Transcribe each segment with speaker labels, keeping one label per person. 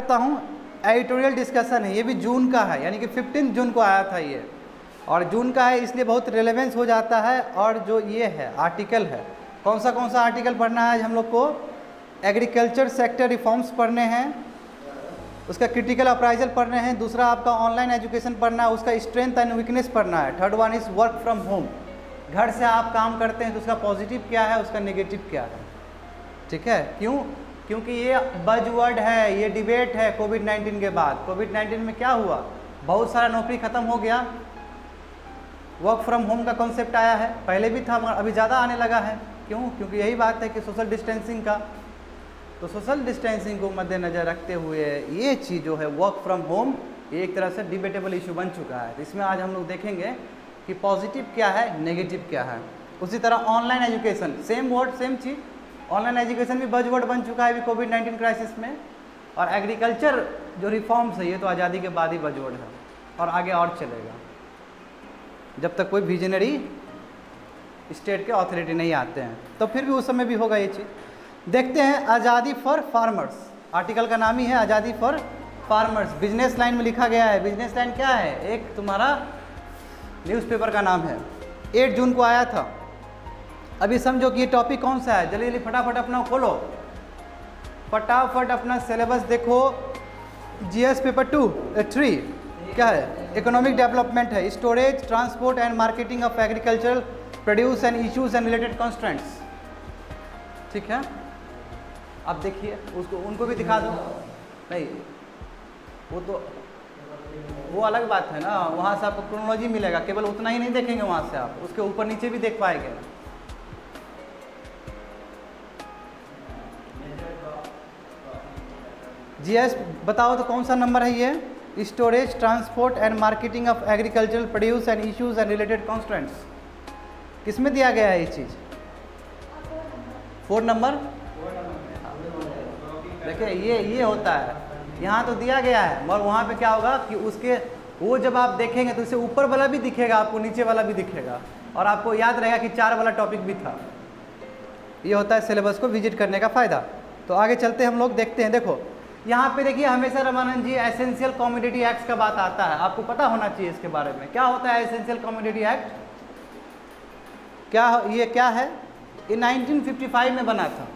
Speaker 1: करता हूँ editorial discussion है, ये भी जून का है, यानी कि 15 जून को आया था ये, और जून का है इसलिए बहुत रेलेवेंस हो जाता है। और जो ये है आर्टिकल है, कौन सा आर्टिकल पढ़ना है आज हम लोग को? एग्रीकल्चर सेक्टर रिफॉर्म्स पढ़ने हैं, उसका क्रिटिकल अप्राइजल पढ़ने हैं, दूसरा आपका ऑनलाइन एजुकेशन पढ़ना है, उसका स्ट्रेंथ एंड वीकनेस पढ़ना है, third one is work from home, घर से आप काम करते हैं तो उसका पॉजिटिव क्या है, उसका नेगेटिव क्या है। ठीक है, क्यों? क्योंकि ये बजवर्ड है, ये डिबेट है कोविड-19 के बाद। कोविड-19 में क्या हुआ? बहुत सारा नौकरी ख़त्म हो गया, वर्क फ्रॉम होम का कॉन्सेप्ट आया है, पहले भी था मगर अभी ज़्यादा आने लगा है। क्यों? क्योंकि यही बात है कि सोशल डिस्टेंसिंग का, तो सोशल डिस्टेंसिंग को मद्देनज़र रखते हुए ये चीज़ जो है वर्क फ्रॉम होम, ये एक तरह से डिबेटेबल इशू बन चुका है। तो इसमें आज हम लोग देखेंगे कि पॉजिटिव क्या है, नेगेटिव क्या है। उसी तरह online education, same word same चीज़, ऑनलाइन एजुकेशन भी बजवर्ड बन चुका है अभी कोविड-19 क्राइसिस में। और एग्रीकल्चर जो रिफॉर्म्स है ये तो आज़ादी के बाद ही बजवर्ड है और आगे और चलेगा जब तक कोई विजनरी स्टेट के अथॉरिटी नहीं आते हैं, तो फिर भी उस समय भी होगा ये चीज़। देखते हैं आज़ादी फॉर फार्मर्स, आर्टिकल का नाम ही है आज़ादी फॉर फार्मर्स। बिजनेस लाइन में लिखा गया है। बिजनेस लाइन क्या है? एक तुम्हारा न्यूज़पेपर का नाम है, 8 जून को आया था। अभी समझो कि ये टॉपिक कौन सा है, जल्दी जल्दी फटाफट अपना खोलो, फटाफट अपना सिलेबस देखो। जीएस पेपर 3 क्या है? इकोनॉमिक डेवलपमेंट है, storage, transport and marketing of agricultural produce and issues and related constraints. ठीक है, अब देखिए उसको, उनको भी दिखा दो। नहीं, वो अलग बात है ना, वहाँ से आपको क्रोनोलॉजी मिलेगा, केवल उतना ही नहीं देखेंगे वहाँ से, आप उसके ऊपर नीचे भी देख पाएंगे। जीएस बताओ तो कौन सा नंबर है ये? Storage, transport and marketing of agricultural produce and issues and related constraints, किसमें दिया गया है ये चीज़? 4 नंबर। देखिए ये होता है, यहाँ तो दिया गया है मगर वहाँ पे क्या होगा कि उसके वो जब आप देखेंगे तो उससे ऊपर वाला भी दिखेगा आपको, नीचे वाला भी दिखेगा, और आपको याद रहेगा कि 4 वाला टॉपिक भी था। ये होता है सिलेबस को विजिट करने का फ़ायदा। तो आगे चलते हम लोग देखते हैं। देखो यहाँ पे देखिए, हमेशा रामानंद जी एसेंशियल कमोडिटी एक्ट का बात आता है, आपको पता होना चाहिए इसके बारे में। क्या होता है एसेंशियल कमोडिटी एक्ट? ये क्या है? ये 1955 में बना था,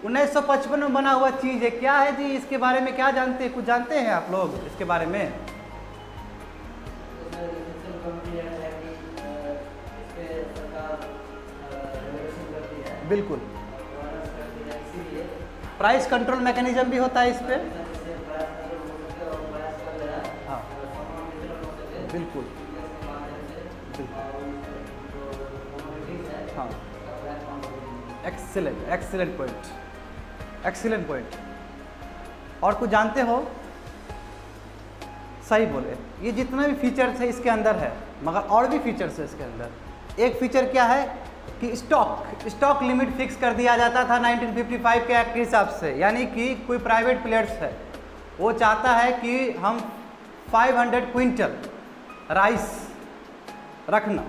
Speaker 1: 1955 में बना हुआ चीज़ है। क्या है जी, इसके बारे में क्या जानते हैं? कुछ जानते हैं आप लोग इसके बारे में? बिल्कुल, प्राइस कंट्रोल मैकेनिज्म भी होता है इस पर। हाँ बिल्कुल, हाँ एक्सीलेंट पॉइंट। और कुछ जानते हो? सही बोले, ये जितना भी फीचर्स है इसके अंदर है, मगर और भी फीचर्स है इसके अंदर। एक फीचर क्या है कि स्टॉक लिमिट फिक्स कर दिया जाता था 1955 के एक्ट के हिसाब से। यानी कि कोई प्राइवेट प्लेयर्स है, वो चाहता है कि हम 500 क्विंटल राइस रखना,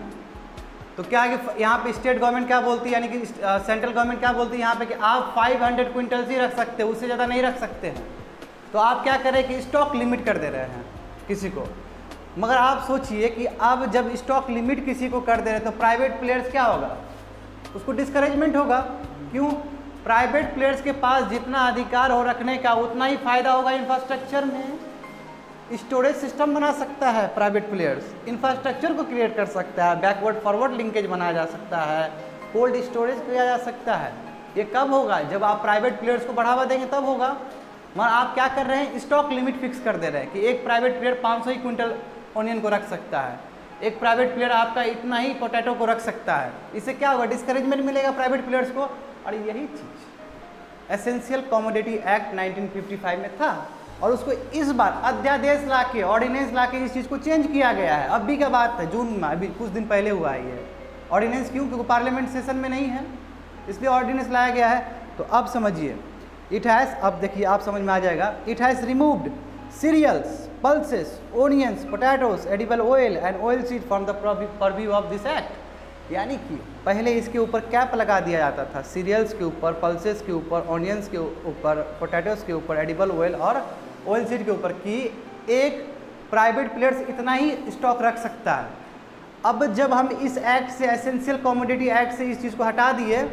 Speaker 1: तो क्या है कि यहाँ पे स्टेट गवर्नमेंट क्या बोलती है, यानी कि सेंट्रल गवर्नमेंट क्या बोलती है यहाँ पे कि आप 500 क्विंटल ही रख सकते हो, उससे ज़्यादा नहीं रख सकते हैं। तो आप क्या करें कि स्टॉक लिमिट कर दे रहे हैं किसी को। मगर आप सोचिए कि अब जब स्टॉक लिमिट किसी को कर दे रहे हैं तो प्राइवेट प्लेयर्स क्या होगा? उसको डिस्करेजमेंट होगा। क्यों? प्राइवेट प्लेयर्स के पास जितना अधिकार हो रखने का उतना ही फायदा होगा इंफ्रास्ट्रक्चर में। स्टोरेज सिस्टम बना सकता है प्राइवेट प्लेयर्स, इंफ्रास्ट्रक्चर को क्रिएट कर सकता है, बैकवर्ड फॉरवर्ड लिंकेज बनाया जा सकता है, कोल्ड स्टोरेज किया जा सकता है। ये कब होगा? जब आप प्राइवेट प्लेयर्स को बढ़ावा देंगे तब होगा। मगर आप क्या कर रहे हैं? स्टॉक लिमिट फिक्स कर दे रहे हैं कि एक प्राइवेट प्लेयर 500 ही क्विंटल ऑनियन को रख सकता है, एक प्राइवेट प्लेयर आपका इतना ही पोटैटो को रख सकता है। इससे क्या होगा? डिस्करेजमेंट मिलेगा प्राइवेट प्लेयर्स को। और यही चीज़ एसेंशियल कमोडिटी एक्ट 1955 में था, और उसको इस बार अध्यादेश लाके, ऑर्डिनेंस लाके इस चीज़ को चेंज किया गया है। अभी का बात है, जून में, अभी कुछ दिन पहले हुआ है ये ऑर्डिनेंस। क्यों? क्योंकि पार्लियामेंट सेशन में नहीं है, इसलिए ऑर्डिनेंस लाया गया है। तो अब समझिए, इट हैज़, अब देखिए आप समझ में आ जाएगा, it has removed cereals, pulses, onions, potatoes, edible oil and oil seed from the purview of this act। यानी कि पहले इसके ऊपर कैप लगा दिया जाता था, सीरियल्स के ऊपर, पल्सेस के ऊपर, ऑनियंस के ऊपर, पोटैटोस के ऊपर, एडिबल ऑयल और ऑयल सीड के ऊपर, कि एक प्राइवेट प्लेयर्स इतना ही स्टॉक रख सकता है। अब जब हम इस एक्ट से, एसेंशियल कमोडिटी एक्ट से इस चीज़ को हटा दिए,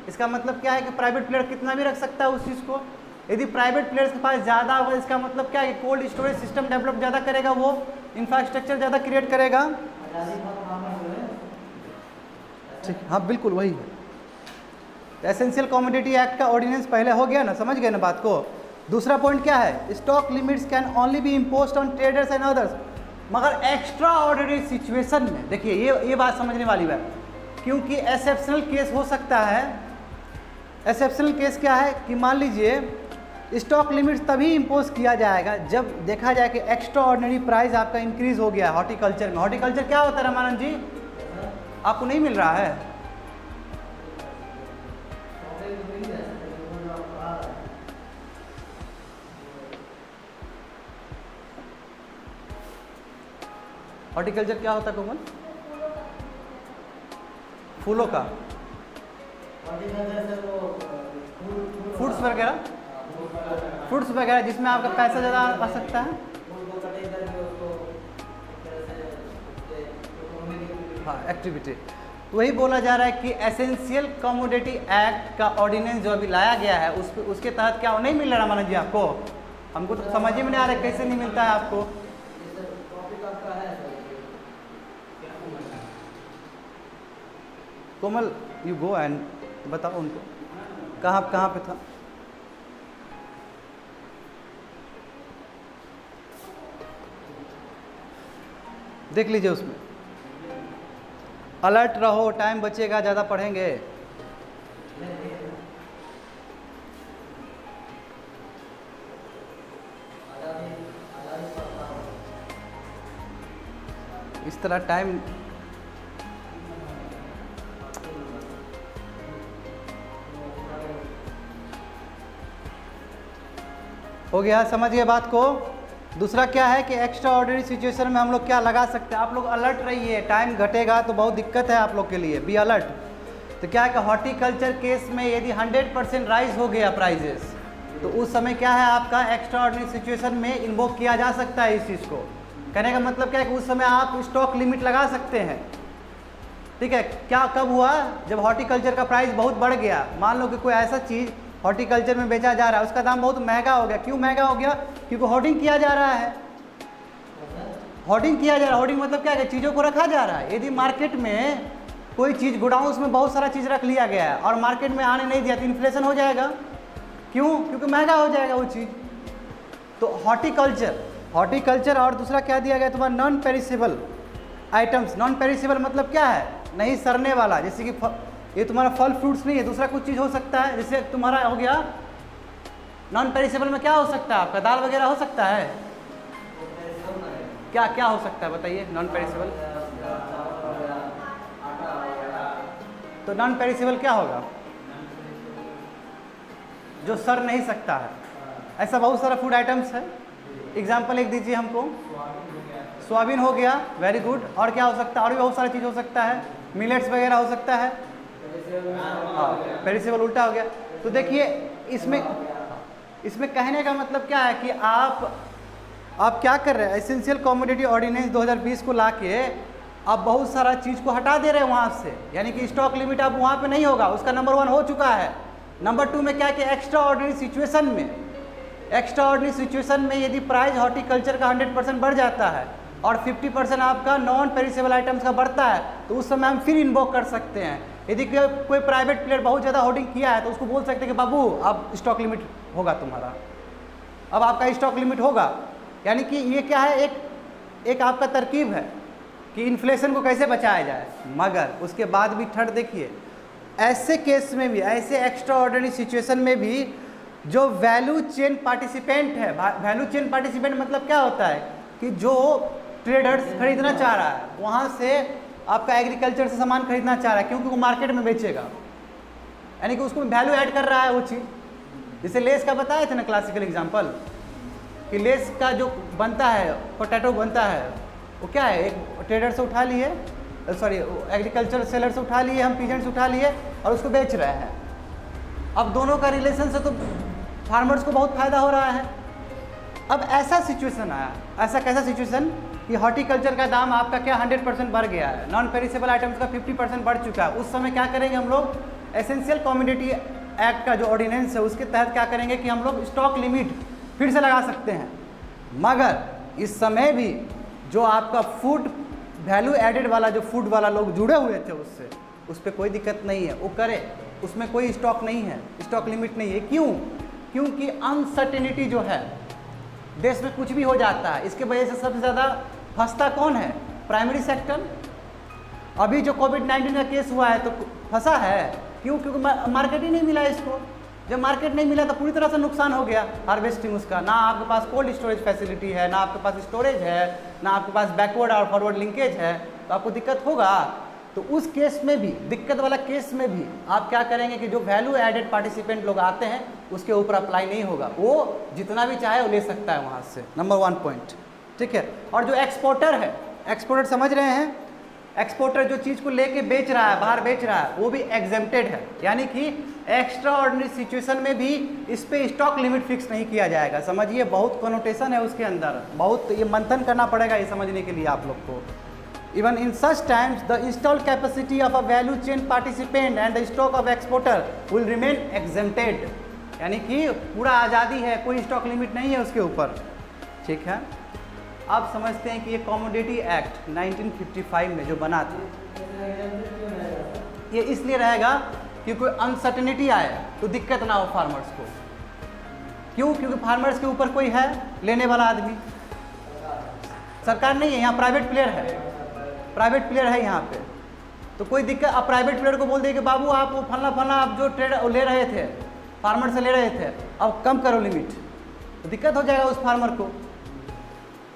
Speaker 1: इसका मतलब क्या है कि प्राइवेट प्लेयर कितना भी रख सकता है उस चीज़ को। यदि प्राइवेट प्लेयर्स के पास ज़्यादा होगा, इसका मतलब क्या है कि कोल्ड स्टोरेज सिस्टम डेवलप ज़्यादा करेगा, वो इंफ्रास्ट्रक्चर ज़्यादा क्रिएट करेगा। ठीक, हाँ बिल्कुल वही है। एसेंशियल कमोडिटी एक्ट का ऑर्डिनेंस पहले हो गया ना, समझ गए ना बात को। दूसरा पॉइंट क्या है, stock limits can only B imposed on traders and others, मगर एक्स्ट्रा ऑर्डिनरी सिचुएशन में, देखिए ये बात समझने वाली बात, क्योंकि एक्सेप्शनल केस हो सकता है। एक्सेप्शनल केस क्या है कि मान लीजिए स्टॉक लिमिट्स तभी इम्पोज किया जाएगा जब देखा जाए कि एक्स्ट्रा ऑर्डिनरी प्राइस आपका इंक्रीज हो गया हॉर्टिकल्चर में। हॉर्टिकल्चर क्या होता है रामानंद जी, आपको नहीं मिल रहा है? हॉर्टिकल्चर क्या होता है कोमल? फूलों का, फ्रूट्स वगैरह, फ्रूट्स वगैरह जिसमें आपका पैसा ज़्यादा आ सकता है। हाँ, एक्टिविटी। तो वही बोला जा रहा है कि एसेंशियल कमोडिटी एक्ट का ऑर्डिनेंस जो अभी लाया गया है उसके तहत क्या नहीं मिल रहा रामानंद जी आपको? हमको तो समझ ही में नहीं आ रहा है कैसे नहीं मिलता है आपको। कोमल यू गो एंड बताओ उनको कहाँ पे था। देख लीजिए उसमें, अलर्ट रहो, टाइम बचेगा, ज़्यादा पढ़ेंगे। इस तरह टाइम हो गया, समझ गए बात को। दूसरा क्या है कि एक्स्ट्रा ऑर्डिनरी सिचुएशन में हम लोग क्या लगा सकते हैं, आप लोग अलर्ट रहिए, टाइम घटेगा तो बहुत दिक्कत है आप लोग के लिए, बी अलर्ट। तो क्या है कि हॉर्टिकल्चर केस में यदि 100% राइज हो गया प्राइजेस, तो उस समय क्या है आपका एक्स्ट्रा ऑर्डिनरी सिचुएशन में इन्वोक किया जा सकता है इस चीज़ को। कहने का मतलब क्या है कि उस समय आप स्टॉक लिमिट लगा सकते हैं। ठीक है, क्या कब हुआ, जब हॉर्टिकल्चर का प्राइस बहुत बढ़ गया। मान लो कि कोई ऐसा चीज़ हॉर्टिकल्चर में बेचा जा रहा है, उसका दाम बहुत महंगा हो गया। क्यों महंगा हो गया? क्योंकि होर्डिंग किया जा रहा है। होर्डिंग किया जा रहा है, होर्डिंग मतलब क्या है, चीज़ों को रखा जा रहा है। यदि मार्केट में कोई चीज़ गोडाउंस में बहुत सारा चीज़ रख लिया गया है और मार्केट में आने नहीं दिया तो इन्फ्लेशन हो जाएगा। क्यों? क्योंकि महंगा हो जाएगा वो चीज़। तो हॉर्टिकल्चर और दूसरा क्या दिया गया तुम्हारा, non perishable items. Non perishable मतलब क्या है, नहीं सड़ने वाला। जैसे कि ये तुम्हारा फल फ्रूट्स नहीं है, दूसरा कुछ चीज़ हो सकता है। जैसे तुम्हारा हो गया नॉन पेरिसेबल में क्या हो सकता है आपका, दाल वगैरह हो सकता है। क्या क्या हो सकता है बताइए नॉन पेरिसेबल? तो नॉन पेरिसेबल क्या होगा, जो सड़ नहीं सकता है। ऐसा बहुत सारा फूड आइटम्स है। एग्जाम्पल एक दीजिए हमको। सोयाबीन हो गया, वेरी गुड। और क्या हो सकता है, और भी बहुत सारी चीज़ हो सकता है। मिलेट्स वगैरह हो सकता है। हाँ, पेरिसेबल उल्टा हो गया। तो देखिए इसमें कहने का मतलब क्या है कि आप क्या कर रहे हैं, एसेंशियल कमोडिटी ऑर्डिनेंस 2020 को लाके आप बहुत सारा चीज़ को हटा दे रहे हैं वहाँ से। यानी कि स्टॉक लिमिट अब वहाँ पे नहीं होगा, उसका नंबर 1 हो चुका है। नंबर 2 में क्या कि एक्स्ट्रा ऑर्डिनरी सिचुएशन में यदि प्राइस हॉर्टिकल्चर का 100% बढ़ जाता है और 50% आपका नॉन पेरिसेबल आइटम्स का बढ़ता है, तो उस समय हम फिर इन्वोक कर सकते हैं। यदि कोई प्राइवेट प्लेयर बहुत ज़्यादा होर्डिंग किया है तो उसको बोल सकते हैं कि बाबू अब स्टॉक लिमिट होगा तुम्हारा, अब आपका स्टॉक लिमिट होगा। यानी कि ये क्या है, एक आपका तरकीब है कि इन्फ्लेशन को कैसे बचाया जाए। मगर उसके बाद भी थर्ड देखिए, ऐसे केस में भी, ऐसे एक्स्ट्रा ऑर्डिनरी सिचुएशन में भी जो वैल्यू चेन पार्टिसिपेंट है, वैल्यू चेन पार्टिसिपेंट मतलब क्या होता है कि जो ट्रेडर्स खरीदना चाह रहा है वहाँ से आपका एग्रीकल्चर से सामान खरीदना चाह रहा है क्योंकि वो मार्केट में बेचेगा, यानी कि उसको वैल्यू ऐड कर रहा है वो चीज़। जैसे लेस का बताए थे ना क्लासिकल एग्जांपल कि लेस का जो बनता है, पोटैटो बनता है, वो क्या है, एक ट्रेडर से उठा लिए, सॉरी एग्रीकल्चर सेलर से उठा लिए, हम पीजेंट से उठा लिए और उसको बेच रहे हैं। अब दोनों का रिलेशन से तो फार्मर्स को बहुत फायदा हो रहा है। अब ऐसा सिचुएशन आया, ऐसा कैसा सिचुएशन कि हॉर्टिकल्चर का दाम आपका क्या 100% बढ़ गया है, नॉन पेरिसेबल आइटम्स का 50% बढ़ चुका है। उस समय क्या करेंगे हम लोग, एसेंशियल कमोडिटी एक्ट का जो ऑर्डिनेंस है उसके तहत क्या करेंगे कि हम लोग स्टॉक लिमिट फिर से लगा सकते हैं। मगर इस समय भी जो आपका फूड वैल्यू एडेड वाला जो फूड वाला लोग जुड़े हुए थे उससे, उस पर कोई दिक्कत नहीं है, वो करे, उसमें कोई स्टॉक नहीं है, स्टॉक लिमिट नहीं है। क्यों? क्योंकि अनसर्टेनिटी जो है, देश में कुछ भी हो जाता है, इसके वजह से सबसे ज़्यादा फंसता कौन है, प्राइमरी सेक्टर। अभी जो कोविड-19 का केस हुआ है तो फंसा है, क्यों? क्योंकि मार्केट ही नहीं मिला इसको। जब मार्केट नहीं मिला तो पूरी तरह से नुकसान हो गया हार्वेस्टिंग उसका। ना आपके पास कोल्ड स्टोरेज फैसिलिटी है, ना आपके पास स्टोरेज है, ना आपके पास बैकवर्ड और फॉरवर्ड लिंकेज है, तो आपको दिक्कत होगा। तो उस केस में भी, दिक्कत वाला केस में भी आप क्या करेंगे कि जो वैल्यू एडेड पार्टिसिपेंट लोग आते हैं उसके ऊपर अप्लाई नहीं होगा, वो जितना भी चाहे वो ले सकता है वहाँ से। नंबर 1 पॉइंट, ठीक है। और जो एक्सपोर्टर है, एक्सपोर्टर समझ रहे हैं, एक्सपोर्टर जो चीज़ को लेके बेच रहा है, बाहर बेच रहा है, वो भी एग्जेम्प्टेड है। यानी कि एक्स्ट्रा ऑर्डिनरी सिचुएशन में भी इस पे स्टॉक लिमिट फिक्स नहीं किया जाएगा। समझिए, बहुत कनोटेशन है उसके अंदर, बहुत ये मंथन करना पड़ेगा ये समझने के लिए आप लोग को। Even in such times, the installed capacity of a value chain participant and the stock of exporter will remain exempted। यानी कि पूरा आज़ादी है, कोई स्टॉक लिमिट नहीं है उसके ऊपर, ठीक है। आप समझते हैं कि ये कमोडिटी एक्ट 1955 में जो बना था, ये इसलिए रहेगा कि कोई अनसर्टेनिटी आए तो दिक्कत ना हो फार्मर्स को। क्यों? क्योंकि फार्मर्स के ऊपर कोई है लेने वाला आदमी, सरकार नहीं है, यहाँ प्राइवेट प्लेयर है, प्राइवेट प्लेयर है यहाँ पे। तो कोई दिक्कत, आप प्राइवेट प्लेयर को बोल दें कि बाबू आप वो फलना आप जो ट्रेड ले रहे थे, फार्मर से ले रहे थे, अब कम करो लिमिट, तो दिक्कत हो जाएगा उस फार्मर को।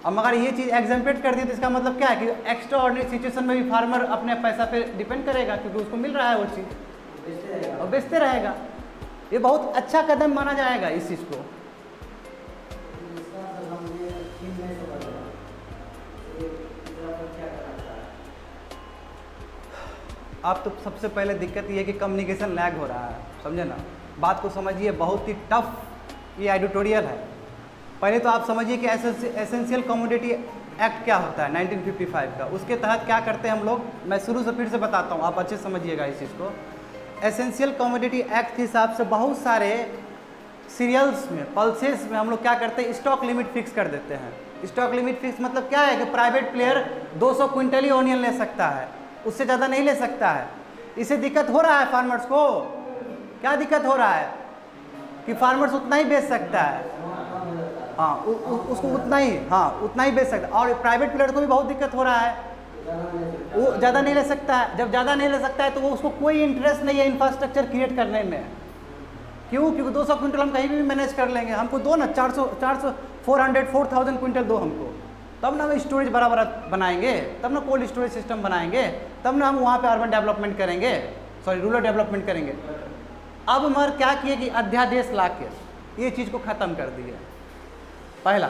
Speaker 1: अब मगर ये चीज़ एग्जेम्प्टेड कर दी तो इसका मतलब क्या है कि एक्स्ट्रा ऑर्डिनरी सिचुएशन में भी फार्मर अपने पैसा पे डिपेंड करेगा, क्योंकि उसको मिल रहा है वो चीज़ और बेचते रहेगा। ये बहुत अच्छा कदम माना जाएगा इस चीज़ को। आप तो सबसे पहले दिक्कत ये है कि कम्युनिकेशन लैग हो रहा है, समझे ना, बात को समझिए, बहुत ही टफ ये एडिटोरियल है। पहले तो आप समझिए कि एसेंशियल कमोडिटी एक्ट क्या होता है 1955 का, उसके तहत क्या करते हैं हम लोग, मैं शुरू से फिर से बताता हूँ, आप अच्छे समझिएगा इस चीज़ को। एसेंशियल कमोडिटी एक्ट के हिसाब से बहुत सारे सीरियल्स में, पल्सेस में हम लोग क्या करते हैं, स्टॉक लिमिट फिक्स कर देते हैं। स्टॉक लिमिट फिक्स मतलब क्या है कि प्राइवेट प्लेयर 200 क्विंटल ही ओनियन ले सकता है, उससे ज़्यादा नहीं ले सकता है। इससे दिक्कत हो रहा है फार्मर्स को। क्या दिक्कत हो रहा है कि फार्मर्स उतना ही बेच सकता है, हाँ उसको उतना ही, हाँ उतना ही बेच सकता है। और प्राइवेट प्लेयर को भी बहुत दिक्कत हो रहा है, वो ज़्यादा नहीं ले सकता है। जब ज़्यादा नहीं ले सकता है तो वो उसको कोई इंटरेस्ट नहीं है इंफ्रास्ट्रक्चर क्रिएट करने में। क्यों? क्योंकि 200 क्विंटल हम कहीं भी मैनेज कर लेंगे, हमको दो ना 400 क्विंटल दो हमको, तब ना हम स्टोरेज बड़ा बड़ा बनाएंगे, तब ना कोल्ड स्टोरेज सिस्टम बनाएंगे, तब ना हम वहाँ पे अर्बन डेवलपमेंट करेंगे, सॉरी रूरल डेवलपमेंट करेंगे। अब हमारे क्या किए कि अध्यादेश ला के ये चीज़ को ख़त्म कर दिए। पहला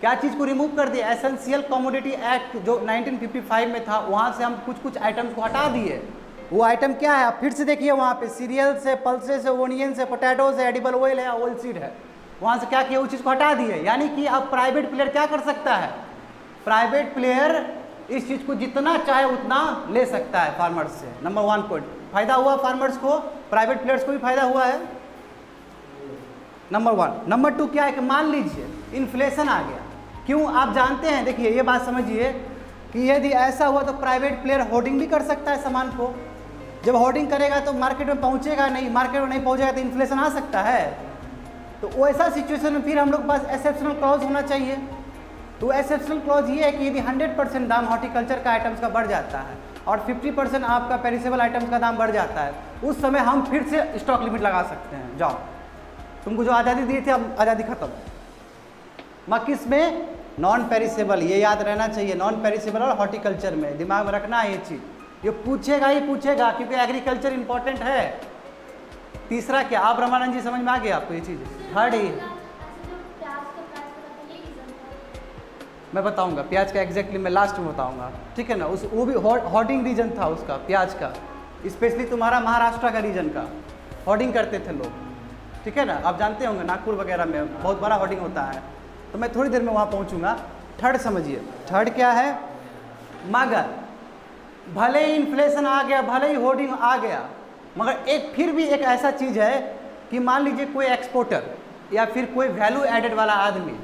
Speaker 1: क्या चीज़ को रिमूव कर दिया, एसेंशियल कमोडिटी एक्ट जो 1955 में था, वहाँ से हम कुछ आइटम्स को हटा दिए। वो आइटम क्या है आप फिर से देखिए, वहाँ पे सीरियल्स है, पल्सेस है, ओनियंस है, पोटैटोज है, एडिबल ऑयल है, ऑयल सीड है, वहाँ से क्या किया, उस चीज़ को हटा दिए। यानी कि अब प्राइवेट प्लेयर क्या कर सकता है, प्राइवेट प्लेयर इस चीज़ को जितना चाहे उतना ले सकता है फार्मर्स से। नंबर 1 पॉइंट, फायदा हुआ फार्मर्स को, प्राइवेट प्लेयर्स को भी फायदा हुआ है, नंबर 1। नंबर 2 क्या है कि मान लीजिए इन्फ्लेशन आ गया। क्यों? आप जानते हैं, देखिए ये बात समझिए कि यदि ऐसा हुआ तो प्राइवेट प्लेयर होर्डिंग भी कर सकता है सामान को। जब होर्डिंग करेगा तो मार्केट में पहुंचेगा नहीं, मार्केट में नहीं पहुंचेगा तो इन्फ्लेशन आ सकता है। तो वैसा सिचुएशन में फिर हम लोग के पास एक्सेप्शनल क्लॉज होना चाहिए। तो एक्सेप्शनल क्लॉज ये है कि यदि 100% दाम हॉर्टिकल्चर का आइटम्स का बढ़ जाता है और 50% आपका पेरिसेबल आइटम्स का दाम बढ़ जाता है, उस समय हम फिर से स्टॉक लिमिट लगा सकते हैं। जाओ, तुमको जो आज़ादी दी थी अब आज़ादी खत्म। किस में? नॉन पेरिसेबल, ये याद रहना चाहिए, नॉन पेरिसेबल और हॉर्टिकल्चर में दिमाग में रखना है ये चीज़, ये पूछेगा ही पूछेगा क्योंकि एग्रीकल्चर इंपॉर्टेंट है। तीसरा क्या, आप रमानंद जी समझ में आ गया आपको ये चीज़? थर्ड ही मैं बताऊंगा प्याज का एग्जैक्टली, मैं लास्ट में बताऊंगा, ठीक है ना। उस वो भी होर्डिंग रीजन था उसका, प्याज का, स्पेशली तुम्हारा महाराष्ट्र का रीजन का होर्डिंग करते थे लोग, ठीक है ना। आप जानते होंगे नागपुर वगैरह में बहुत बड़ा होर्डिंग होता है, तो मैं थोड़ी देर में वहाँ पहुँचूँगा। थर्ड समझिए, थर्ड क्या है, मगर भले ही इन्फ्लेशन आ गया, भले ही होर्डिंग आ गया, मगर एक फिर भी एक ऐसा चीज़ है कि मान लीजिए कोई एक्सपोर्टर या फिर कोई वैल्यू एडेड वाला आदमी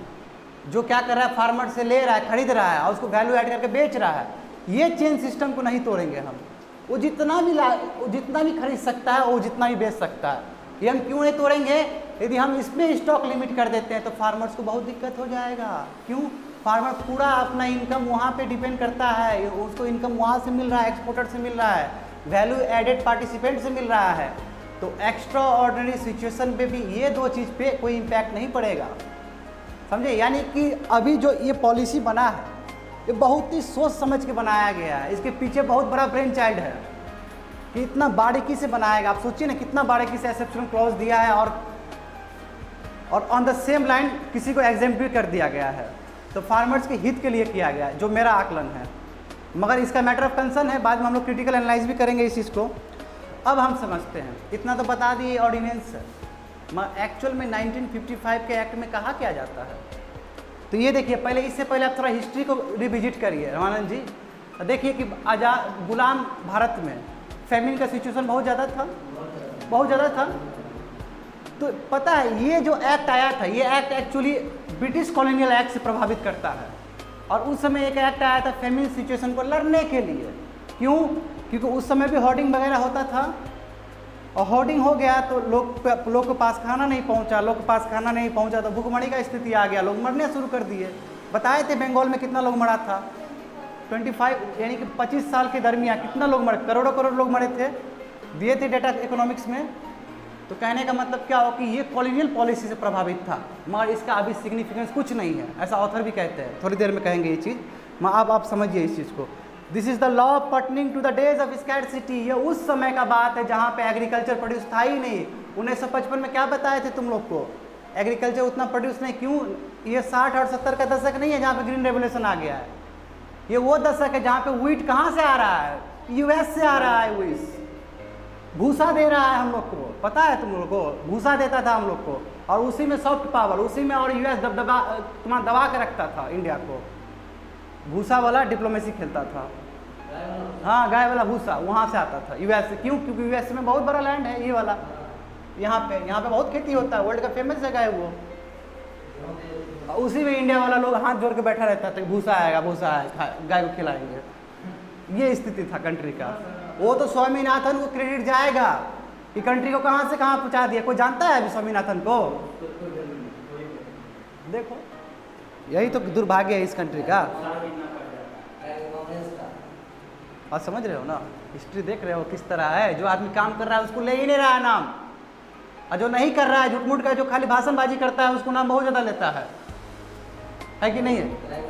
Speaker 1: जो क्या कर रहा है, फार्मर से ले रहा है, खरीद रहा है और उसको वैल्यू ऐड करके बेच रहा है, ये चेन सिस्टम को नहीं तोड़ेंगे हम। वो जितना भी खरीद सकता है वो जितना भी बेच सकता है, ये हम क्यों नहीं तोड़ेंगे। यदि हम इसमें स्टॉक लिमिट कर देते हैं तो फार्मर्स को बहुत दिक्कत हो जाएगा। क्यों, फार्मर पूरा अपना इनकम वहाँ पे डिपेंड करता है, उसको इनकम वहाँ से मिल रहा है, एक्सपोर्टर से मिल रहा है, वैल्यू एडेड पार्टिसिपेंट से मिल रहा है। तो एक्स्ट्रा ऑर्डिनरी सिचुएशन पे भी ये दो चीज़ पे कोई इम्पैक्ट नहीं पड़ेगा, समझे। यानी कि अभी जो ये पॉलिसी बना है ये बहुत ही सोच समझ के बनाया गया है, इसके पीछे बहुत बड़ा ब्रेन चाइल्ड है कि इतना बारीकी से बनाएगा। आप सोचिए ना कितना बारीकी से एक्सेप्शन क्लॉज दिया है और ऑन द सेम लाइन किसी को एग्जेम्प्ट भी कर दिया गया है। तो फार्मर्स के हित के लिए किया गया है, जो मेरा आकलन है, मगर इसका मैटर ऑफ कंसर्न है। बाद में हम लोग क्रिटिकल एनालाइज भी करेंगे इस चीज़ को। अब हम समझते हैं, इतना तो बता दिए ऑर्डिनेंस है, मगर एक्चुअल में 1955 के एक्ट में कहा क्या जाता है। तो ये देखिए, पहले इससे पहले आप थोड़ा हिस्ट्री को रिविजिट करिए रामानंद जी। देखिए कि आज़ाद गुलाम भारत में फेमिन का सिचुएशन बहुत ज़्यादा था। तो पता है ये जो एक्ट आया था, ये act actually British colonial act से प्रभावित करता है। और उस समय एक एक्ट आया था फेमिन सिचुएशन को लड़ने के लिए। क्यों, क्योंकि उस समय भी होर्डिंग वगैरह होता था, और होर्डिंग हो गया तो लोग के पास खाना नहीं पहुंचा, तो भूखमरी का स्थिति आ गया, लोग मरने शुरू कर दिए। बताए थे बंगाल में कितना लोग मरा था, 25 यानी कि 25 साल के दरमियान कितना लोग मरे, करोड़ों लोग मरे थे, दिए थे डेटा इकोनॉमिक्स में। तो कहने का मतलब क्या हो कि ये कॉलोनियल पॉलिसी से प्रभावित था, मगर इसका अभी सिग्निफिकेंस कुछ नहीं है, ऐसा ऑथर भी कहते हैं। थोड़ी देर में कहेंगे ये चीज़, मगर आप समझिए इस चीज़ को। This is the law pertaining to the days of scarcity. ये उस समय का बात है जहाँ पे एग्रीकल्चर प्रोड्यूस था ही नहीं। 1955 में क्या बताए थे तुम लोग को, एग्रीकल्चर उतना प्रोड्यूस नहीं। क्यों, ये 60 और 70 का दशक नहीं है जहाँ पे ग्रीन रेवोल्यूशन आ गया है। ये वो दशक है जहाँ पे व्हीट कहाँ से आ रहा है, यूएस से आ रहा है। व्हीट भूसा दे रहा है हम लोग को, पता है तुम लोग को, भूसा देता था हम लोग को, और उसी में सॉफ्ट पावर, उसी में, और यूएस दबा के रखता था इंडिया को। भूसा वाला डिप्लोमेसी खेलता था, हाँ, गाय वाला भूसा वहाँ से आता था यूएस से। क्यों, क्योंकि यूएस में बहुत बड़ा लैंड है ये वाला, यहाँ पे बहुत खेती होता है, वर्ल्ड का फेमस है गाय वो। उसी में इंडिया वाला लोग हाथ जोड़ के बैठा रहता था, भूसा आएगा, गाय को खिलाएंगे। ये स्थिति था कंट्री का। वो तो स्वामीनाथन को क्रेडिट जाएगा कि कंट्री को कहाँ से कहाँ पहुँचा दिया। कोई जानता है अभी स्वामीनाथन को? देखो, यही तो दुर्भाग्य है इस कंट्री का। और समझ रहे हो ना, हिस्ट्री देख रहे हो किस तरह है। जो आदमी काम कर रहा है उसको ले ही नहीं रहा है नाम, और जो नहीं कर रहा है, झूठ मूठ का जो खाली भाषणबाजी करता है, उसको नाम बहुत ज़्यादा लेता है कि नहीं है?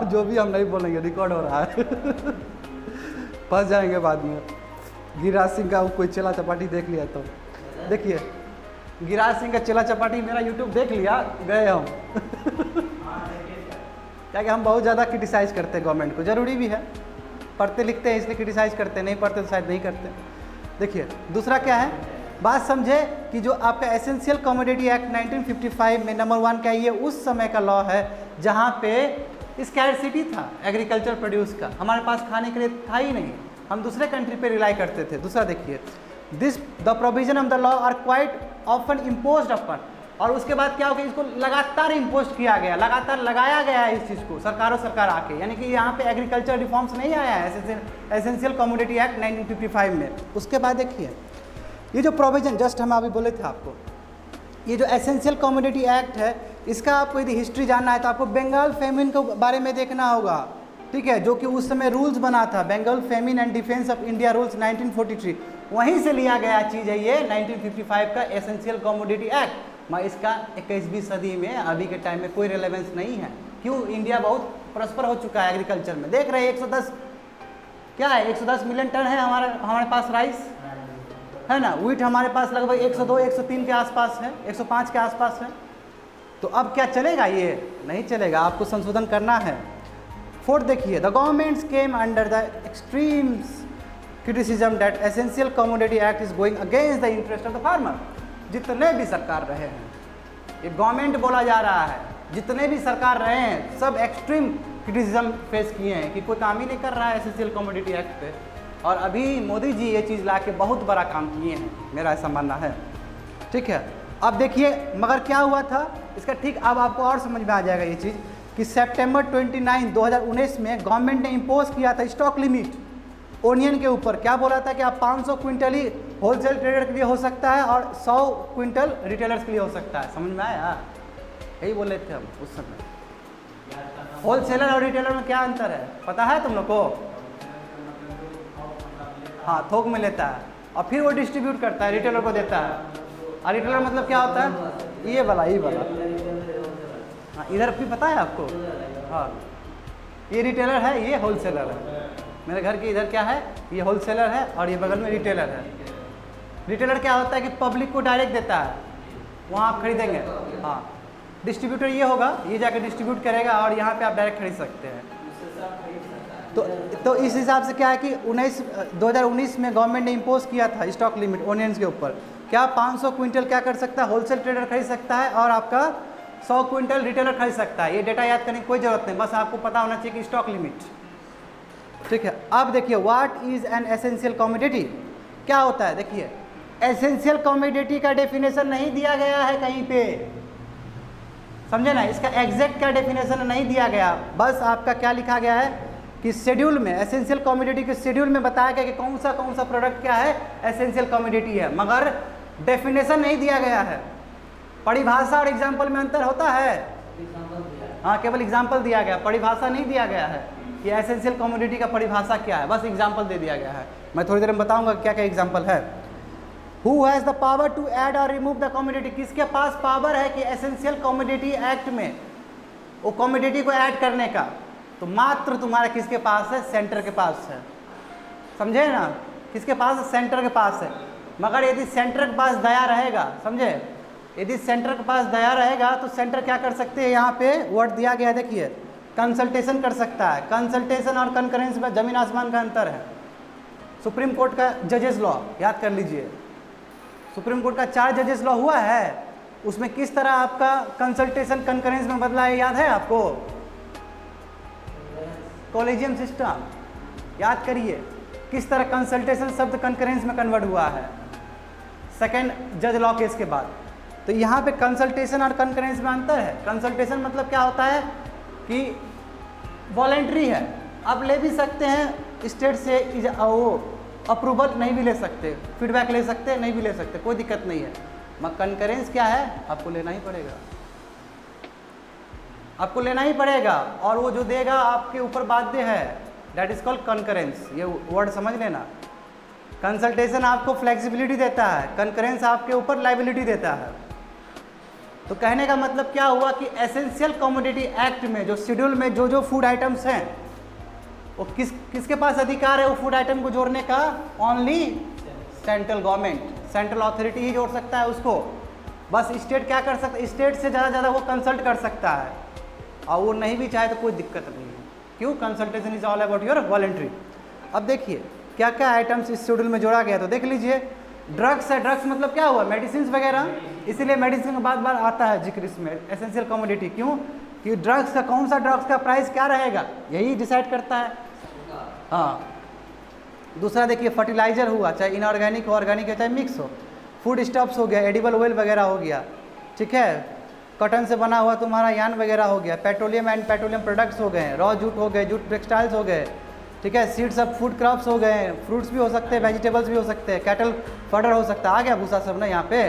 Speaker 1: जो भी हम नहीं बोलेंगे, रिकॉर्ड हो रहा है। फंस जाएंगे बाद में। गिरिराज सिंह का कोई चेला चपाटी देख लिया तो देखिए, गिरिराज सिंह का चेला चपाटी मेरा यूट्यूब देख लिया, गए हम। क्या कि हम बहुत ज़्यादा क्रिटिसाइज करते हैं गवर्नमेंट को, ज़रूरी भी है, पढ़ते लिखते हैं इसलिए क्रिटिसाइज करते हैं, नहीं पढ़ते तो शायद नहीं करते। देखिए दूसरा क्या है, बात समझे कि जो आपका एसेंशियल कमोडिटी एक्ट 1955 में नंबर 1 का, ये उस समय का लॉ है जहाँ पे स्कैरसिटी था एग्रीकल्चर प्रोड्यूस का, हमारे पास खाने के लिए था ही नहीं, हम दूसरे कंट्री पे रिलाई करते थे। दूसरा देखिए, this the provision of the law are quite often imposed upon, और उसके बाद क्या हो गया, इसको लगातार इम्पोज किया गया, लगातार लगाया गया है इस चीज़ को, सरकार आके। यानी कि यहाँ पे एग्रीकल्चर रिफॉर्म्स नहीं आया है एसेंशियल कमोडिटी एक्ट 1955 में। उसके बाद देखिए, ये जो प्रोविजन जस्ट हम अभी बोले थे आपको, ये जो एसेंशियल कमोडिटी एक्ट है, इसका आपको यदि हिस्ट्री जानना है तो आपको बंगाल फेमिन के बारे में देखना होगा, ठीक है, जो कि उस समय रूल्स बना था, Bengal famine and defence of India rules 1943, वहीं से लिया गया चीज़ है ये 1955 का एसेंशियल कमोडिटी एक्ट। मगर इसका 21वीं सदी में अभी के टाइम में कोई रेलेवेंस नहीं है। क्यों, इंडिया बहुत प्रॉस्पर हो चुका है एग्रीकल्चर में, देख रहे हैं 110 क्या है, 110 मिलियन टन है हमारे पास राइस है ना, व्हीट हमारे पास लगभग 102 103 के आसपास है, 105 के आसपास है। तो अब क्या चलेगा, ये नहीं चलेगा, आपको संशोधन करना है। फोर्थ देखिए, the governments came under the extremes criticism that essential commodity act is going against the interest of the farmer. जितने भी सरकार रहे हैं, ये गवर्नमेंट बोला जा रहा है, जितने भी सरकार रहे हैं सब एक्सट्रीम क्रिटिसिज्म फेस किए हैं कि कोई काम ही नहीं कर रहा है एसेंशियल कमोडिटी एक्ट पे। और अभी मोदी जी ये चीज़ ला के बहुत बड़ा काम किए हैं, मेरा ऐसा मानना है। ठीक है, अब देखिए मगर क्या हुआ था इसका, ठीक अब आपको और समझ में आ जाएगा ये चीज़ कि सितंबर 29, 2019 में गवर्नमेंट ने इम्पोज किया था स्टॉक लिमिट ओनियन के ऊपर। क्या बोला था कि आप 500 क्विंटल ही होलसेल ट्रेडर के लिए हो सकता है और 100 क्विंटल रिटेलर्स के लिए हो सकता है। समझ में आया, यही बोले थे हम उस समय। होलसेलर और रिटेलर में क्या अंतर है पता है तुम लोग को? हाँ, थोक में लेता है और फिर वो डिस्ट्रीब्यूट करता है, रिटेलर को देता है। और रिटेलर मतलब क्या होता है, ये वाला। हाँ, इधर भी पता है आपको? हाँ, ये रिटेलर है, ये होलसेलर है। मेरे घर के इधर क्या है, ये होलसेलर है और ये बगल में रिटेलर है। रिटेलर क्या होता है कि पब्लिक को डायरेक्ट देता है, वहाँ आप खरीदेंगे। हाँ, डिस्ट्रीब्यूटर ये होगा, ये जाकर डिस्ट्रीब्यूट करेगा और यहाँ पे आप डायरेक्ट खरीद सकते हैं। तो इस हिसाब से क्या है कि 2019 में गवर्नमेंट ने इम्पोज किया था स्टॉक लिमिट ओनियंस के ऊपर। क्या 500 क्विंटल क्या कर सकता है, होलसेल ट्रेडर खरीद सकता है और आपका 100 क्विंटल रिटेलर खरीद सकता है। ये डेटा याद करने की कोई ज़रूरत नहीं, बस आपको पता होना चाहिए कि स्टॉक लिमिट। ठीक है, अब देखिए what is an essential commodity, क्या होता है। देखिए एसेंशियल कमोडिटी का डेफिनेशन नहीं दिया गया है कहीं पे, समझे ना, इसका एग्जैक्ट क्या डेफिनेशन नहीं दिया गया। बस आपका क्या लिखा गया है कि शेड्यूल में, एसेंशियल कमोडिटी के शेड्यूल में बताया गया कि कौन सा प्रोडक्ट क्या है एसेंशियल कमोडिटी है, मगर डेफिनेशन नहीं दिया गया है। परिभाषा और एग्जाम्पल में अंतर होता है। हाँ, केवल एग्जाम्पल दिया गया, परिभाषा नहीं दिया गया है कि एसेंशियल कमोडिटी का परिभाषा क्या है, बस एग्जाम्पल दे दिया गया है। मैं थोड़ी देर में बताऊंगा क्या क्या एग्जाम्पल है। Who has the power to add और रिमूव द कमोडिटी, किसके पास पावर है कि एसेंशियल कमोडिटी एक्ट में वो कमोडिटी को ऐड करने का, तो मात्र तुम्हारे किसके पास है, सेंटर के पास है। समझे ना, किसके पास है, सेंटर के पास है। मगर यदि सेंटर के पास दया रहेगा, समझे, यदि सेंटर के पास दया रहेगा तो सेंटर क्या कर सकते हैं, यहाँ पे वर्ड दिया गया देखिए, कंसल्टेशन कर सकता है। कंसल्टेशन और कंकरेंस में जमीन आसमान का अंतर है। सुप्रीम कोर्ट का जजेस लॉ याद कर लीजिए, सुप्रीम कोर्ट का 4 जजेस लॉ हुआ है, उसमें किस तरह आपका कंसल्टेशन कंकरेंस में बदला है, याद है आपको? कॉलेजियम सिस्टम, याद करिए किस तरह कंसल्टेशन शब्द कंकरेंस में कन्वर्ट हुआ है सेकेंड जज लॉ केस के बाद। तो यहाँ पे कंसल्टेशन और कंकरेंस में अंतर है। कंसल्टेशन मतलब क्या होता है कि वॉलेंट्री है, आप ले भी सकते हैं स्टेट से, वो अप्रूवल नहीं भी ले सकते, फीडबैक ले सकते नहीं भी ले सकते, कोई दिक्कत नहीं है। मगर कंकरेंस क्या है, आपको लेना ही पड़ेगा, आपको लेना ही पड़ेगा, और वो जो देगा आपके ऊपर बाध्य है, दैट इज कॉल्ड कंकरेंस। ये वर्ड समझ लेना। कंसल्टेशन आपको फ्लेक्सिबिलिटी देता है, कंकरेंस आपके ऊपर लाइबिलिटी देता है। तो कहने का मतलब क्या हुआ कि एसेंशियल कमोडिटी एक्ट में जो शेड्यूल में जो फूड आइटम्स हैं, वो किसके पास अधिकार है वो फूड आइटम को जोड़ने का? Only central government, central authority ही जोड़ सकता है उसको। बस स्टेट क्या कर सकता है, स्टेट से ज़्यादा वो कंसल्ट कर सकता है, और वो नहीं भी चाहे तो कोई दिक्कत नहीं है। क्यों? Consultation is all about your voluntary. अब देखिए क्या क्या आइटम्स इस शेड्यूल में जोड़ा गया, तो देख लीजिए। ड्रग्स है, ड्रग्स मतलब क्या हुआ, मेडिसिन वगैरह, इसीलिए मेडिसिन का बार बार आता है जिक्र इसमें, एसेंशियल कमोडिटी। क्यों? कि ड्रग्स का कौन सा ड्रग्स का प्राइस क्या रहेगा यही डिसाइड करता है। हाँ, दूसरा देखिए फर्टिलाइजर हुआ, चाहे इनऑर्गेनिक हो, ऑर्गेनिक है, चाहे मिक्स हो। फूड स्टॉप्स हो गया, एडिबल ऑयल वगैरह हो गया, ठीक है। कॉटन से बना हुआ तुम्हारा यान वगैरह हो गया, पेट्रोलियम एंड पेट्रोलियम प्रोडक्ट्स हो गए, रॉ जूट हो गए, जूट टेक्सटाइल्स हो गए, ठीक है। सीड्स ऑफ फूड क्रॉप्स हो गए, फ्रूट्स भी हो सकते हैं, वेजिटेबल्स भी हो सकते हैं, कैटल फडर हो सकता है, आ गया भूसा सब ना यहाँ पे।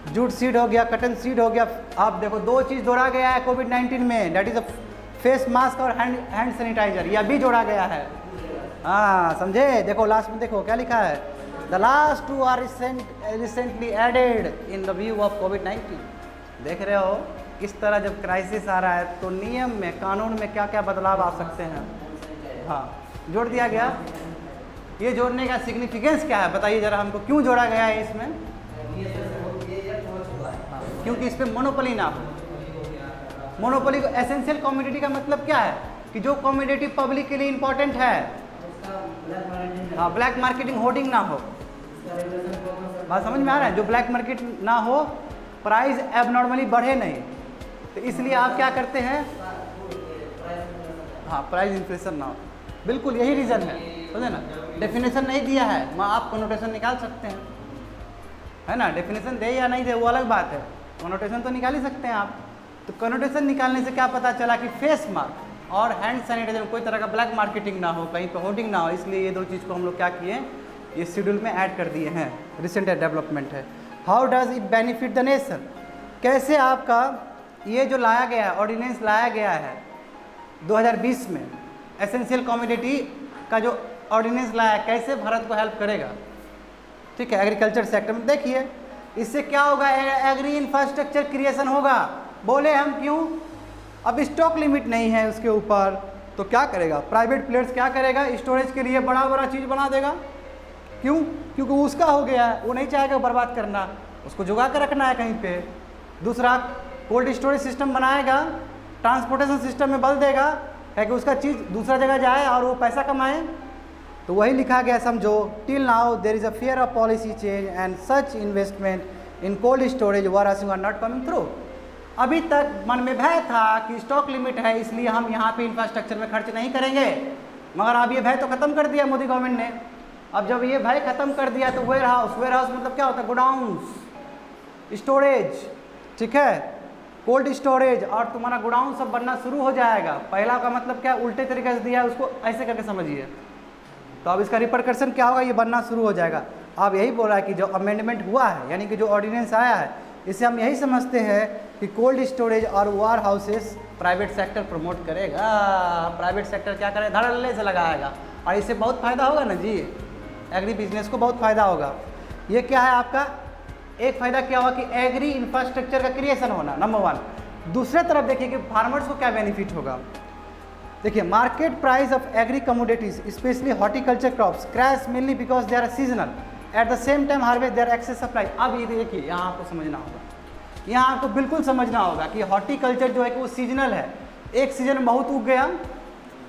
Speaker 1: जूट सीड हो गया, कटन सीड हो गया। आप देखो 2 चीज़ जोड़ा गया है कोविड-19 में, that is a face mask और हैंड सैनिटाइजर, यह भी जोड़ा गया है। हाँ, समझे। देखो लास्ट में देखो क्या लिखा है, the last 2 are recently added in the view of कोविड-19। देख रहे हो किस तरह जब क्राइसिस आ रहा है तो नियम में, कानून में क्या क्या बदलाव आ सकते हैं। हाँ, जोड़ दिया गया। ये जोड़ने का सिग्निफिकेंस क्या है बताइए जरा हमको, क्यों जोड़ा गया है इसमें? हाँ, क्योंकि इस पर मोनोपोली ना हो। मोनोपोली को एसेंशियल कमोडिटी का मतलब क्या है कि जो कमोडिटी पब्लिक के लिए इंपॉर्टेंट है, हाँ, ब्लैक मार्केटिंग होर्डिंग ना हो। बात समझ में आ रहा है? जो ब्लैक मार्केट ना हो, प्राइस एबनॉर्मली बढ़े नहीं, तो इसलिए आप क्या करते हैं, हाँ, प्राइस इन्फ्लेशन ना हो। बिल्कुल यही रीज़न है, समझे ना। डेफिनेशन नहीं दिया है, आप कनोटेशन निकाल सकते हैं, है ना। डेफिनेशन दे या नहीं दे वो अलग बात है, कनोटेशन तो निकाल ही सकते हैं आप। तो कनोटेशन निकालने से क्या पता चला कि फेस मार्क और हैंड सैनिटाइजर में कोई तरह का ब्लैक मार्केटिंग ना हो, कहीं पे होर्डिंग ना हो, इसलिए ये दो चीज़ को हम लोग क्या किए, ये शेड्यूल में ऐड कर दिए हैं। रिसेंट डेवलपमेंट है। How does it benefit the nation, कैसे आपका ये जो लाया गया है, ऑर्डिनेंस लाया गया है 2020 में, एसेंशियल कमोडिटी का जो ऑर्डिनेंस लाया है, कैसे भारत को हेल्प करेगा, ठीक है, एग्रीकल्चर सेक्टर में। देखिए इससे क्या होगा, एग्री इंफ्रास्ट्रक्चर क्रिएशन होगा। बोले हम क्यों, अब स्टॉक लिमिट नहीं है उसके ऊपर, तो क्या करेगा प्राइवेट प्लेयर्स, क्या करेगा, स्टोरेज के लिए बड़ा बड़ा चीज़ बना देगा। क्यों, क्योंकि उसका हो गया है, वो नहीं चाहेगा बर्बाद करना, उसको जुगा कर रखना है कहीं पे। दूसरा कोल्ड स्टोरेज सिस्टम बनाएगा, ट्रांसपोर्टेशन सिस्टम में बल देगा, है कि उसका चीज़ दूसरा जगह जाए और वो पैसा कमाए। तो वही लिखा गया, समझो, till now there is a fear of policy change and such investment in cold storage warehousing are not coming through. अभी तक मन में भय था कि स्टॉक लिमिट है, इसलिए हम यहाँ पे इंफ्रास्ट्रक्चर में खर्च नहीं करेंगे, मगर अब ये भय तो ख़त्म कर दिया मोदी गवर्नमेंट ने। अब जब ये भय ख़त्म कर दिया तो वेयर हाउस मतलब क्या होता है, गोडाउन्स, स्टोरेज, ठीक है, कोल्ड स्टोरेज, और तुम्हारा गोडाउन सब बनना शुरू हो जाएगा। पहला का मतलब क्या, उल्टे तरीके से दिया है, उसको ऐसे करके समझिए। तो अब इसका रिपरकशन क्या होगा, ये बनना शुरू हो जाएगा। अब यही बोल रहा है कि जो अमेंडमेंट हुआ है, यानी कि जो ऑर्डिनेंस आया है, इससे हम यही समझते हैं कि कोल्ड स्टोरेज और वार हाउसेस प्राइवेट सेक्टर प्रमोट करेगा। प्राइवेट सेक्टर क्या करेगा, धड़ल्ले से लगाएगा, और इससे बहुत फ़ायदा होगा ना जी, एग्री बिजनेस को बहुत फ़ायदा होगा। ये क्या है आपका, एक फ़ायदा क्या होगा कि एग्री इंफ्रास्ट्रक्चर का क्रिएशन होना, नंबर 1। दूसरे तरफ देखिए कि फार्मर्स को क्या बेनिफिट होगा। देखिए market price of agri commodities specially horticulture crops crash mainly because they are seasonal, at the same time harvest there excess supply. अब ये देखिए यहाँ आपको समझना होगा, यहाँ आपको बिल्कुल समझना होगा कि हॉर्टिकल्चर जो है कि वो सीजनल है। एक सीजन में बहुत उग गया,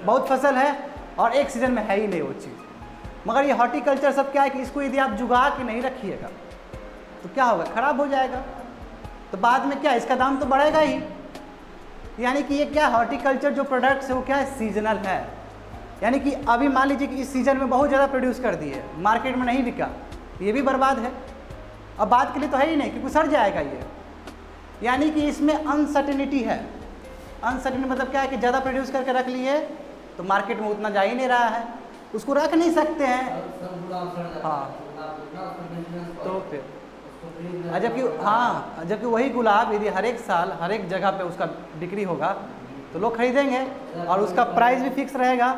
Speaker 1: बहुत फसल है, और एक सीजन में है ही नहीं वो चीज़। मगर ये हॉर्टिकल्चर सब क्या है कि इसको यदि आप जुगा के नहीं रखिएगा तो क्या होगा, ख़राब हो जाएगा, तो बाद में क्या, इसका दाम तो बढ़ेगा ही। यानी कि ये क्या, हॉर्टिकल्चर जो प्रोडक्ट्स है वो क्या है, सीजनल है। यानी कि अभी मान लीजिए कि इस सीज़न में बहुत ज़्यादा प्रोड्यूस कर दिए, मार्केट में नहीं बिका, ये भी बर्बाद है। अब बात के लिए तो है ही नहीं, क्योंकि सड़ जाएगा ये। यानी कि इसमें अनसर्टेनिटी है। अनसर्टेनिटी मतलब क्या है कि ज़्यादा प्रोड्यूस करके रख लिए तो मार्केट में उतना जा ही नहीं रहा है, उसको रख नहीं सकते हैं। हाँ, तो फिर जबकि हाँ, जबकि वही गुलाब यदि हर एक साल हर एक जगह पे उसका बिक्री होगा तो लोग खरीदेंगे और उसका प्राइस भी फिक्स रहेगा।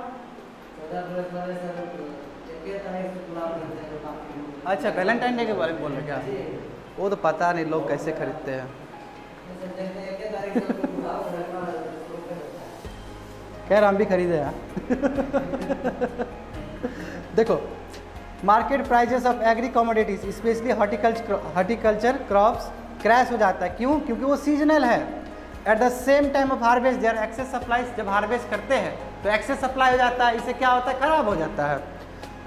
Speaker 1: अच्छा, वैलेंटाइन डे के बारे में बोल रहे क्या, वो तो पता नहीं लोग कैसे खरीदते हैं। खैर हम भी खरीदे हैं। देखो market prices of agri commodities specially horticulture crops crash हो जाता है। क्यों, क्योंकि वो सीजनल है। At the same time of harvest there excess supply, जब हार्वेस्ट करते हैं तो एक्सेस सप्लाई हो जाता है, इससे क्या होता है, खराब हो जाता है।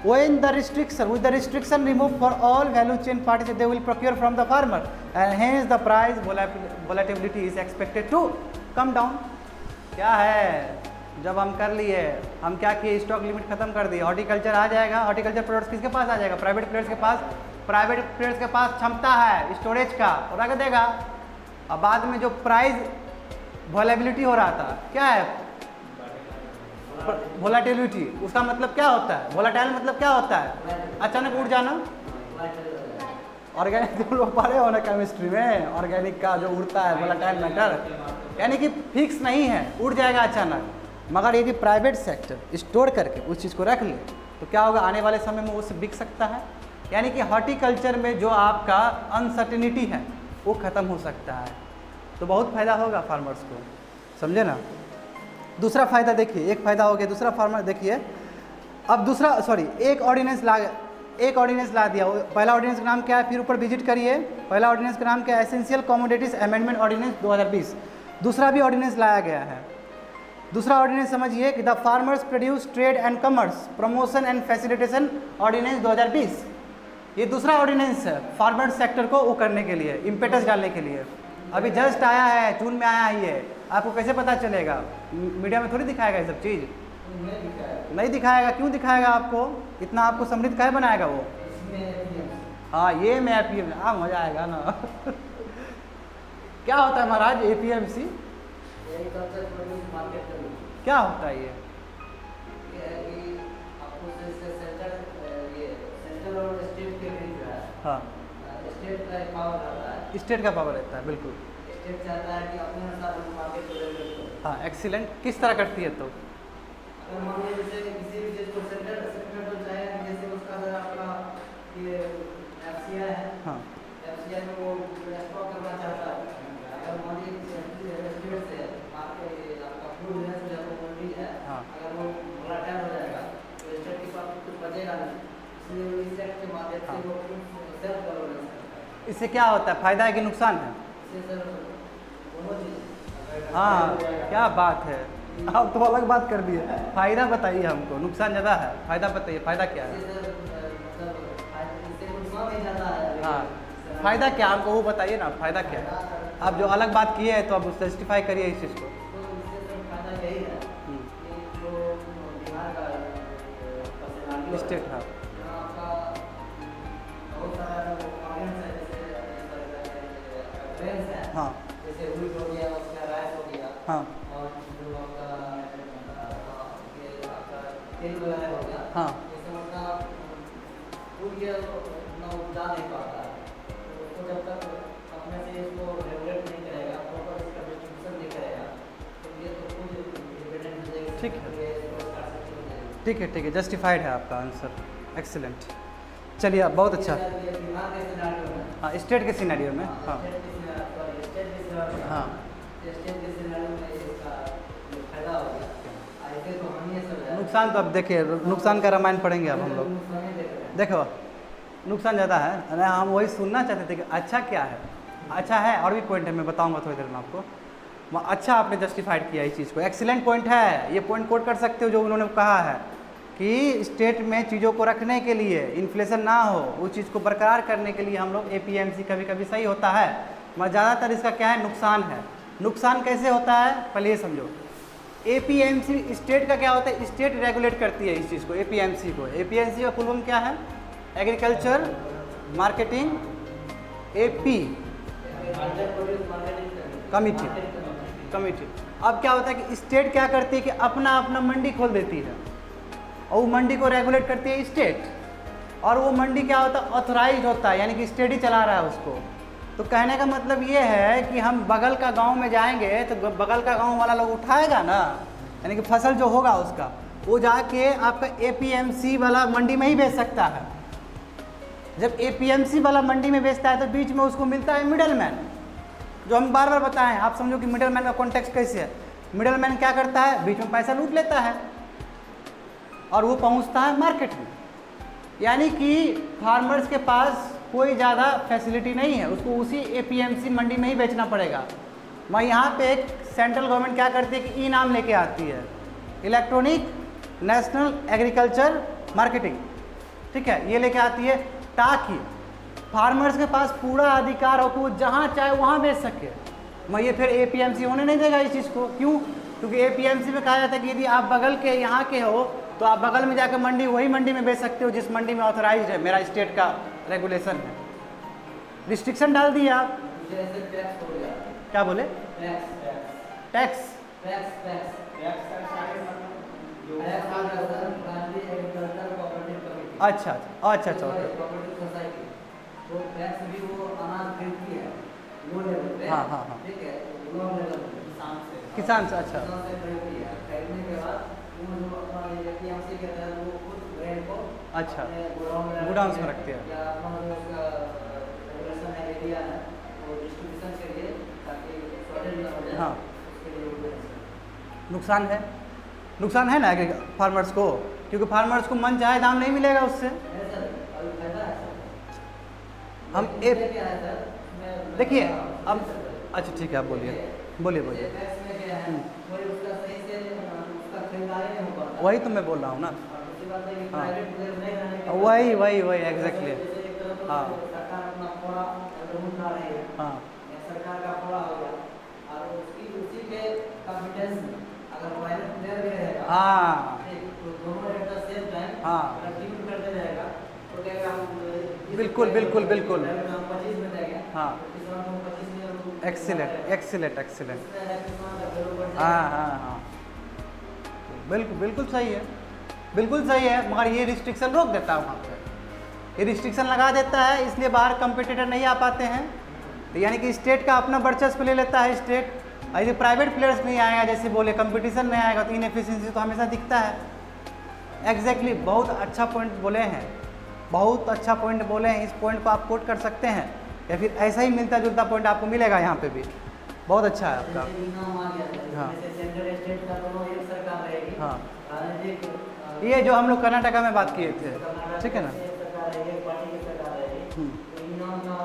Speaker 1: When the restriction, with the restriction removed for all value chain parties, they will procure from the farmer, and hence the price volatility is expected to come down. क्या है, जब हम कर लिए, हम क्या किए, स्टॉक लिमिट खत्म कर दिए, हॉर्टिकल्चर आ जाएगा। हॉर्टिकल्चर प्रोडक्ट्स किसके पास आ जाएगा, प्राइवेट प्लेयर्स के पास। प्राइवेट प्लेयर्स के पास क्षमता है स्टोरेज का, और रख देगा। अब बाद में जो प्राइस वॉलेबिलिटी हो रहा था, क्या है वोलाटिलिटी, उसका मतलब क्या होता है, वोलाटाइल मतलब क्या होता है, अचानक उड़ जाना। ऑर्गेनिक तुम लोग पढ़े हो ना केमिस्ट्री में, ऑर्गेनिक का जो उड़ता है वोलाटाइल मैटर, यानी कि फिक्स नहीं है, उड़ जाएगा अचानक। मगर यदि प्राइवेट सेक्टर स्टोर करके उस चीज़ को रख ले तो क्या होगा, आने वाले समय में उससे बिक सकता है। यानी कि हॉर्टिकल्चर में जो आपका अनसर्टेनिटी है वो ख़त्म हो सकता है, तो बहुत फ़ायदा होगा फार्मर्स को, समझे ना। दूसरा फ़ायदा देखिए, एक फ़ायदा हो गया, दूसरा फार्मर देखिए। अब दूसरा एक ऑर्डिनेंस ला दिया। पहला ऑर्डिनेंस का नाम क्या है, फिर ऊपर विजिट करिए। पहला ऑर्डिनेंस का नाम क्या है, एसेंशियल कमोडिटीज अमेंडमेंट ऑर्डिनेंस 2020। दूसरा भी ऑर्डिनेंस लाया गया है। दूसरा ऑर्डिनेंस समझिए कि the farmers produce trade and commerce promotion and facilitation ordinance 2020। ये दूसरा ऑर्डिनेंस है फार्मर सेक्टर को वो करने के लिए, इम्पेटस डालने के लिए। अभी जस्ट आया है, जून में आया ही है। आपको कैसे पता चलेगा? मीडिया में थोड़ी दिखाएगा ये सब चीज़, नहीं दिखाएगा। क्यों दिखाएगा आपको? इतना आपको समृद्ध काहे बनाएगा वो? हाँ, ये मैं APM, हाँ मज़ा आएगा ना। क्या होता है महाराज APMC? क्या होता है ये? हाँ, स्टेट का पावर रहता है, बिल्कुल।
Speaker 2: स्टेट चाहता है कि अपने अनुसार मार्केट को रेगुलेट करो।
Speaker 1: हाँ, एक्सीलेंट। किस तरह करती है तो?
Speaker 2: अगर मान लीजिए जैसे किसी भी चीज़ को सेंटर तो चाहे जैसे उसका अगर आपका ये FCI है,
Speaker 1: हाँ,
Speaker 2: FCI में वो स्टॉक करना चाहता है। अगर मान लीजिए स्टेट से आपका फूड बिजनेस जो है मंडी है,
Speaker 1: हाँ,
Speaker 2: अगर वो वोलेटाइल हो जाएगा तो स्टेट के पास कुछ बचेगा नहीं, इसलिए इस एक्ट के माध्यम से वो सेल करोगे।
Speaker 1: इससे क्या होता है? फायदा है कि नुकसान है?
Speaker 2: इससे सर दोनों चीज़।
Speaker 1: हाँ, क्या बात है, आप तो अलग बात कर दिए। फायदा बताइए हमको, नुकसान ज़्यादा है, फायदा बताइए, फायदा क्या है? हाँ, फायदा क्या हमको वो बताइए ना, फायदा क्या है? आप जो अलग बात किए हैं तो आप जस्टिफाई करिए इस चीज़ को। स्टेट, हाँ, हाँ,
Speaker 2: जैसे व्हीट हो गया, उसका राइस हो गया,
Speaker 1: हाँ,
Speaker 2: और जो आपका तेल वगैरह हो गया,
Speaker 1: हाँ,
Speaker 2: जैसे उनका फूड के उतना उपजा नहीं पाता है, तो उसको जब तक अपने से इसको रेगुलेट नहीं करेगा, प्रॉपर इसका डिस्ट्रीब्यूशन नहीं करेगा, तो ये तो खुद डिपेंडेंट हो जाएगा।
Speaker 1: ठीक है, ठीक है, ठीक है, जस्टिफाइड है आपका आंसर, एक्सीलेंट। चलिए, आप बहुत अच्छा। हाँ, स्टेट के सिनेरियो में, हाँ, हाँ, नुकसान तो अब देखिए, नुकसान का रामायण पढ़ेंगे अब हम लोग। देखो, नुकसान ज़्यादा है, अरे हम वही सुनना चाहते थे कि अच्छा क्या है। अच्छा है, और भी पॉइंट है, मैं बताऊंगा थोड़ी देर में आपको। अच्छा आपने जस्टिफाइड किया इस चीज़ को, एक्सीलेंट पॉइंट है। ये पॉइंट कोट कर सकते हो जो उन्होंने कहा है कि स्टेट में चीज़ों को रखने के लिए, इन्फ्लेशन ना हो, उस चीज़ को बरकरार करने के लिए हम लोग APMC कभी कभी सही होता है, मगर ज़्यादातर इसका क्या है? नुकसान है। नुकसान कैसे होता है पहले ये समझो। APMC स्टेट का क्या होता है? स्टेट रेगुलेट करती है इस चीज़ को, APMC को। APMC का फुल फॉर्म क्या है? Agriculture marketing AP committee. अब क्या होता है कि स्टेट क्या करती है कि अपना अपना मंडी खोल देती है, और वो मंडी को रेगुलेट करती है स्टेट, और वो मंडी क्या होता है? ऑथराइज होता है, यानी कि स्टेट ही चला रहा है उसको। तो कहने का मतलब ये है कि हम बगल का गांव में जाएंगे तो बगल का गांव वाला लोग उठाएगा ना, यानी कि फसल जो होगा उसका, वो जाके आपका APMC वाला मंडी में ही बेच सकता है। जब APMC वाला मंडी में बेचता है तो बीच में उसको मिलता है मिडल मैन, जो हम बार बार बताएं। आप समझो कि मिडल मैन का कॉन्टेक्स्ट कैसे है। मिडल मैन क्या करता है? बीच में पैसा लूट लेता है और वो पहुंचता है मार्केट में, यानी कि फार्मर्स के पास कोई ज़्यादा फैसिलिटी नहीं है, उसको उसी APMC मंडी में ही बेचना पड़ेगा। मैं यहाँ पे एक सेंट्रल गवर्नमेंट क्या करती है कि नाम लेके आती है, इलेक्ट्रॉनिक नेशनल एग्रीकल्चर मार्केटिंग, ठीक है, ये लेके आती है ताकि फार्मर्स के पास पूरा अधिकार हो कि वो जहाँ चाहे वहाँ बेच सके। मैं ये फिर APMC होने नहीं देगा इस चीज़ को। क्यों? क्योंकि APMC में कहा जाता है कि यदि आप बगल के यहाँ के हो तो आप बगल में जाकर मंडी, वही मंडी में बेच सकते हो जिस मंडी में ऑथराइज है, मेरा स्टेट का रेगुलेशन है। रिस्ट्रिक्शन डाल दिया आप। क्या बोले? टैक्स। अच्छा अच्छा अच्छा अच्छा,
Speaker 2: तो टैक्स भी वो अनाज खरीदती है लो लेवल पे,
Speaker 1: हाँ हाँ हाँ,
Speaker 2: ठीक है, लो लेवल
Speaker 1: किसान से, अच्छा,
Speaker 2: किसान से खरीदती है। खरीदने के बाद वो जो अपना APMC के तहत वो खुद ग्रेड को
Speaker 1: अच्छा,
Speaker 2: गोडाउन
Speaker 1: में रखते हैं,
Speaker 2: या अपना जो उसका रेगुलेशन है, एरिया है, वो डिस्ट्रीब्यूशन के लिए, ताकि शॉर्टेज ना हो जाए।
Speaker 1: हाँ,
Speaker 2: उसके लिए
Speaker 1: नुकसान है, नुकसान है ना फार्मर्स को, क्योंकि फार्मर्स को मन चाहे दाम नहीं मिलेगा उससे। हम देखिए अब, अच्छा ठीक है, आप बोलिए। बोलिए बोलिए।
Speaker 2: टैक्स में क्या है, कोई उसका सही से उसका खरीदारी नहीं हो पाता।
Speaker 1: वही तो मैं बोल रहा हूँ ना।
Speaker 2: और दूसरी बात है कि
Speaker 1: हाँ।
Speaker 2: प्राइवेट प्लेयर नहीं रहने के
Speaker 1: वही वही वही एग्जैक्टली।
Speaker 2: जैसे एक तरह से
Speaker 1: हाँ।
Speaker 2: सरकार अपना थोड़ा अगर उठा रही है,
Speaker 1: हाँ
Speaker 2: सरकार का थोड़ा हो गया, और उसी के कॉन्फिडेंस में अगर प्राइवेट प्लेयर भी रहेगा,
Speaker 1: हाँ
Speaker 2: तो दोनों एट द सेम टाइम
Speaker 1: हाँ
Speaker 2: अगर टीम करते रहेगा तो क्या हम
Speaker 1: बिल्कुल बिल्कुल बिल्कुल।
Speaker 2: 25 में देंगे।
Speaker 1: हाँ
Speaker 2: किसान को 25 में
Speaker 1: एक्सीलेंट एक्सीलेंट एक्सीलेंट।
Speaker 2: किसान का वैल्यू बढ़ जाएगा।
Speaker 1: हाँ हाँ हाँ बिल्कुल बिल्कुल सही है, बिल्कुल सही है। मगर ये रिस्ट्रिक्शन रोक देता है वहाँ पे, ये रिस्ट्रिक्शन लगा देता है, इसलिए बाहर कंपटीटर नहीं आ पाते हैं। तो यानी कि स्टेट का अपना वर्चस्व ले लेता है स्टेट। और यदि प्राइवेट प्लेयर्स नहीं आएगा, जैसे बोले कंपटीशन नहीं आएगा, तो इनएफिशिएंसी तो हमेशा दिखता है। एग्जैक्टली बहुत अच्छा पॉइंट बोले हैं, बहुत अच्छा पॉइंट बोले हैं। इस पॉइंट को आप कोट कर सकते हैं, या फिर ऐसा ही मिलता जुलता पॉइंट आपको मिलेगा यहाँ पे भी। बहुत अच्छा है आपका।
Speaker 2: जैसे इनाम आ गया था,
Speaker 1: हाँ।
Speaker 2: जैसे सेंट्रल स्टेट का दोनों एक सरकार रहेगी।
Speaker 1: हाँ
Speaker 2: राजनीतिक
Speaker 1: ये जो हम लोग कर्नाटका में बात किए थे, ठीक है ना।
Speaker 2: एक सरकार रहेगी, एक पार्टी की सरकार रहेगी, तो इनाम का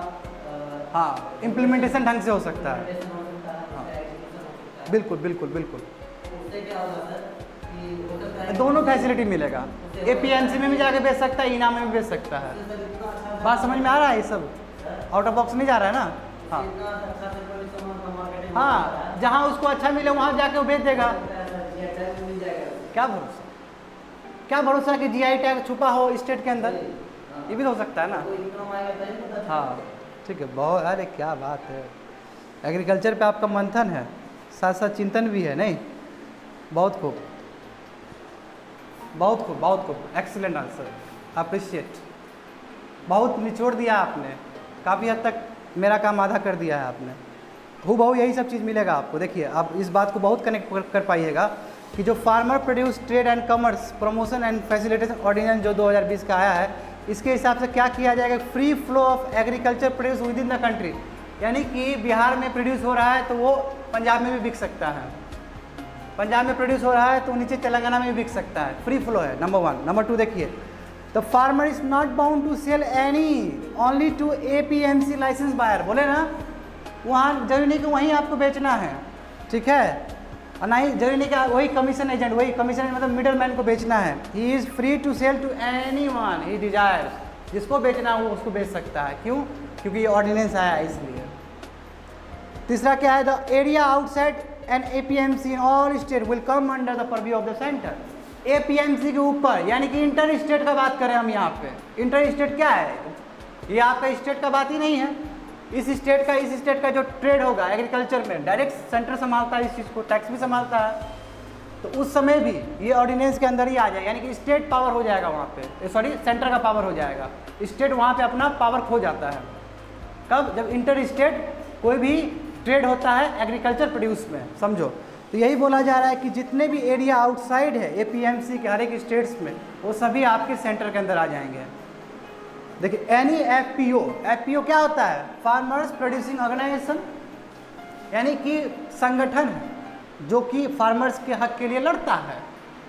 Speaker 1: हाँ इम्प्लीमेंटेशन ढंग से हो सकता है।
Speaker 2: implementation हो सकता है, उसका execution हो सकता है।
Speaker 1: बिल्कुल बिल्कुल बिल्कुल।
Speaker 2: तो उससे क्या होगा सर कि हो सकता है
Speaker 1: दोनों फैसिलिटी मिलेगा, एपीएमसी में भी जाके बेच सकता है, इनाम में भी बेच सकता है।
Speaker 2: उससे इतना अच्छा
Speaker 1: बात समझ में आ रहा है, ये सब आउट ऑफ बॉक्स नहीं जा रहा है ना। हाँ
Speaker 2: इतना अच्छा से कोई सामान का मार्केटिंग
Speaker 1: हाँ जहाँ उसको अच्छा मिले वहाँ जाके वो बेच देगा।
Speaker 2: मिल जाएगा।
Speaker 1: क्या भरोसा, क्या भरोसा कि जीआई टैग छुपा हो स्टेट के अंदर, ये भी तो हो सकता है ना।
Speaker 2: कोई इनकम आएगा तभी पता चलेगा।
Speaker 1: हाँ ठीक है बहुत। अरे क्या बात है, एग्रीकल्चर पे आपका मंथन है, साथ साथ चिंतन भी है। नहीं बहुत खूब बहुत खूब बहुत खूब, एक्सीलेंट आंसर, अप्रिशिएट। बहुत निचोड़ दिया आपने, काफ़ी हद तक मेरा काम आधा कर दिया है आपने। हूबहू यही सब चीज़ मिलेगा आपको। देखिए आप इस बात को बहुत कनेक्ट कर पाइएगा कि जो farmer produce trade and commerce promotion and facilitation ordinance जो 2020 का आया है, इसके हिसाब से क्या किया जाएगा, free flow of agriculture produce with in the country. यानी कि बिहार में प्रोड्यूस हो रहा है तो वो पंजाब में भी बिक सकता है, पंजाब में प्रोड्यूस हो रहा है तो नीचे तेलंगाना में भी बिक सकता है। फ्री फ्लो है, नंबर 1। नंबर 2 देखिए, the farmer is not bound to sell any only to APMC licence buyer. बोले ना वहाँ जरूरी नहीं कि वहीं आपको बेचना है, ठीक है, और ना ही जरूरी नहीं कि वही कमीशन एजेंट, वही कमीशन एजेंट मतलब मिडल मैन को बेचना है। He is free to sell to any one he desires. जिसको बेचना है वो उसको बेच सकता है। क्यों? क्योंकि ये ऑर्डिनेंस आया है इसलिए। तीसरा क्या है, the area outside an APMC in all state will come under the purview of the centre. APMC के ऊपर यानी कि इंटर स्टेट का बात करें हम यहाँ पे। इंटर स्टेट क्या है, ये आपका स्टेट का बात ही नहीं है। इस स्टेट का जो ट्रेड होगा एग्रीकल्चर में डायरेक्ट सेंटर संभालता है, इस चीज़ को टैक्स भी संभालता है। तो उस समय भी ये ऑर्डिनेंस के अंदर ही आ जाएगा, यानी कि स्टेट पावर हो जाएगा वहाँ पे, सॉरी सेंटर का पावर हो जाएगा। स्टेट वहाँ पे अपना पावर खो जाता है। कब? जब इंटर स्टेट कोई भी ट्रेड होता है एग्रीकल्चर प्रोड्यूस में, समझो। तो यही बोला जा रहा है कि जितने भी एरिया आउटसाइड है एपीएमसी के हर एक स्टेट्स में, वो सभी आपके सेंटर के अंदर आ जाएंगे। देखिए एनी एफपीओ, एफपीओ क्या होता है, फार्मर्स प्रोड्यूसिंग ऑर्गेनाइजेशन, यानी कि संगठन जो कि फार्मर्स के हक के लिए लड़ता है।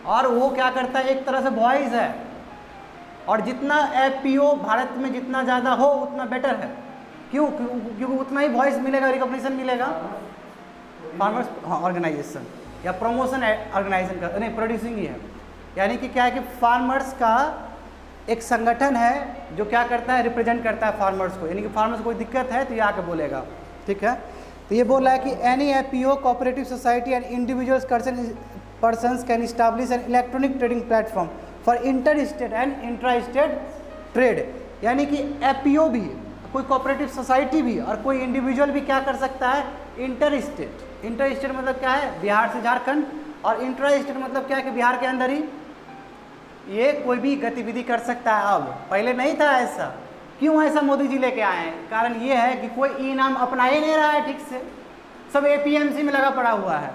Speaker 1: और वो क्या करता है, एक तरह से वॉइस है। और जितना एफपीओ भारत में जितना ज़्यादा हो उतना बेटर है। क्यों? क्योंकि उतना ही वॉइस मिलेगा, रिकॉग्निशन मिलेगा फार्मर्स ऑर्गेनाइजेशन या प्रमोशन ऑर्गेनाइजेशन का, नहीं प्रोड्यूसिंग ही है। यानी कि क्या है कि फार्मर्स का एक संगठन है जो क्या करता है, रिप्रेजेंट करता है फार्मर्स को। यानी कि फार्मर्स को कोई दिक्कत है तो ये आके बोलेगा, ठीक है। तो ये बोल रहा है कि any FPO cooperative society and individuals persons can establish an electronic trading platform for inter state and intra state trade. यानी कि एफपीओ भी, कोई कोऑपरेटिव सोसाइटी भी और कोई इंडिविजुअल भी क्या कर सकता है, इंटर स्टेट। इंटर स्टेट मतलब क्या है, बिहार से झारखंड, और इंट्रा स्टेट मतलब क्या है कि बिहार के अंदर ही ये कोई भी गतिविधि कर सकता है। अब पहले नहीं था ऐसा। क्यों ऐसा मोदी जी लेके आए हैं? कारण ये है कि कोई ई नाम अपना ही नहीं रहा है ठीक से, सब एपीएमसी में लगा पड़ा हुआ है।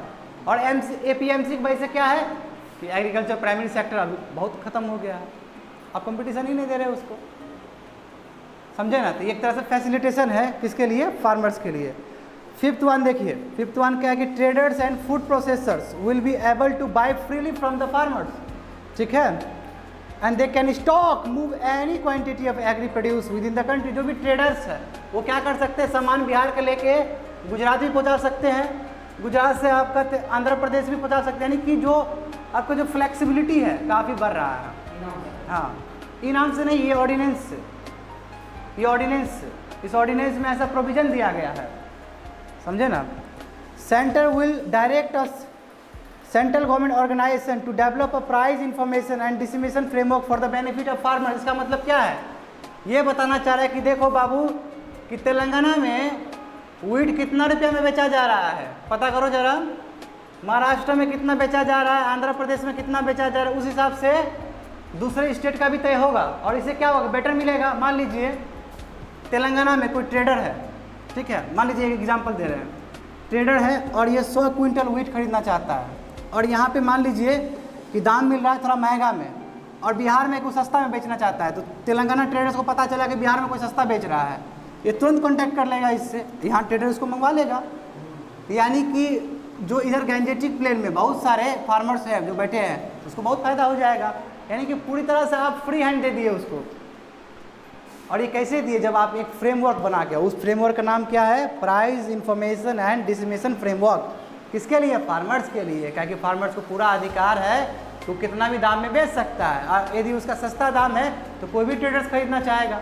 Speaker 1: और एपीएमसी की वजह से क्या है कि एग्रीकल्चर प्राइमरी सेक्टर अभी बहुत खत्म हो गया है, अब कंपटीशन ही नहीं दे रहे उसको, समझे ना। तो एक तरह से फैसिलिटेशन है किसके लिए, फार्मर्स के लिए। फिफ्थ वन देखिए, फिफ्थ वन क्या है कि traders and food processors will be able to buy freely from the farmers, ठीक है। And they can stock move any quantity of agri produce with in the country. जो भी traders है वो क्या कर सकते हैं, सामान बिहार के लेके गुजरात भी पहुंचा सकते हैं, गुजरात से आपका आंध्र प्रदेश भी पहुंचा सकते हैं, यानी कि जो आपका जो फ्लेक्सिबिलिटी है काफ़ी बढ़ रहा है। हाँ, इनाम से नहीं, ये ऑर्डिनेंस से, ये ऑर्डिनेंस, इस ऑर्डिनेंस में ऐसा प्रोविजन दिया गया है, समझे ना। Centre will direct as central government organisation to develop a price information and distribution framework for the benefit of farmer. इसका मतलब क्या है, ये बताना चाह रहा है कि देखो बाबू कि तेलंगाना में वीट कितना रुपया में बेचा जा रहा है, पता करो जरा, महाराष्ट्र में कितना बेचा जा रहा है, आंध्र प्रदेश में कितना बेचा जा रहा है, उस हिसाब से दूसरे स्टेट का भी तय होगा और इससे क्या होगा, बेटर मिलेगा। मान लीजिए तेलंगाना में कोई ट्रेडर है, ठीक है, मान लीजिए एक एग्जांपल दे रहे हैं, ट्रेडर है और ये 100 क्विंटल वीट खरीदना चाहता है और यहाँ पे मान लीजिए कि दाम मिल रहा है थोड़ा महंगा में और बिहार में कोई सस्ता में बेचना चाहता है, तो तेलंगाना ट्रेडर्स को पता चला कि बिहार में कोई सस्ता बेच रहा है, ये तुरंत कॉन्टैक्ट कर लेगा इससे, यहाँ ट्रेडर उसको मंगवा लेगा। यानी कि जो इधर गैंजेटिक प्लेन में बहुत सारे फार्मर्स हैं जो बैठे हैं, उसको बहुत फ़ायदा हो जाएगा। यानी कि पूरी तरह से आप फ्री हैंड दे दिए उसको। और ये कैसे दिए, जब आप एक फ्रेमवर्क बना के, उस फ्रेमवर्क का नाम क्या है, price information and distribution framework. किसके लिए, फार्मर्स के लिए, क्योंकि फार्मर्स को पूरा अधिकार है तो कितना भी दाम में बेच सकता है, और यदि उसका सस्ता दाम है तो कोई भी ट्रेडर्स खरीदना चाहेगा।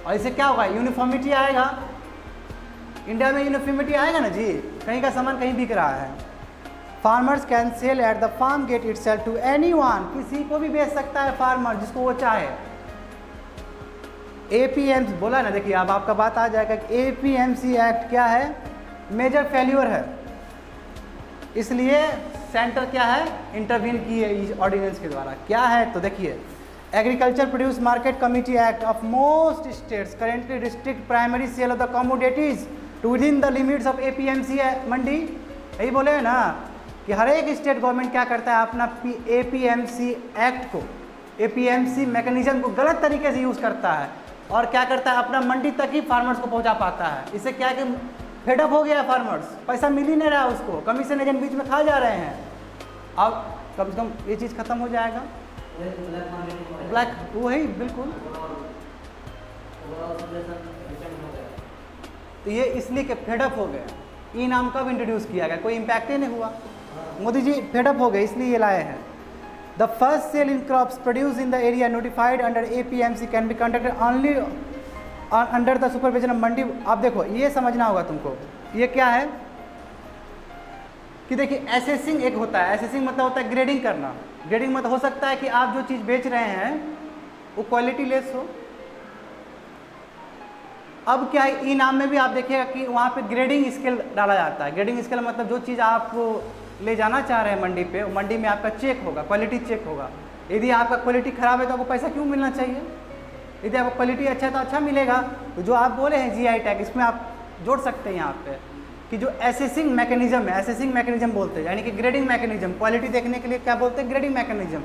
Speaker 1: और इससे क्या होगा, यूनिफॉर्मिटी आएगा। इंडिया में यूनिफॉर्मिटी आएगा ना जी, कहीं का सामान कहीं बिक रहा है। Farmers can sell at the farm gate itself to anyone, किसी को भी बेच सकता है फार्मर जिसको वो चाहे। एपीएमसी बोला ना, देखिए अब आपका बात आ जाएगा कि एपीएमसी एक्ट क्या है, मेजर फेल्यूर है, इसलिए सेंटर क्या है, इंटरवीन की है इस ऑर्डिनेंस के द्वारा। क्या है तो देखिए, agriculture produce market committee act of most states currently restrict primary sale of the commodities to with in the limits of APMC mandi. यही बोले हैं ना कि हर एक स्टेट गवर्नमेंट क्या करता है, अपना एपीएमसी एक्ट को, एपीएमसी मैकेनिज्म को गलत तरीके से यूज़ करता है और क्या करता है, अपना मंडी तक ही फार्मर्स को पहुंचा पाता है। इससे क्या है कि फेडअप हो गया फार्मर्स, पैसा मिल ही नहीं रहा उसको, कमीशन एजेंट बीच में खा जा रहे हैं। अब कम से कम ये चीज़ खत्म हो जाएगा। ब्लैक वही बिल्कुल, तो ये इसलिए कि फेडअप हो गए। ई नाम कब इंट्रोड्यूस किया गया, कोई इम्पैक्ट ही नहीं हुआ, मोदी जी फेडअप हो गए इसलिए ये लाए हैं। The first sale in crops produce in the area notified under APMC can be conducted only under the supervision of mandi. आप देखो ये समझना होगा तुमको, ये क्या है कि देखिए एसेसिंग एक होता है, एसेसिंग मतलब होता है ग्रेडिंग करना। ग्रेडिंग मतलब हो सकता है कि आप जो चीज़ बेच रहे हैं वो क्वालिटी लेस हो। अब क्या है, ई नाम में भी आप देखिएगा कि वहाँ पे ग्रेडिंग स्केल डाला जाता है। ग्रेडिंग स्केल मतलब जो चीज़ आप ले जाना चाह रहे हैं मंडी पे, मंडी में आपका चेक होगा, क्वालिटी चेक होगा। यदि आपका क्वालिटी ख़राब है तो आपको पैसा क्यों मिलना चाहिए, यदि आपको क्वालिटी अच्छा है तो अच्छा मिलेगा। तो जो आप बोले हैं जीआई टैग, इसमें आप जोड़ सकते हैं यहाँ पे कि जो एसेसिंग मैकेनिज्म है, एसेसिंग मैकेनिज्म बोलते हैं, यानी कि ग्रेडिंग मैकेनिज्म, क्वालिटी देखने के लिए क्या बोलते हैं, ग्रेडिंग मैकेनिज्म।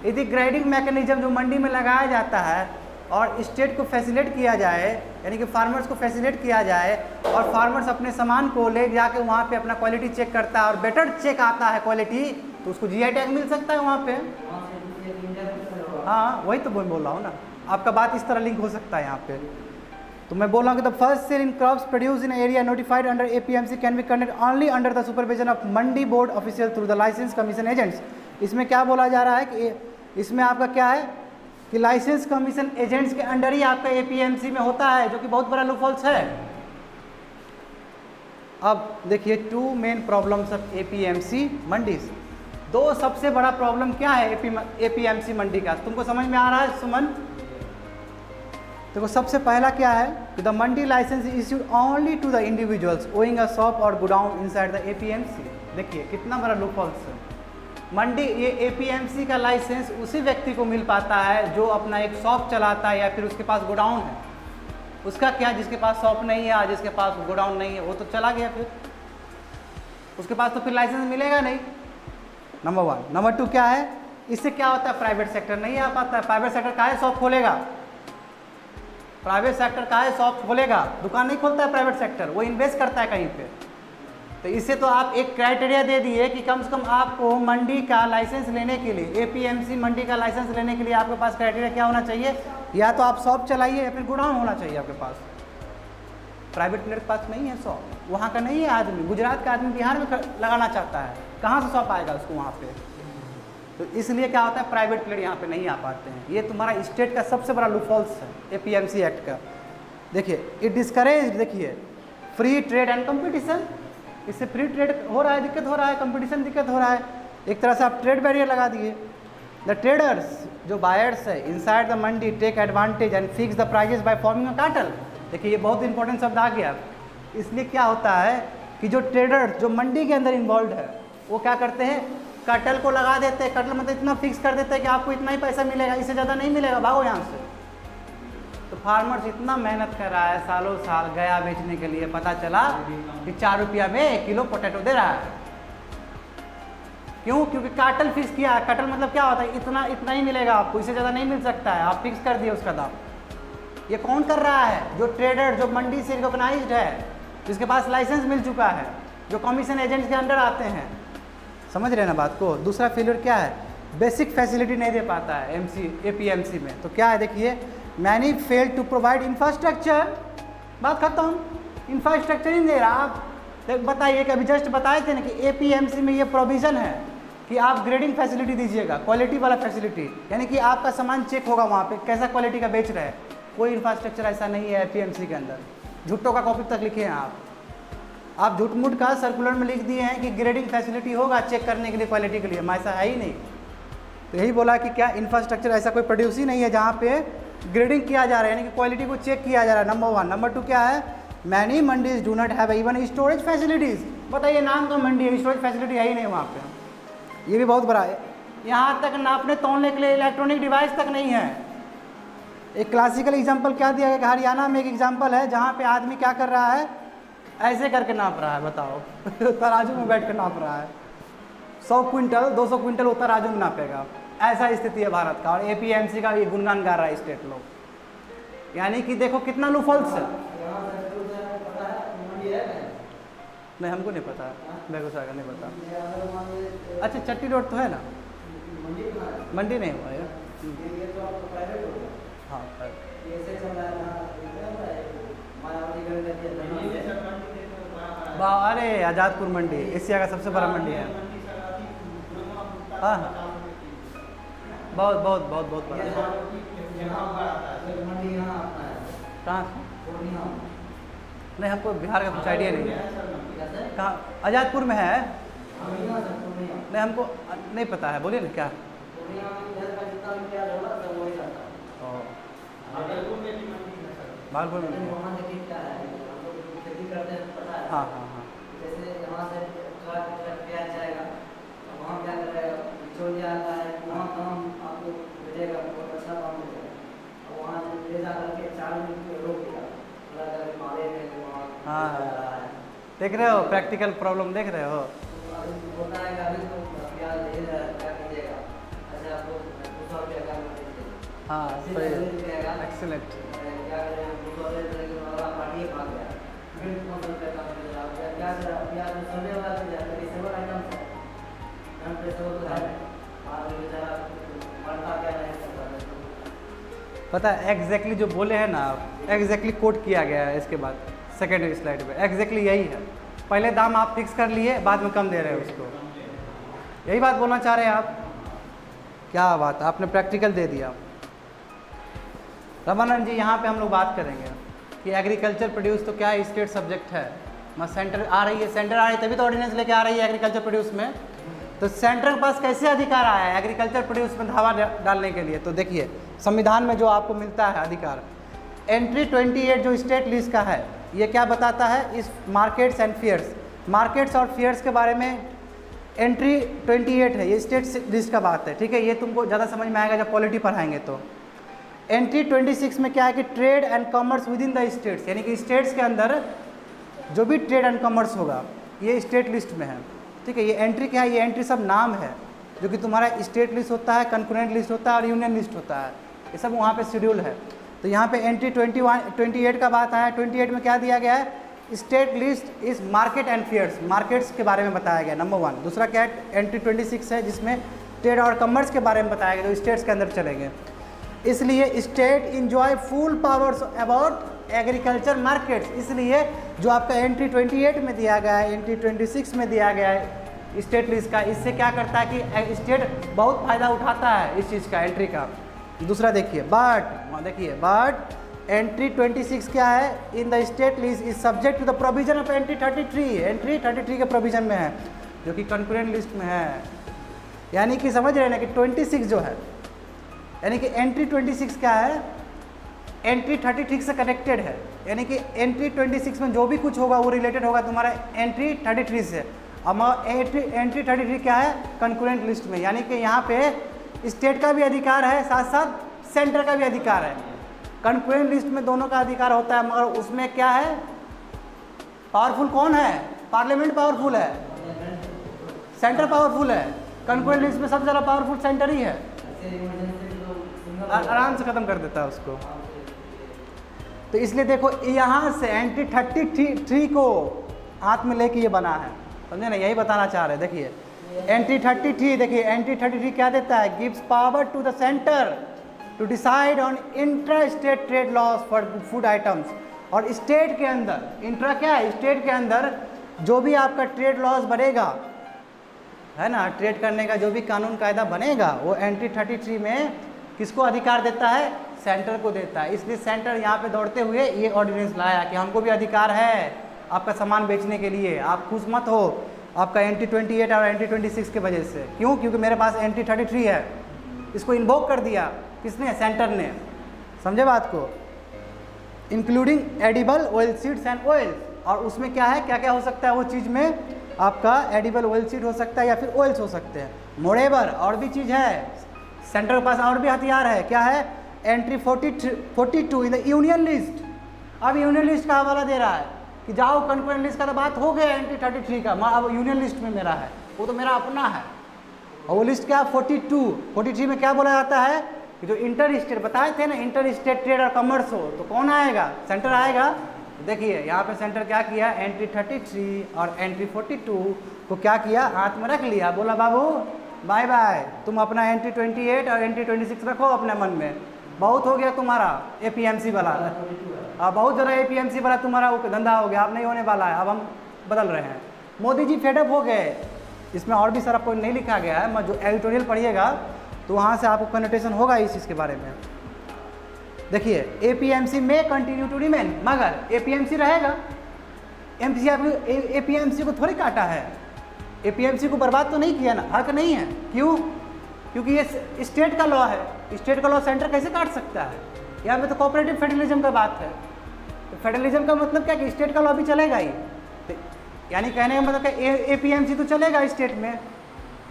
Speaker 1: यदि ग्रेडिंग मैकेनिज्म जो मंडी में लगाया जाता है और स्टेट को फैसिलिटेट किया जाए, यानी कि फार्मर्स को फैसिलिटेट किया जाए और फार्मर्स अपने सामान को ले जाके वहाँ पे अपना क्वालिटी चेक करता है और बेटर चेक आता है क्वालिटी, तो उसको जीआई टैग मिल सकता है वहाँ पे। हाँ वही तो बोल रहा हूँ ना, आपका बात इस तरह लिंक हो सकता है यहाँ पे। तो मैं बोल रहा हूँ कि the first sale in crops produce in area notified under APMC can be conducted only under the supervision of mandi board official through the licence commission agents. इसमें क्या बोला जा रहा है कि इसमें आपका क्या है कि लाइसेंस कमीशन एजेंट्स के अंडर ही आपका एपीएमसी में होता है, जो कि बहुत बड़ा लूपहोल्स है। अब देखिए two main problems of APMC mandis. दो सबसे बड़ा प्रॉब्लम क्या है एपीएमसी मंडी का, तुमको समझ में आ रहा है सुमन? देखो सबसे पहला क्या है कि the mandi licence issued only to the individuals owing a shop और गोडाउन इनसाइड द एपीएमसी। देखिए कितना बड़ा लूपहोल्स है। मंडी ये एपीएमसी का लाइसेंस उसी व्यक्ति को मिल पाता है जो अपना एक शॉप चलाता है या फिर उसके पास गोडाउन है। उसका क्या, जिसके पास शॉप नहीं है, जिसके पास गोडाउन नहीं है, वो तो चला गया, फिर उसके पास तो फिर लाइसेंस मिलेगा नहीं, नंबर वन। नंबर टू क्या है, इससे क्या होता है, प्राइवेट सेक्टर नहीं आ पाता है। प्राइवेट सेक्टर का है शॉप खोलेगा, प्राइवेट सेक्टर का है शॉप खोलेगा, दुकान नहीं खोलता है प्राइवेट सेक्टर, वो इन्वेस्ट करता है कहीं पे। तो इससे तो आप एक क्राइटेरिया दे दिए कि कम से कम आपको मंडी का लाइसेंस लेने के लिए, एपीएमसी मंडी का लाइसेंस लेने के लिए आपके पास क्राइटेरिया क्या होना चाहिए, या तो आप शॉप चलाइए या फिर गोडाउन होना चाहिए आपके पास। प्राइवेट प्लेयर के पास नहीं है शॉप, वहाँ का नहीं है आदमी, गुजरात का आदमी बिहार में लगाना चाहता है, कहाँ से शॉप आएगा उसको वहाँ पे? तो इसलिए क्या होता है, प्राइवेट प्लेयर यहाँ पे नहीं आ पाते हैं। ये तुम्हारा स्टेट का सबसे बड़ा लूपहोल्स है APMC एक्ट का। देखिए इट डिस्करेज, देखिए फ्री ट्रेड एंड कंपटीशन, इससे फ्री ट्रेड हो रहा है, दिक्कत हो रहा है, कंपटीशन दिक्कत हो रहा है, एक तरह से आप ट्रेड बैरियर लगा दिए। द ट्रेडर्स, जो बायर्स है inside the mandi take advantage and fix the prices by forming a cartel. देखिए ये बहुत इंपॉर्टेंट शब्द आ गया। इसलिए क्या होता है कि जो ट्रेडर जो मंडी के अंदर इन्वॉल्व है वो क्या करते हैं, कार्टेल को लगा देते हैं। कार्टेल मतलब इतना फिक्स कर देते हैं कि आपको इतना ही पैसा मिलेगा, इससे ज़्यादा नहीं मिलेगा, भागो यहाँ से। तो फार्मर्स इतना मेहनत कर रहा है, सालों साल गया बेचने के लिए, पता चला कि 4 रुपया में 1 किलो पोटैटो दे रहा है। क्यों? क्योंकि कार्टेल फिक्स किया है। कार्टेल मतलब क्या होता है, इतना इतना ही मिलेगा आपको, इससे ज़्यादा नहीं मिल सकता है, आप फिक्स कर दिए उसका दाम। ये कौन कर रहा है? जो ट्रेडर, जो मंडी से रिकॉग्नाइज्ड है, जिसके पास लाइसेंस मिल चुका है, जो कमीशन एजेंट्स के अंडर आते हैं। समझ रहे हैं ना बात को? दूसरा फेलियर क्या है, बेसिक फैसिलिटी नहीं दे पाता है APMC में। तो क्या है, देखिए many fail to provide infrastructure, बात खत्म, इंफ्रास्ट्रक्चर ही नहीं दे रहा। आप बताइए कि अभी जस्ट बताए थे ना कि APMC में ये प्रोविज़न है कि आप ग्रेडिंग फैसिलिटी दीजिएगा, क्वालिटी वाला फैसिलिटी, यानी कि आपका सामान चेक होगा वहाँ पे कैसा क्वालिटी का बेच रहे हैं। कोई इंफ्रास्ट्रक्चर ऐसा नहीं है APMC के अंदर। झुट्टों का कॉपी तक लिखे हैं आप झूठ मूठ का सर्कुलर में लिख दिए हैं कि ग्रेडिंग फैसिलिटी होगा चेक करने के लिए, क्वालिटी के लिए, ऐसा है ही नहीं। तो यही बोला कि क्या इंफ्रास्ट्रक्चर ऐसा कोई प्रोड्यूस ही नहीं है जहाँ पे ग्रेडिंग किया जा रहा है, यानी कि क्वालिटी को चेक किया जा रहा है, नंबर 1। नंबर 2 क्या है, many mandis do not have even storage facilities. बताइए, नाम का मंडी है, स्टोरेज फैसिलिटी है ही नहीं वहाँ पे। ये भी बहुत बड़ा है। यहाँ तक नापने तोलने के लिए इलेक्ट्रॉनिक डिवाइस तक नहीं है। एक क्लासिकल एग्जाम्पल क्या दिया गया कि हरियाणा में एक एग्जाम्पल है जहाँ पे आदमी क्या कर रहा है, ऐसे करके नाप रहा है, बताओ तराजू में बैठ कर नाप रहा है, 100 क्विंटल 200 क्विंटल वो तराजू में नापेगा। ऐसा स्थिति है भारत का, और APMC का ये गुणगान गा रहा है स्टेट लोग। यानी कि देखो कितना लूपहोल्स है। नहीं, हमको नहीं पता, बेगूसराय का नहीं पता। अच्छा, चट्टी रोड तो है ना, मंडी नहीं हुआ है। हाँ, अरे आज़ादपुर मंडी एशिया का सबसे बड़ा मंडी है। हाँ, बहुत बहुत बहुत बहुत बड़ा। कहाँ? नहीं, हमको बिहार का कुछ आइडिया नहीं है। कहाँ? आज़ादपुर में है? नहीं, हमको नहीं पता है, बोलिए ना क्या। भागलपुर में हाँ हाँ हाँ।
Speaker 2: जैसे यहाँ से प्याज जाएगा, वहाँ क्या करेगा, बिचौलिया आता है, वहाँ काम आपको मिलेगा, बहुत अच्छा काम मिलेगा। और वहाँ ले जा करके 4 मिनट रोक दिया, माले में वहाँ
Speaker 1: हाँ, देख रहे हो प्रैक्टिकल प्रॉब्लम, देख रहे हो।
Speaker 2: होता है कि अभी तो प्याज ले रहा है, क्या कीजिएगा, अच्छा आपको 200 रुपये का
Speaker 1: हाँ, सही, एक्सीलेंट।
Speaker 2: क्या करें, 200 रुपये अगर आप पार्टी भाग गया, फिर 500 रुपये का मिलेगा, क्या करें, प्याज सब्जी वाला मिल जाए, पेशेवर आइटम है, नॉन पेशेवर तो है, और बेचारा मरता क्या नहीं सकता।
Speaker 1: पता है एग्जैक्टली जो बोले हैं ना, एग्जैक्टली कोट किया गया है इसके बाद सेकेंड स्लाइड पे, एग्जैक्टली यही है। पहले दाम आप फिक्स कर लिए, बाद में कम दे रहे हैं उसको, यही बात बोलना चाह रहे हैं आप। क्या बात, आपने प्रैक्टिकल दे दिया। रमानंद जी, यहाँ पे हम लोग बात करेंगे कि एग्रीकल्चर प्रोड्यूस तो क्या है, स्टेट सब्जेक्ट है। सेंटर आ रही है, सेंटर आ रही है तभी तो ऑर्डिनेंस लेके आ रही है एग्रीकल्चर प्रोड्यूस में। तो सेंटर के पास कैसे अधिकार आया है एग्रीकल्चर प्रोड्यूस में धावा डालने के लिए? तो देखिए संविधान में जो आपको मिलता है अधिकार, एंट्री 28 जो स्टेट लिस्ट का है, ये क्या बताता है, इस मार्केट्स एंड फेयर्स, मार्केट्स और फेयर्स के बारे में एंट्री 28 है, ये स्टेट लिस्ट का बात है, ठीक है। ये तुमको ज़्यादा समझ में आएगा जब पॉलिटी पढ़ाएंगे। तो एंट्री 26 में क्या है कि trade and commerce with in the states, यानी कि स्टेट्स के अंदर जो भी ट्रेड एंड कॉमर्स होगा ये स्टेट लिस्ट में है, ठीक है। ये एंट्री क्या है, ये एंट्री सब नाम है जो कि तुम्हारा स्टेट लिस्ट होता है, कंकरेंट लिस्ट होता है और यूनियन लिस्ट होता है, ये सब वहाँ पे शेड्यूल है। तो यहाँ पे एंट्री 28 का बात आया। 28 में क्या दिया गया है, स्टेट लिस्ट इस मार्केट एंड फेयर्स, मार्केट्स के बारे में बताया गया, नंबर 1। दूसरा क्या है, एंट्री 26 है जिसमें ट्रेड और कॉमर्स के बारे में बताया गया, जो स्टेट्स के अंदर चलेंगे। इसलिए state enjoy full powers about agriculture markets, इसलिए जो आपका एंट्री 28 में दिया गया है, एंट्री 26 में दिया गया है स्टेट लिस्ट का, इससे क्या करता है कि स्टेट बहुत फ़ायदा उठाता है इस चीज़ का, एंट्री का। दूसरा देखिए बट एंट्री 26 क्या है, in the state list is subject to the provision of entry 33, entry 33 के प्रोविजन में है जो कि कंकरेंट लिस्ट में है। यानी कि समझ रहे हैं ना कि 26 जो है, यानी कि एंट्री 26 क्या है, एंट्री 33 से कनेक्टेड है। यानी कि एंट्री 26 में जो भी कुछ होगा वो रिलेटेड होगा तुम्हारा एंट्री 33 से। अब एंट्री 33 क्या है, कंकरेंट लिस्ट में। यानी कि यहाँ पे स्टेट का भी अधिकार है, साथ साथ सेंटर का भी अधिकार है। कंकरेंट लिस्ट में दोनों का अधिकार होता है, मगर उसमें क्या है, पावरफुल कौन है, पार्लियामेंट पावरफुल है, सेंटर पावरफुल है। कंकरेंट लिस्ट में सबसे ज़्यादा पावरफुल सेंटर ही है, आराम से ख़त्म कर देता है उसको। तो इसलिए देखो यहाँ से एंट्री 33 को हाथ में लेके ये बना है, समझे ना, यही बताना चाह रहे हैं। देखिए एंट्री 33, देखिए एंट्री 33 क्या देता है, gives power to the centre to decide on intra state trade laws for food items. और स्टेट के अंदर, इंट्रा क्या है, स्टेट के अंदर जो भी आपका ट्रेड लॉस बनेगा, है ना, ट्रेड करने का जो भी कानून कायदा बनेगा, वो एंट्री 33 में किसको अधिकार देता है, सेंटर को देता है। इसलिए सेंटर यहाँ पे दौड़ते हुए ये ऑर्डिनेंस लाया कि हमको भी अधिकार है आपका सामान बेचने के लिए, आप खुश मत हो आपका एंट्री 28 और एंट्री 26 की वजह से। क्यों, क्योंकि मेरे पास एंट्री 33 है, इसको इन्वोक कर दिया किसने, सेंटर ने। समझे बात को, including edible oil seeds and oils. और उसमें क्या है, क्या क्या हो सकता है वो चीज़ में, आपका एडिबल ऑयल सीड हो सकता है या फिर ऑयल्स हो सकते हैं। मोरेवर और भी चीज़ है, सेंटर के पास और भी हथियार है, क्या है, entry 42 in the union list. अब यूनियन लिस्ट का हवाला दे रहा है कि जाओ कंकरेंट लिस्ट का तो बात हो गया एंट्री 33 का, अब यूनियन लिस्ट में मेरा है, वो तो मेरा अपना है। और वो लिस्ट क्या, 43 में क्या बोला जाता है कि जो इंटर स्टेट बताए थे ना, इंटर स्टेट ट्रेड और कॉमर्स हो तो कौन आएगा, सेंटर आएगा। देखिए यहाँ पे सेंटर क्या किया, एंट्री 33 और एंट्री 42 को क्या किया, हाथ में रख लिया, बोला बाबू बाय बाय, तुम अपना एंट्री 28 और एंट्री 26 रखो अपने मन में, बहुत हो गया तुम्हारा APMC वाला, बहुत ज़रा APMC वाला तुम्हारा वो धंधा हो गया, अब नहीं होने वाला है, अब हम बदल रहे हैं। मोदी जी फेडअप हो गए। इसमें और भी सारा पॉइंट नहीं लिखा गया है, मैं जो एडिटोरियल पढ़िएगा तो वहाँ से आपको कनोटेशन होगा इस चीज़ के बारे में। देखिए APMC में कंटिन्यू टू रिमेन, मगर APMC रहेगा। APMC को थोड़ी काटा है, APMC को बर्बाद तो नहीं किया ना, हक नहीं है। क्यों, क्योंकि ये स्टेट का लॉ है, स्टेट का लॉ सेंटर कैसे काट सकता है। यहाँ पे तो कोऑपरेटिव फेडरलिज्म का बात है। तो फेडरलिज्म का मतलब क्या कि स्टेट का लॉ भी चलेगा ही, तो यानी कहने का मतलब क्या, APMC तो चलेगा स्टेट में।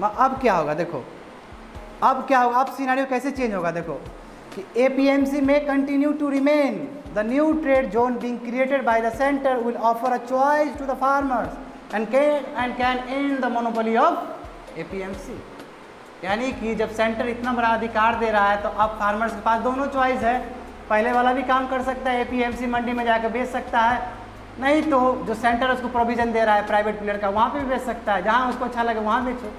Speaker 1: अब क्या होगा देखो, अब क्या होगा, अब सिनेरियो कैसे चेंज होगा देखो कि APMC may continue to remain the new trade zone being created by the center will offer a choice to the farmers and can end the monopoly of APMC। यानी कि जब सेंटर इतना बड़ा अधिकार दे रहा है तो अब फार्मर्स के पास दोनों चॉइस है, पहले वाला भी काम कर सकता है, APMC मंडी में जाकर बेच सकता है, नहीं तो जो सेंटर उसको प्रोविजन दे रहा है प्राइवेट प्लेयर का, वहाँ पे भी बेच सकता है, जहाँ उसको अच्छा लगे वहाँ बेचो।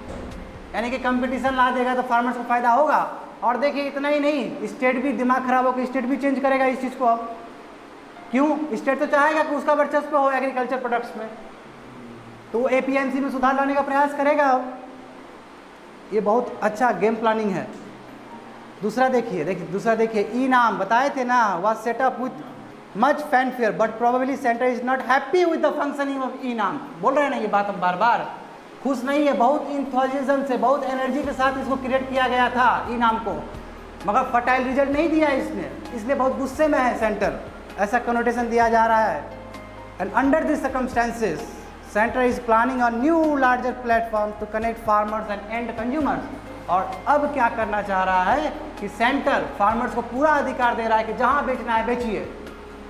Speaker 1: यानी कि कंपटीशन ला देगा तो फार्मर्स को फायदा होगा। और देखिए इतना ही नहीं, स्टेट भी दिमाग खराब होकर स्टेट भी चेंज करेगा इस चीज़ को। अब क्यों, स्टेट तो चाहेगा कि उसका वर्चस्व हो एग्रीकल्चर प्रोडक्ट्स में, तो वो APMC में सुधार लाने का प्रयास करेगा। अब ये बहुत अच्छा गेम प्लानिंग है। दूसरा देखिए ई नाम बताए थे ना, was setup with much fanfare but probably centre is not happy with the functioning of E NAM. बोल रहे हैं ना ये बात हम बार बार, खुश नहीं है, बहुत इंथुजियाज्म से, बहुत एनर्जी के साथ इसको क्रिएट किया गया था ई नाम को, मगर फर्टाइल रिजल्ट नहीं दिया इसने, इसलिए बहुत गुस्से में है सेंटर, ऐसा कनोटेशन दिया जा रहा है। And under this circumstances centre is planning a new larger platform to connect farmers and and consumers. और अब क्या करना चाह रहा है कि सेंटर फार्मर्स को पूरा अधिकार दे रहा है कि जहाँ बेचना है बेचिए,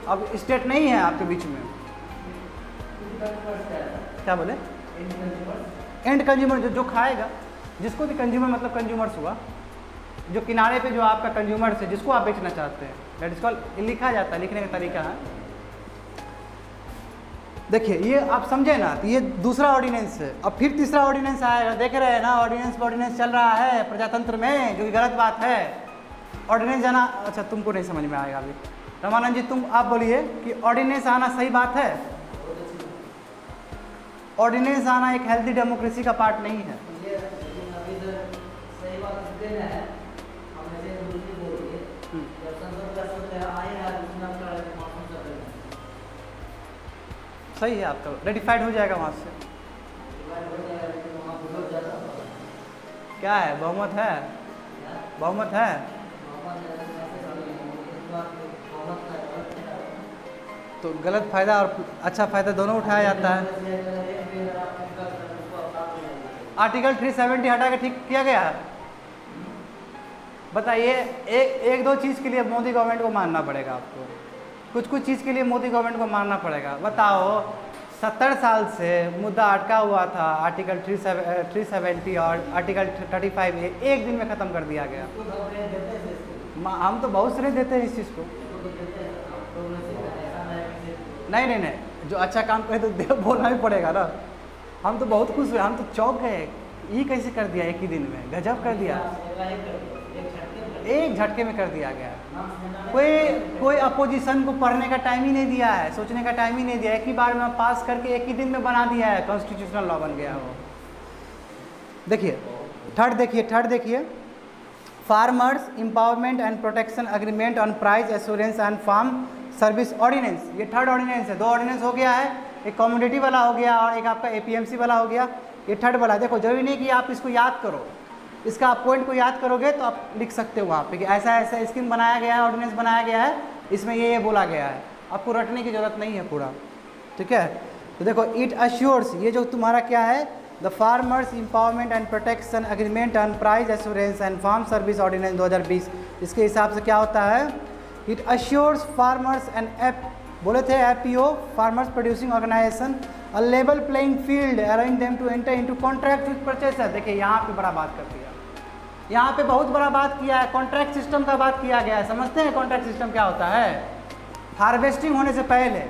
Speaker 1: अब स्टेट नहीं है आपके बीच में। क्या बोले, एंड कंज्यूमर, जो खाएगा, जिसको भी कंज्यूमर मतलब कंज्यूमर्स हुआ, जो किनारे पे जो आपका कंज्यूमर है, जिसको आप बेचना चाहते हैं, दैट इज कॉल्ड, लिखा जाता है, लिखने का तरीका है। देखिए ये आप समझे ना, तो ये दूसरा ऑर्डिनेंस है। अब फिर तीसरा ऑर्डिनेंस आएगा, देख रहे हैं ना, ऑर्डिनेंस चल रहा है प्रजातंत्र में, जो कि गलत बात है। ऑर्डिनेंस जाना, अच्छा तुमको नहीं समझ में आएगा अभी, रमानंद जी तुम आप बोलिए कि ऑर्डिनेंस आना सही बात है? ऑर्डिनेंस आना एक हेल्दी डेमोक्रेसी का पार्ट नहीं है।
Speaker 2: ये लेकिन अभी इधर सही बात इसलिए है, हम ऐसे दूसरी बोल रही है जब संसद का सत्र आए हैं उसमें आपका मौसम चल रहा है,
Speaker 1: सही है आपका, रेटिफाइड हो जाएगा वहाँ से।
Speaker 2: डिवाइड हो जाएगा लेकिन वहाँ बहुत ज़्यादा
Speaker 1: क्या है, बहुमत है? बहुमत है? तो गलत फ़ायदा और अच्छा फ़ायदा दोनों उठाया जाता है। आर्टिकल 370 हटा के ठीक किया गया है। बताइए, एक दो चीज़ के लिए मोदी गवर्नमेंट को मानना पड़ेगा आपको, कुछ चीज़ के लिए मोदी गवर्नमेंट को मानना पड़ेगा। बताओ 70 साल से मुद्दा अटका हुआ था, आर्टिकल 370 और आर्टिकल 35A एक दिन में ख़त्म कर दिया गया। हम तो बहुत सारे देते हैं इस चीज़ को। नहीं, जो अच्छा काम करे तो बोलना भी पड़ेगा ना। हम तो बहुत खुश हुए, हम तो चौंक गए, ये कैसे कर दिया एक ही दिन में, गजब कर दिया, एक झटके में कर दिया गया। कोई अपोजिशन को पढ़ने का टाइम ही नहीं दिया है, सोचने का टाइम ही नहीं दिया, एक ही बार में पास करके एक ही दिन में बना दिया है, कॉन्स्टिट्यूशनल लॉ बन गया वो। देखिए थर्ड देखिए, farmers empowerment and protection agreement on price assurance and farm service ordinance, ये थर्ड ऑर्डिनेंस है। दो ऑर्डिनेंस हो गया है, एक कम्युनिटी वाला हो गया और एक आपका APMC वाला हो गया, ये थर्ड वाला। देखो जरूरी नहीं कि आप इसको याद करो, इसका आप पॉइंट को याद करोगे तो आप लिख सकते हो वहाँ पे कि ऐसा ऐसा स्कीम बनाया गया है, ऑर्डिनेंस बनाया गया है, इसमें ये बोला गया है, आपको रटने की जरूरत नहीं है पूरा, ठीक है। तो देखो इट अश्योर्स, ये जो तुम्हारा क्या है, the farmers empowerment and protection agreement on price assurance and farm service ordinance 2020, इसके हिसाब से क्या होता है, इट अश्योर्स फार्मर्स एंड बोले थे FPO, farmers producing organisation, a level playing field allowing them to enter into contract with purchaser. देखिए यहाँ पे बड़ा बात कर दिया, यहाँ पे बहुत बड़ा बात किया है, कॉन्ट्रैक्ट सिस्टम का बात किया गया है। समझते हैं कॉन्ट्रैक्ट सिस्टम क्या होता है? हार्वेस्टिंग होने से पहले,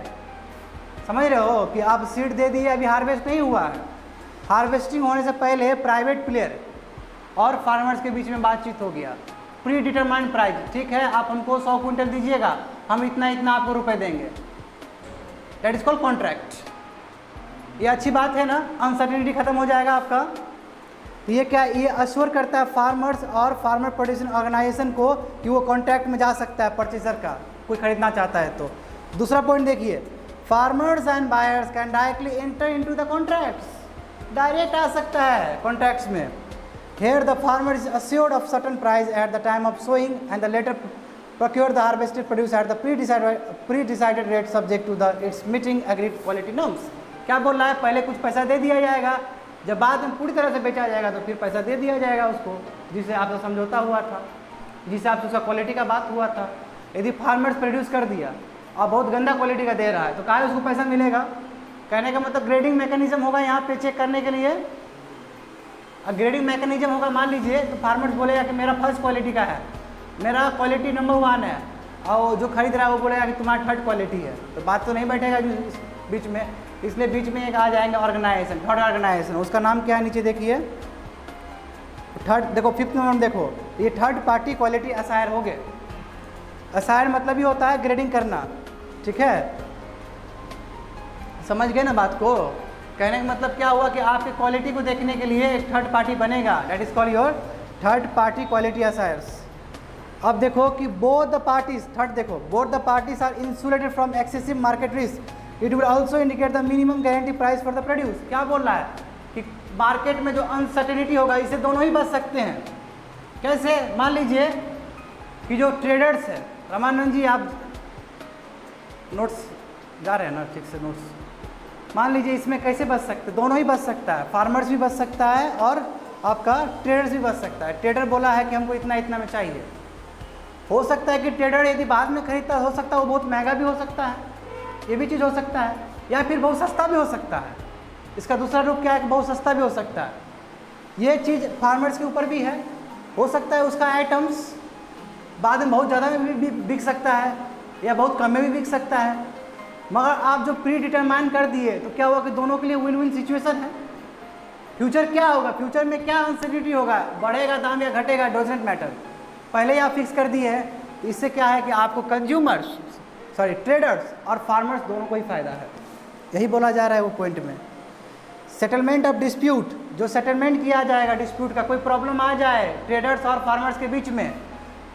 Speaker 1: समझ रहे हो कि आप सीड दे दिए, अभी हार्वेस्ट नहीं हुआ है, हार्वेस्टिंग होने से पहले प्राइवेट प्लेयर और फार्मर्स के बीच में बातचीत हो गया, प्री डिटरमाइंड प्राइस, ठीक है आप हमको 100 क्विंटल दीजिएगा, हम इतना आपको रुपए देंगे, दैट इज कॉल्ड कॉन्ट्रैक्ट। ये अच्छी बात है ना, अनसर्टेनिटी खत्म हो जाएगा आपका। तो ये क्या, ये अश्योर करता है फार्मर्स और फार्मर प्रोड्यूसिंग ऑर्गेनाइजेशन को कि वो कॉन्ट्रैक्ट में जा सकता है, परचेसर का कोई खरीदना चाहता है तो। दूसरा पॉइंट देखिए, farmers and buyers can directly enter into the contracts, direct आ सकता है कॉन्ट्रैक्ट्स में। Here the farmer is assured of certain price at the time of sowing and the later procure the harvested produce at the pre-decided rate subject to the its meeting agreed quality norms। क्या बोल रहा है, पहले कुछ पैसा दे दिया जाएगा, जब बाद में पूरी तरह से बेचा जाएगा तो फिर पैसा दे दिया जाएगा उसको, जिससे आपसे समझौता हुआ था, जिससे आपसे उसका क्वालिटी का बात हुआ था। यदि फार्मर्स प्रोड्यूस कर दिया और बहुत गंदा क्वालिटी का दे रहा है तो कहाँ उसको पैसा मिलेगा? कहने का मतलब ग्रेडिंग मैकेनिज्म होगा यहाँ पे चेक करने के लिए। ग्रेडिंग मैकेनिज्म होगा, मान लीजिए तो फार्मर्स बोलेगा कि मेरा फर्स्ट क्वालिटी का है, मेरा क्वालिटी नंबर 1 है, और जो खरीद रहा है वो बोलेगा कि तुम्हारा थर्ड क्वालिटी है, तो बात तो नहीं बैठेगा इस बीच में। इसलिए बीच में एक आ जाएंगे ऑर्गेनाइजेशन, थर्ड ऑर्गेनाइजेशन, उसका नाम क्या है नीचे देखिए, थर्ड। देखो 5th नंबर देखो, ये थर्ड पार्टी क्वालिटी असायर हो गए। असायर मतलब ही होता है ग्रेडिंग करना, ठीक है, समझ गए ना बात को। कहने का मतलब क्या हुआ कि आपके क्वालिटी को देखने के लिए एक थर्ड पार्टी बनेगा, that is called your third party quality assayers. अब देखो कि बोथ द पार्टीज, थर्ड देखो, both the parties are insulated from excessive market risk, it will also indicate the minimum guarantee price for the produce. क्या बोल रहा है कि market में जो अनसर्टेनिटी होगा इससे दोनों ही बच सकते हैं। कैसे? मान लीजिए कि जो ट्रेडर्स है, रामानंद जी आप नोट्स जा रहे हैं ना ठीक से नोट्स, मान लीजिए इसमें कैसे बच सकते, दोनों ही बच सकता है, फार्मर्स भी बच सकता है और आपका ट्रेडर्स भी बच सकता है। ट्रेडर बोला है कि हमको इतना में चाहिए, हो सकता है कि ट्रेडर यदि बाद में खरीदता हो सकता है वो बहुत महंगा भी हो सकता है, ये भी चीज़ हो सकता है, या फिर बहुत सस्ता भी हो सकता है। इसका दूसरा रूप क्या है कि बहुत सस्ता भी हो सकता है। ये चीज़ फार्मर्स के ऊपर भी है, हो सकता है उसका आइटम्स बाद में बहुत ज़्यादा में भी बिक सकता है या बहुत कम में भी बिक सकता है, मगर आप जो प्री डिटरमाइन कर दिए तो क्या हुआ कि दोनों के लिए विन विन सिचुएशन है। फ्यूचर क्या होगा, फ्यूचर में क्या अनसर्टेनिटी होगा, बढ़ेगा दाम या घटेगा, डजंट मैटर, पहले ही आप फिक्स कर दिए हैं तो इससे क्या है कि आपको कंज्यूमर्स ट्रेडर्स और फार्मर्स दोनों को ही फ़ायदा है, यही बोला जा रहा है वो पॉइंट में। सेटलमेंट ऑफ डिस्प्यूट, जो सेटलमेंट किया जाएगा डिस्प्यूट का, कोई प्रॉब्लम आ जाए ट्रेडर्स और फार्मर्स के बीच में,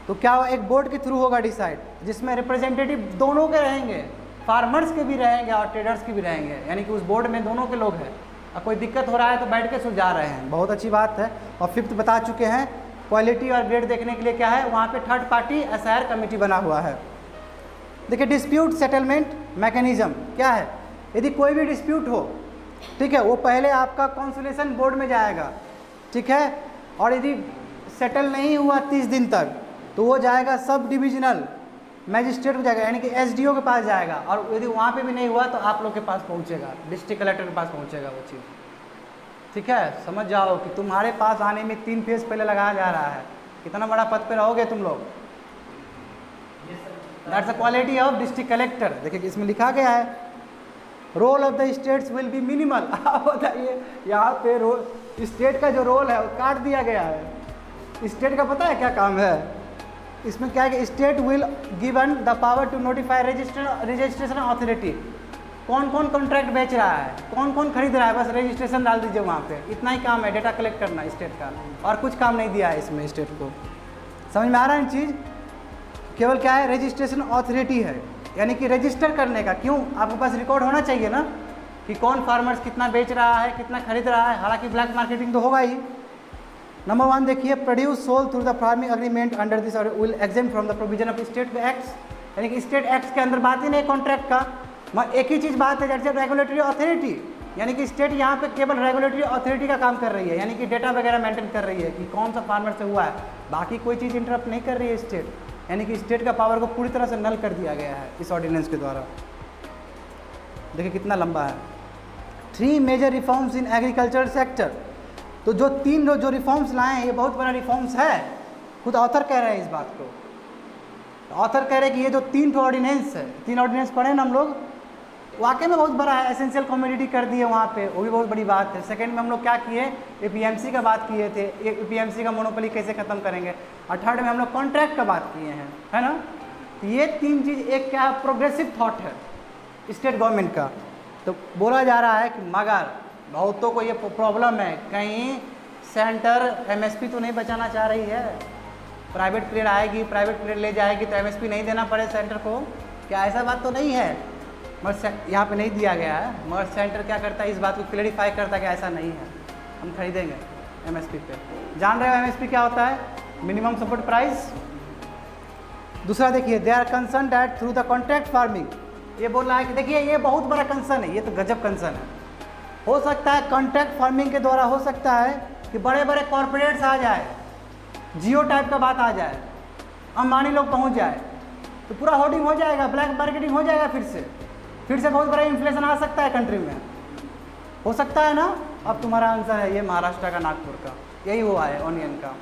Speaker 1: तो क्या एक बोर्ड के थ्रू होगा डिसाइड, जिसमें रिप्रेजेंटेटिव दोनों के रहेंगे, फार्मर्स के भी रहेंगे और ट्रेडर्स के भी रहेंगे, यानी कि उस बोर्ड में दोनों के लोग हैं। और कोई दिक्कत हो रहा है तो बैठ के सुलझा रहे हैं, बहुत अच्छी बात है। और फिफ्थ बता चुके हैं, क्वालिटी और ग्रेड देखने के लिए क्या है, वहाँ पे थर्ड पार्टी एसआईआर कमेटी बना हुआ है। देखिए डिस्प्यूट सेटलमेंट मैकेनिज्म क्या है, यदि कोई भी डिस्प्यूट हो, ठीक है, वो पहले आपका कॉन्सुलेशन बोर्ड में जाएगा, ठीक है, और यदि सेटल नहीं हुआ 30 दिन तक तो वो जाएगा सब डिविजनल मैजिस्ट्रेट को जाएगा, यानी कि एसडीओ के पास जाएगा, और यदि वहाँ पे भी नहीं हुआ तो आप लोग के पास पहुँचेगा, डिस्ट्रिक्ट कलेक्टर के पास पहुँचेगा वो चीज़, ठीक है। समझ जाओ कि तुम्हारे पास आने में 3 फेज पहले लगाया जा रहा है, कितना बड़ा पद पे रहोगे तुम लोग। That's the quality of district collector. देखिए इसमें लिखा गया है role of the states will be minimal. आप बताइए यहाँ पे स्टेट का जो रोल है वो काट दिया गया है। स्टेट का पता है क्या काम है इसमें, क्या है कि state will given the power to notify registration authority, कौन कौन कॉन्ट्रैक्ट बेच रहा है, कौन कौन खरीद रहा है, बस रजिस्ट्रेशन डाल दीजिए वहाँ पे, इतना ही काम है, डेटा कलेक्ट करना स्टेट का, और कुछ काम नहीं दिया है इसमें स्टेट को। समझ में आ रहा है चीज़, केवल क्या है रजिस्ट्रेशन अथॉरिटी है, यानी कि रजिस्टर करने का। क्यों, आपके पास रिकॉर्ड होना चाहिए ना कि कौन फार्मर्स कितना बेच रहा है, कितना खरीद रहा है, हालांकि ब्लैक मार्केटिंग तो होगा ही। नंबर 1 देखिए, produce sold through the farming agreement under this will exempt from the provision of state acts, यानी कि स्टेट एक्ट्स के अंदर बात ही नहीं कॉन्ट्रैक्ट का, एक ही चीज़ बात है, जैसे रेगुलेटरी अथॉरिटी, यानी कि स्टेट यहाँ पे केवल रेगुलेटरी अथॉरिटी का काम कर रही है, यानी कि डेटा वगैरह मेंटेन कर रही है कि कौन सा फार्मर से हुआ है, बाकी कोई चीज़ इंटरप्ट नहीं कर रही है स्टेट, यानी कि स्टेट का पावर को पूरी तरह से नल कर दिया गया है इस ऑर्डिनेंस के द्वारा। देखिए कितना लंबा है। 3 major reforms in agriculture sector, तो जो 3 जो रिफॉर्म्स लाए हैं ये बहुत बड़ा रिफॉर्म्स है, खुद ऑथर कह रहे हैं इस बात को। ऑथर कह रहे हैं कि ये जो 3 ऑर्डिनेंस है, 3 ऑर्डिनेंस पढ़े ना हम लोग, वाकई में बहुत बड़ा है, एसेंशियल कमोडिटी कर दिए वहाँ पे, वो भी बहुत बड़ी बात है। सेकंड में हम लोग क्या किए, एपीएमसी का बात किए थे, एपीएमसी का मोनोपोली कैसे ख़त्म करेंगे, और थर्ड में हम लोग कॉन्ट्रैक्ट का बात किए हैं, है ना। तो ये 3 चीज़ एक क्या प्रोग्रेसिव थॉट है स्टेट गवर्नमेंट का। तो बोला जा रहा है कि मगर बहुतों को ये प्रॉब्लम है, कहीं सेंटर एमएसपी तो नहीं बचाना चाह रही है, प्राइवेट पीरियड आएगी, प्राइवेट पीरियड ले जाएगी तो एमएसपी नहीं देना पड़े सेंटर को, क्या ऐसा बात तो नहीं है। मगर यहाँ पे नहीं दिया गया है, मगर सेंटर क्या करता है इस बात को क्लेरिफाई करता है कि ऐसा नहीं है, हम खरीदेंगे एमएसपी पे। जान रहे हो एमएसपी क्या होता है, मिनिमम सपोर्ट प्राइस। दूसरा देखिए, they are concern that through the contract farming, ये बोल रहा है कि देखिए ये बहुत बड़ा कंसर्न है, ये तो गजब कंसर्न है। हो सकता है कॉन्ट्रैक्ट फार्मिंग के द्वारा हो सकता है कि बड़े बड़े कॉरपोरेट्स आ जाए, जियो टाइप का बात आ जाए, अंबानी लोग पहुँच जाए तो पूरा होर्डिंग हो जाएगा, ब्लैक मार्केटिंग हो जाएगा, फिर से बहुत बड़ा इन्फ्लेशन आ सकता है कंट्री में, हो सकता है ना। अब तुम्हारा आंसर है ये महाराष्ट्र का, नागपुर का, यही हुआ है ऑनियन का।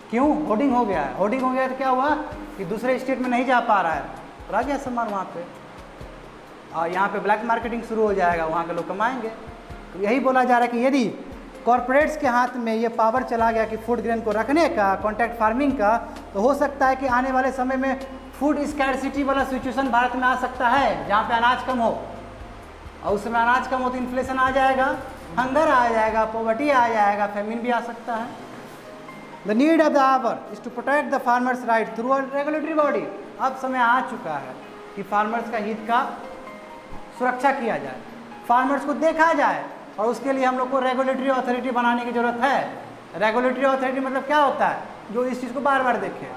Speaker 1: क्यों, होर्डिंग हो गया है, होर्डिंग हो गया तो क्या हुआ कि दूसरे स्टेट में नहीं जा पा रहा है, तो आ गया सामान वहाँ पे, और यहाँ पे ब्लैक मार्केटिंग शुरू हो जाएगा, वहाँ के लोग कमाएंगे। तो यही बोला जा रहा है कि यदि कॉरपोरेट्स के हाथ में ये पावर चला गया कि फूड ग्रेन को रखने का, कॉन्ट्रैक्ट फार्मिंग का, तो हो सकता है कि आने वाले समय में फूड स्कैरसिटी वाला सिचुएशन भारत में आ सकता है, जहाँ पे अनाज कम हो, और उस समय अनाज कम हो तो इन्फ्लेशन आ जाएगा, हंगर आ जाएगा, पॉवर्टी आ जाएगा, फेमिन भी आ सकता है। The need of the hour is to protect the farmers right through a regulatory body. अब समय आ चुका है कि फार्मर्स का हित का सुरक्षा किया जाए, फार्मर्स को देखा जाए, और उसके लिए हम लोग को रेगुलेटरी अथॉरिटी बनाने की जरूरत है। रेगुलेटरी अथॉरिटी मतलब क्या होता है, जो इस चीज़ को बार बार देखे,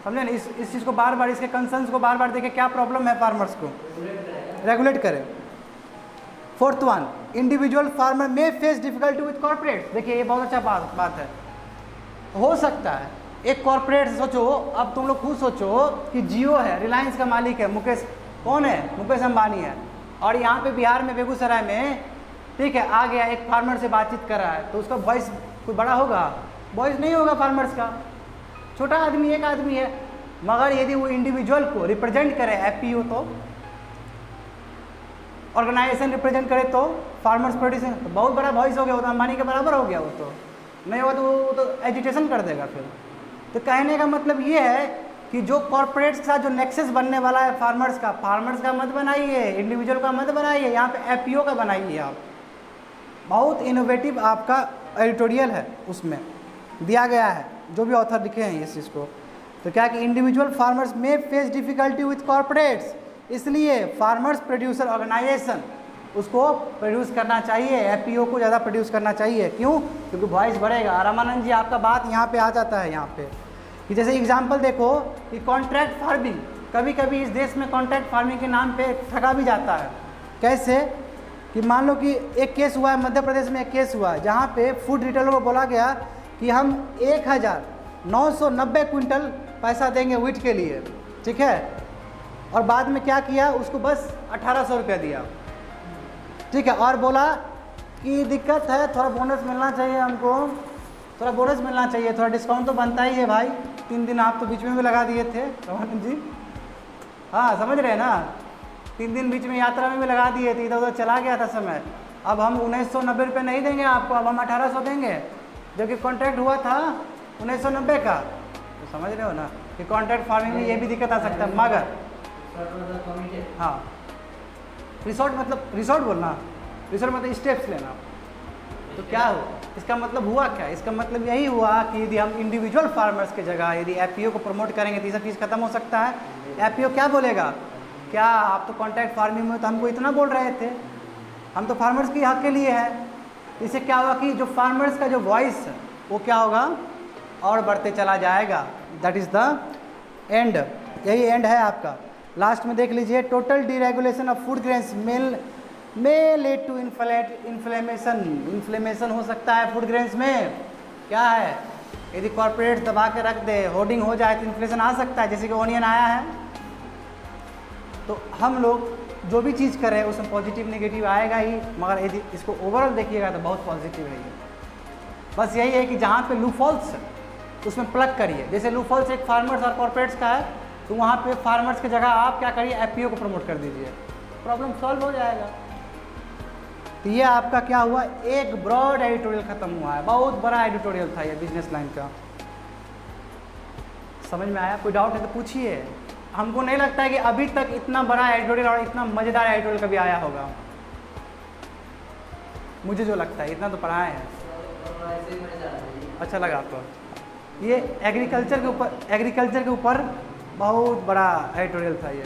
Speaker 1: समझे ना, इस चीज़ को बार बार, इसके कंसर्न्स को बार बार देखे, क्या प्रॉब्लम है फार्मर्स को, रेगुलेट करें। 4th वन, इंडिविजुअल फार्मर में फेस डिफिकल्टी विद कॉर्पोरेट। देखिए ये बहुत अच्छा बात है, हो सकता है एक कॉर्पोरेट, सोचो अब तुम लोग खुद सोचो कि जियो है, रिलायंस का मालिक है मुकेश, कौन है, मुकेश अंबानी है, और यहाँ पे बिहार में बेगूसराय में, ठीक है, आ गया एक फार्मर से बातचीत कर रहा है, तो उसका वॉइस कोई बड़ा होगा, वॉइस नहीं होगा फार्मर्स का, छोटा आदमी, एक आदमी है। मगर यदि वो इंडिविजुअल को रिप्रेजेंट करे, एफपीओ तो ऑर्गेनाइजेशन रिप्रेजेंट करे, तो फार्मर्स प्रोड्यूसर, तो बहुत बड़ा वॉइस हो गया, वो तो अंबानी के बराबर हो गया, वो तो नहीं हुआ तो वो तो एजिटेशन कर देगा फिर। तो कहने का मतलब ये है कि जो कॉर्पोरेट्स के साथ जो नेक्सस बनने वाला है फार्मर्स का मत बनाइए, इंडिविजुअल का मत बनाइए, यहाँ पे एपीओ का बनाइए आप। बहुत इनोवेटिव आपका एडिटोरियल है, उसमें दिया गया है, जो भी ऑथर लिखे हैं इस चीज़ को। तो क्या कि इंडिविजुअल फार्मर्स में फेस डिफिकल्टी विथ कॉर्पोरेट्स, इसलिए फार्मर्स प्रोड्यूसर ऑर्गेनाइजेशन उसको प्रोड्यूस करना चाहिए, एपीओ को ज़्यादा प्रोड्यूस करना चाहिए। क्यों? क्योंकि वॉइस बढ़ेगा। रामानंद जी आपका बात यहाँ पे आ जाता है, यहाँ पे कि जैसे एग्जांपल देखो कि कॉन्ट्रैक्ट फार्मिंग, कभी कभी इस देश में कॉन्ट्रैक्ट फार्मिंग के नाम पे ठगा भी जाता है। कैसे? कि मान लो कि एक केस हुआ है, मध्य प्रदेश में एक केस हुआ है जहाँ पे फूड रिटेलर को बोला गया कि हम 1990 क्विंटल पैसा देंगे व्हीट के लिए, ठीक है, और बाद में क्या किया, उसको बस 1800 रुपया दिया, ठीक है, और बोला कि दिक्कत है, थोड़ा बोनस मिलना चाहिए हमको, थोड़ा बोनस मिलना चाहिए, थोड़ा डिस्काउंट तो बनता ही है भाई। 3 दिन आप तो बीच में भी लगा दिए थे रमानंद जी, हाँ समझ रहे हैं ना, 3 दिन बीच में यात्रा में भी लगा दिए थे, इधर उधर चला गया था समय। अब हम 1990 रुपये नहीं देंगे आपको, अब हम 1800 देंगे, जबकि कॉन्ट्रैक्ट हुआ था 1990 का। तो समझ रहे हो ना कि कॉन्ट्रैक्ट फार्मिंग में ये भी दिक्कत आ सकता है। मगर हाँ, रिसोर्ट बोलना, रिसोर्ट मतलब स्टेप्स लेना। तो क्या हो, इसका मतलब हुआ क्या? इसका मतलब यही हुआ कि यदि हम इंडिविजुअल फार्मर्स की जगह यदि एपीओ को प्रमोट करेंगे तो ये सब चीज़ खत्म हो सकता है। एपीओ क्या बोलेगा, क्या आप तो कॉन्ट्रैक्ट फार्मिंग में तो हमको इतना बोल रहे थे, हम तो फार्मर्स के हक के लिए है। इससे क्या होगा कि जो फार्मर्स का जो वॉइस है वो क्या होगा, और बढ़ते चला जाएगा। दैट इज़ द एंड, यही एंड है आपका। लास्ट में देख लीजिए, total deregulation of food grains में लेड टू इन्फ्लेमेशन हो सकता है फूड ग्रेन्स में। क्या है, यदि कॉर्पोरेट दबा के रख दे, होर्डिंग हो जाए तो इन्फ्लेशन आ सकता है, जैसे कि ऑनियन आया है। तो हम लोग जो भी चीज़ करें उसमें पॉजिटिव नेगेटिव आएगा ही, मगर यदि इसको ओवरऑल देखिएगा तो बहुत पॉजिटिव है ये। बस यही है कि जहाँ पे लूफॉल्स उसमें प्लग करिए। जैसे लूफॉल्स एक फार्मर्स और कॉर्पोरेट्स का है, तो वहाँ पे फार्मर्स की जगह आप क्या करिए, एपीओ को प्रमोट कर दीजिए, प्रॉब्लम सॉल्व हो जाएगा। तो ये आपका क्या हुआ, एक ब्रॉड एडिटोरियल खत्म हुआ है। बहुत बड़ा एडिटोरियल था ये बिजनेस लाइन का। समझ में आया? कोई डाउट है तो पूछिए। हमको नहीं लगता है कि अभी तक इतना बड़ा एडिटोरियल और इतना मज़ेदार एडिटोरियल कभी आया होगा। मुझे जो लगता है, इतना तो पढ़ाए हैं। अच्छा लगा आपको? ये एग्रीकल्चर के ऊपर बहुत बड़ा एडिटोरियल था ये।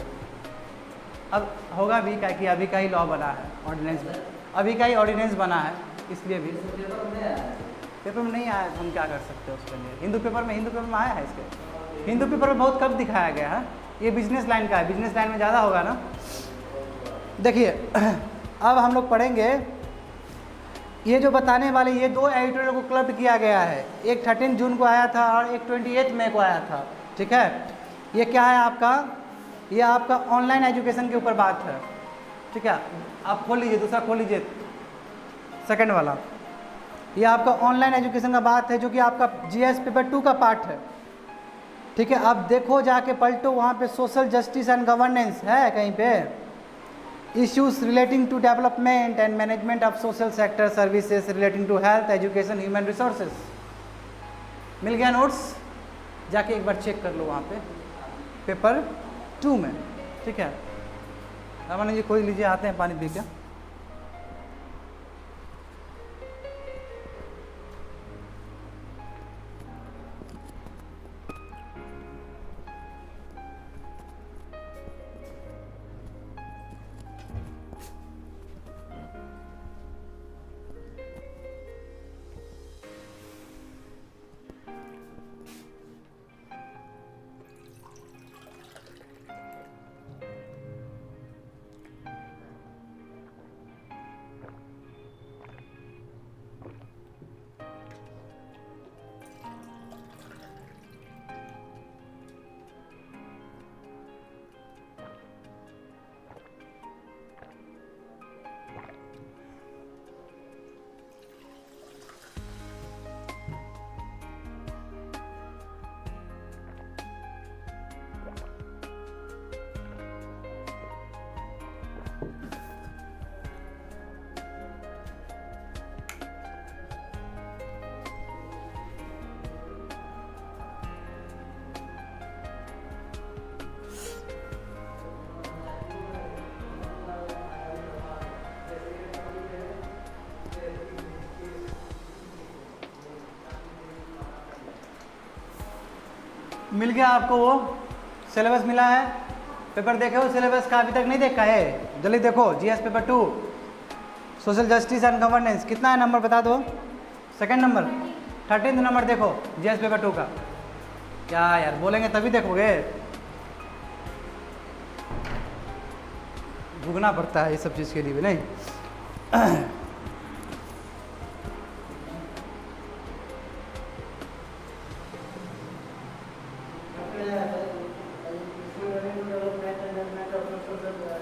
Speaker 1: अब होगा भी क्या कि अभी का ही लॉ बना है, ऑर्डिनेंस में अभी का ही ऑर्डिनेंस बना है, इसलिए भी पेपर में नहीं आया। हम क्या कर सकते हैं उसके लिए? हिंदू पेपर में आया है इसके। हिंदू पेपर में बहुत कम दिखाया गया है। ये बिजनेस लाइन का है, बिजनेस लाइन में ज़्यादा होगा ना। देखिए अब हम लोग पढ़ेंगे, ये जो बताने वाले ये 2 एडिटोरियल को क्लब किया गया है। एक 13 जून को आया था और एक 28 मई को आया था, ठीक है। ये क्या है आपका, ये आपका ऑनलाइन एजुकेशन के ऊपर बात है, ठीक है। आप खोल लीजिए, दूसरा खोल लीजिए, सेकंड वाला। ये आपका ऑनलाइन एजुकेशन का बात है, जो कि आपका जीएस पेपर 2 का पार्ट है, ठीक है। आप देखो, जाके पलटो, वहाँ पे सोशल जस्टिस एंड गवर्नेंस है कहीं पे, issues relating to development and management of social sector services relating to health, education, human resources. मिल गया नोट्स? जाके एक बार चेक कर लो वहाँ पे पेपर 2 में, ठीक है। रामानंद जी खोज लीजिए, आते हैं पानी पी के। मिल गया आपको वो सिलेबस मिला है। पेपर देखे हो सिलेबस का? अभी तक नहीं देखा है? जल्दी देखो। GS paper 2 social justice and governance कितना है नंबर बता दो? सेकंड नंबर 13 नंबर देखो जीएस पेपर 2 का। क्या यार बोलेंगे तभी देखोगे, भुगना पड़ता है ये सब चीज़ के लिए भी नहीं।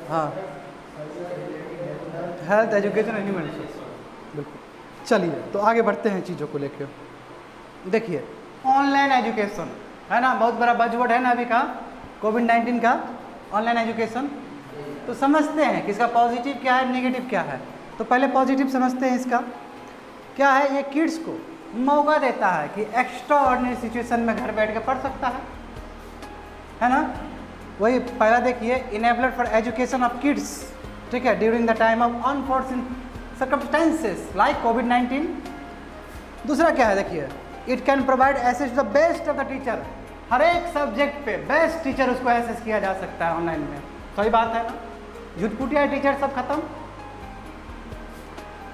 Speaker 1: हाँ, हेल्थ एजुकेशन एनिमल बिल्कुल। चलिए तो आगे बढ़ते हैं चीज़ों को लेकर। देखिए ऑनलाइन एजुकेशन है ना, बहुत बड़ा बजवर्ड है ना अभी का, कोविड-19 का ऑनलाइन एजुकेशन। तो समझते हैं कि इसका पॉजिटिव क्या है, नेगेटिव क्या है। तो पहले पॉजिटिव समझते हैं इसका। क्या है, ये किड्स को मौका देता है कि एक्स्ट्रा ऑर्डिनरी सिचुएशन में घर बैठ के पढ़ सकता है ना। वही पहला देखिए, enabler for education of kids, ठीक है, during the time of unfortunate circumstances like कोविड-19। दूसरा क्या है देखिए, it can provide access to the best of the teacher. हर एक सब्जेक्ट पे बेस्ट टीचर उसको एक्सेस किया जा सकता है ऑनलाइन में। सही बात है ना, झूठपुटिया टीचर सब खत्म।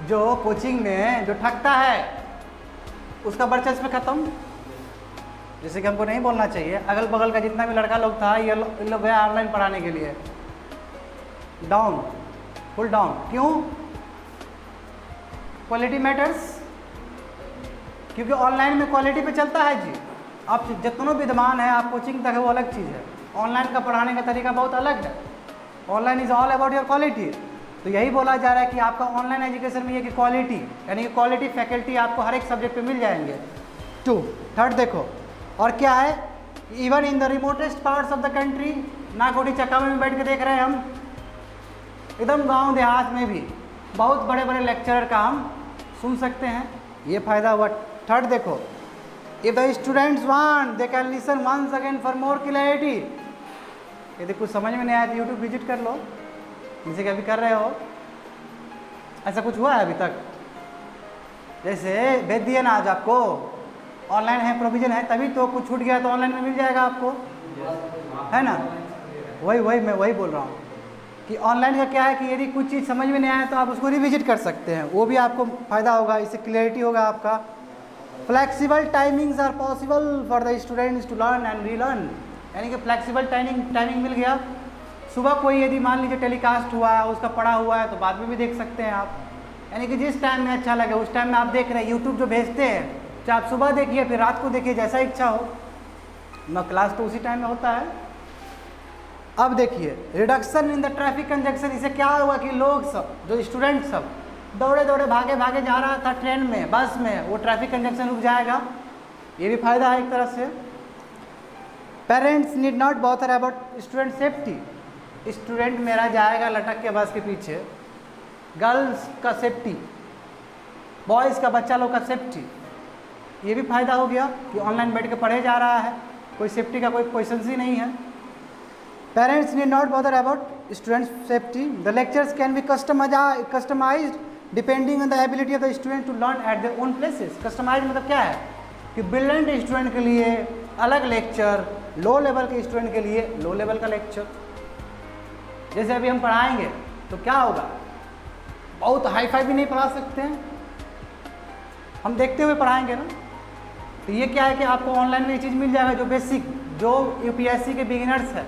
Speaker 1: जो कोचिंग में जो ठगता है उसका वर्चस्व खत्म। जैसे कि हमको नहीं बोलना चाहिए, अगल बगल का जितना भी लड़का लोग था ये लोग गया ऑनलाइन पढ़ाने के लिए, डाउन, फुल डाउन। क्यों? क्वालिटी मैटर्स, क्योंकि ऑनलाइन में क्वालिटी पे चलता है जी। आप जितनों विद्वान है, आप कोचिंग तक है, वो अलग चीज़ है। ऑनलाइन का पढ़ाने का तरीका बहुत अलग है। Online is all about your quality. तो यही बोला जा रहा है कि आपका ऑनलाइन एजुकेशन में ये कि क्वालिटी, यानी कि क्वालिटी फैकल्टी आपको हर एक सब्जेक्ट पे मिल जाएंगे। 2 थर्ड देखो, और क्या है, even in the remotest parts of the country, नाकोटी चक्का में भी बैठ के देख रहे हैं हम, एकदम गांव देहात में भी बहुत बड़े बड़े लेक्चरर का हम सुन सकते हैं। ये फ़ायदा हुआ। थर्ड देखो, if the students want they can listen once again for more clarity. यदि कुछ समझ में नहीं आया तो यूट्यूब विजिट कर लो, जैसे कि अभी कर रहे हो। ऐसा कुछ हुआ है अभी तक? जैसे भेज दिए ना आज आपको, ऑनलाइन है, प्रोविजन है, तभी तो कुछ छूट गया तो ऑनलाइन में मिल जाएगा आपको, है ना। वही मैं वही बोल रहा हूँ कि ऑनलाइन का क्या है कि यदि कुछ चीज़ समझ में नहीं आया तो आप उसको रिविजिट कर सकते हैं, वो भी आपको फ़ायदा होगा, इससे क्लियरिटी होगा आपका। Flexible timings are possible for the students to learn and relearn, यानी कि फ्लेक्सिबल टाइमिंग मिल गया। सुबह कोई यदि मान लीजिए टेलीकास्ट हुआ है, उसका पढ़ा हुआ है, तो बाद में भी देख सकते हैं आप, यानी कि जिस टाइम में अच्छा लगे उस टाइम में आप देख रहे हैं। यूट्यूब जो भेजते हैं, चाहे आप सुबह देखिए फिर रात को देखिए, जैसा इच्छा हो, ना क्लास तो उसी टाइम में होता है। अब देखिए reduction in the traffic conjunction, इससे क्या हुआ कि लोग सब, जो स्टूडेंट सब दौड़े दौड़े भागे भागे जा रहा था ट्रेन में, बस में, वो ट्रैफिक कंजक्शन रुक जाएगा। ये भी फायदा है एक तरह से। Parents need not bother about student safety, student मेरा जाएगा लटक के बस के पीछे, गर्ल्स का सेफ्टी, बॉयज़ का बच्चा लोग का सेफ्टी, ये भी फायदा हो गया कि ऑनलाइन बैठ के पढ़े जा रहा है, कोई सेफ्टी का कोई क्वेश्चन ही नहीं है। Parents need not bother about students safety, the lectures can be customised depending on the ability of the student to learn at their own places. Customise मतलब क्या है कि ब्रिलियंट स्टूडेंट के लिए अलग लेक्चर, लो लेवल के student के लिए लो लेवल का लेक्चर। जैसे अभी हम पढ़ाएंगे तो क्या होगा, बहुत हाई फाई भी नहीं पढ़ा सकते हैं, हम देखते हुए पढ़ाएंगे ना। तो ये क्या है कि आपको ऑनलाइन में ये चीज़ मिल जाएगा, जो बेसिक, जो यूपीएससी के बिगिनर्स है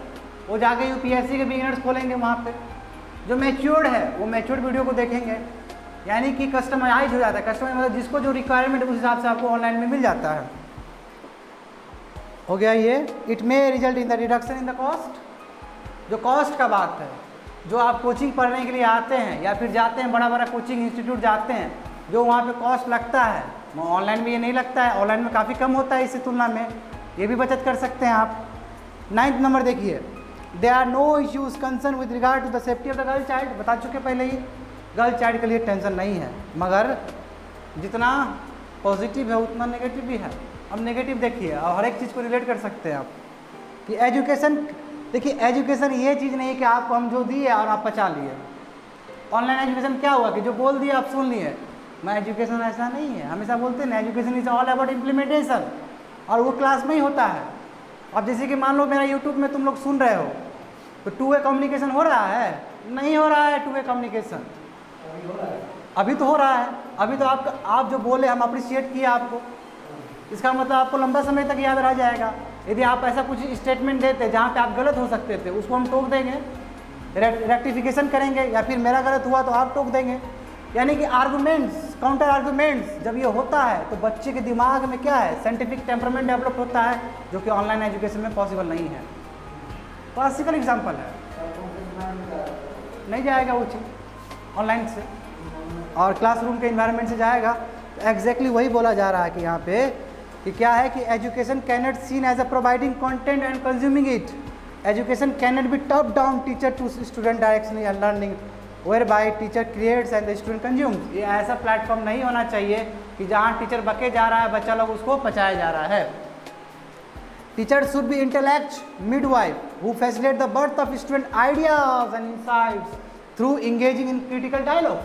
Speaker 1: वो जाके यूपीएससी के बिगिनर्स खोलेंगे वहाँ पे, जो मैच्योर्ड है वो मैच्योर्ड वीडियो को देखेंगे, यानी कि कस्टमाइज हो जाता है। कस्टमाइज मतलब जिसको जो रिक्वायरमेंट उस हिसाब से आपको ऑनलाइन में मिल जाता है। हो गया ये। It may result in the reduction in the cost, जो कॉस्ट का बात है, जो आप कोचिंग पढ़ने के लिए आते हैं या फिर जाते हैं बड़ा बड़ा कोचिंग इंस्टीट्यूट जाते हैं, जो वहाँ पे कॉस्ट लगता है, ऑनलाइन में ये नहीं लगता है। ऑनलाइन में काफ़ी कम होता है इससे तुलना में, ये भी बचत कर सकते हैं आप। 9th नंबर देखिए, there are no issues concern with regard to the safety of the girl child. बता चुके पहले ही, गर्ल चाइल्ड के लिए टेंशन नहीं है, मगर जितना पॉजिटिव है उतना नेगेटिव भी है। अब नेगेटिव देखिए, और हर एक चीज़ को रिलेट कर सकते हैं आप कि एजुकेशन, देखिए एजुकेशन ये चीज़ नहीं है कि आपको हम जो दिए और आप पचा लिए। ऑनलाइन एजुकेशन क्या हुआ कि जो बोल दिए आप सुन लिए। मैं एजुकेशन ऐसा नहीं है, हमेशा बोलते हैं ना, education is all about implementation, और वो क्लास में ही होता है। अब जैसे कि मान लो मेरा यूट्यूब में तुम लोग सुन रहे हो, तो टू वे कम्युनिकेशन हो रहा है? नहीं हो रहा है टू वे कम्युनिकेशन। अभी तो हो रहा है, अभी तो आप जो बोले हम अप्रिशिएट किए आपको, इसका मतलब आपको लंबा समय तक याद रह जाएगा। यदि आप ऐसा कुछ स्टेटमेंट देते जहाँ पे आप गलत हो सकते थे, उसको हम टोक देंगे, रेक्टिफिकेशन करेंगे, या फिर मेरा गलत हुआ तो आप टोक देंगे। यानी कि आर्गूमेंट्स, काउंटर आर्गूमेंट्स जब ये होता है तो बच्चे के दिमाग में क्या है, साइंटिफिक टेम्परामेंट डेवलप होता है, जो कि ऑनलाइन एजुकेशन में पॉसिबल नहीं है। क्लासिकल एग्जाम्पल है, नहीं जाएगा वो चीज़ ऑनलाइन से, और क्लासरूम के इन्वायरमेंट से जाएगा। तो एग्जैक्टली वही बोला जा रहा है कि यहाँ पे कि क्या है कि education can not seen as a providing content and consuming it. Education can not be top down teacher to student directionally and learning whereby teacher creates and the student consumes. ये ऐसा platform नहीं होना चाहिए कि जहाँ teacher बके जा रहा है, बच्चा लोग उसको पचाया जा रहा है। Teacher should be intellect midwife who facilitate the birth of student ideas and insights through engaging in critical dialogue.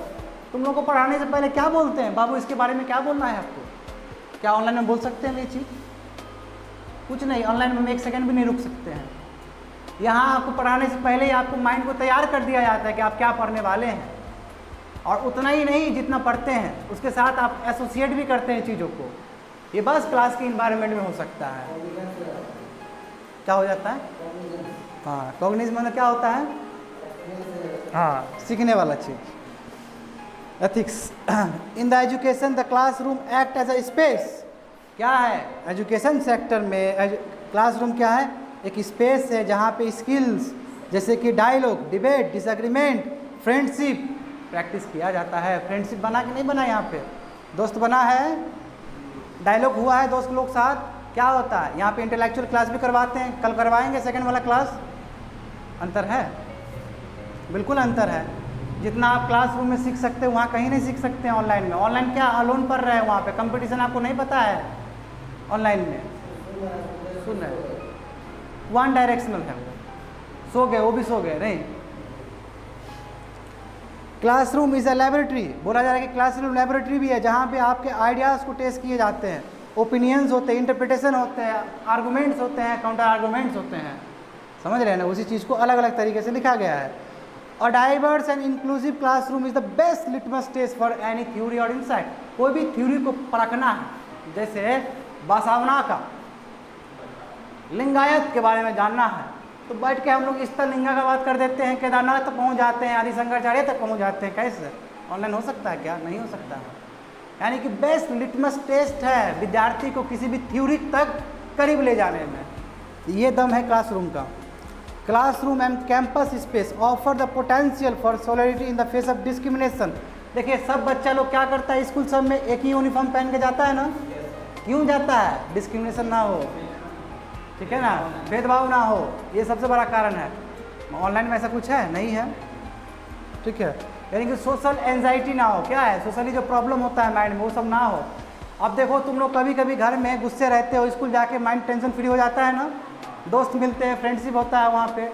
Speaker 1: तुम लोग को पढ़ाने से पहले क्या बोलते हैं, बाबू इसके बारे में क्या बोलना है आपको? क्या ऑनलाइन में बोल सकते हैं ये चीज़? कुछ नहीं, ऑनलाइन में हम एक सेकंड भी नहीं रुक सकते हैं। यहाँ आपको पढ़ाने से पहले ही आपको माइंड को तैयार कर दिया जाता है कि आप क्या पढ़ने वाले हैं, और उतना ही नहीं जितना पढ़ते हैं उसके साथ आप एसोसिएट भी करते हैं चीज़ों को। ये बस क्लास के इन्वायरमेंट में हो सकता है। क्या हो जाता है? हाँ, कॉग्निशन मतलब क्या होता है? हाँ, सीखने वाला चीज़। Ethics in the education the classroom act as a space. क्या है एजुकेशन सेक्टर में? क्लासरूम क्या है? एक स्पेस है जहाँ पे स्किल्स जैसे कि dialogue, debate, disagreement, friendship practice किया जाता है। फ्रेंडशिप बना कि नहीं बना? यहाँ पे दोस्त बना है, डायलॉग हुआ है दोस्त लोग साथ। क्या होता है यहाँ पे? इंटेलेक्चुअल क्लास भी करवाते हैं, कल करवाएंगे सेकंड वाला क्लास। अंतर है, बिल्कुल अंतर है। जितना आप क्लासरूम में सीख सकते हैं वहाँ कहीं नहीं सीख सकते हैं ऑनलाइन में। ऑनलाइन क्या अलोन पढ़ रहे हैं, वहाँ पे कंपटीशन आपको नहीं पता है। ऑनलाइन में सुन रहे हो, वन डायरेक्शनल है, वो सो गए, वो भी सो गए नहीं। Classroom is a laboratory. बोला जा रहा है कि क्लासरूम लेबोरेटरी भी है जहाँ पे आपके आइडियाज़ को टेस्ट किए जाते हैं, ओपिनियंस होते हैं, इंटरप्रिटेशन होते हैं, आर्गूमेंट्स होते हैं, काउंटर आर्गूमेंट्स होते हैं। समझ रहे हैं ना? उसी चीज़ को अलग अलग तरीके से लिखा गया है। और diverse and inclusive classroom is the best litmus test for any theory और इनसाइट। कोई भी थ्योरी को परखना है, जैसे बसवना का लिंगायत के बारे में जानना है, तो बैठ के हम लोग स्थलिंगा का बात कर देते हैं, केदारनाथ तक पहुंच जाते हैं, आदि शंकराचार्य तक पहुंच जाते हैं। कैसे ऑनलाइन हो सकता है? क्या नहीं हो सकता है। यानी कि बेस्ट लिटमस टेस्ट है विद्यार्थी को किसी भी थ्योरी तक करीब ले जाने में। ये दम है क्लासरूम का। Classroom and campus space offer the potential for solidarity in the face of discrimination. देखिए सब बच्चा लोग क्या करता है, स्कूल सब में एक ही यूनिफॉर्म पहन के जाता है ना। क्यों जाता है? डिस्क्रिमिनेशन ना हो, ठीक है ना, भेदभाव ना हो, ये सबसे बड़ा कारण है। ऑनलाइन में ऐसा कुछ है नहीं है, ठीक है। यानी कि सोशल एंजाइटी ना हो। क्या है? सोशली जो प्रॉब्लम होता है माइंड में वो सब ना हो। अब देखो तुम लोग कभी कभी घर में गुस्से रहते हो, स्कूल जाके माइंड टेंशन फ्री हो जाता है ना, दोस्त मिलते हैं, फ्रेंडशिप होता है वहाँ पे,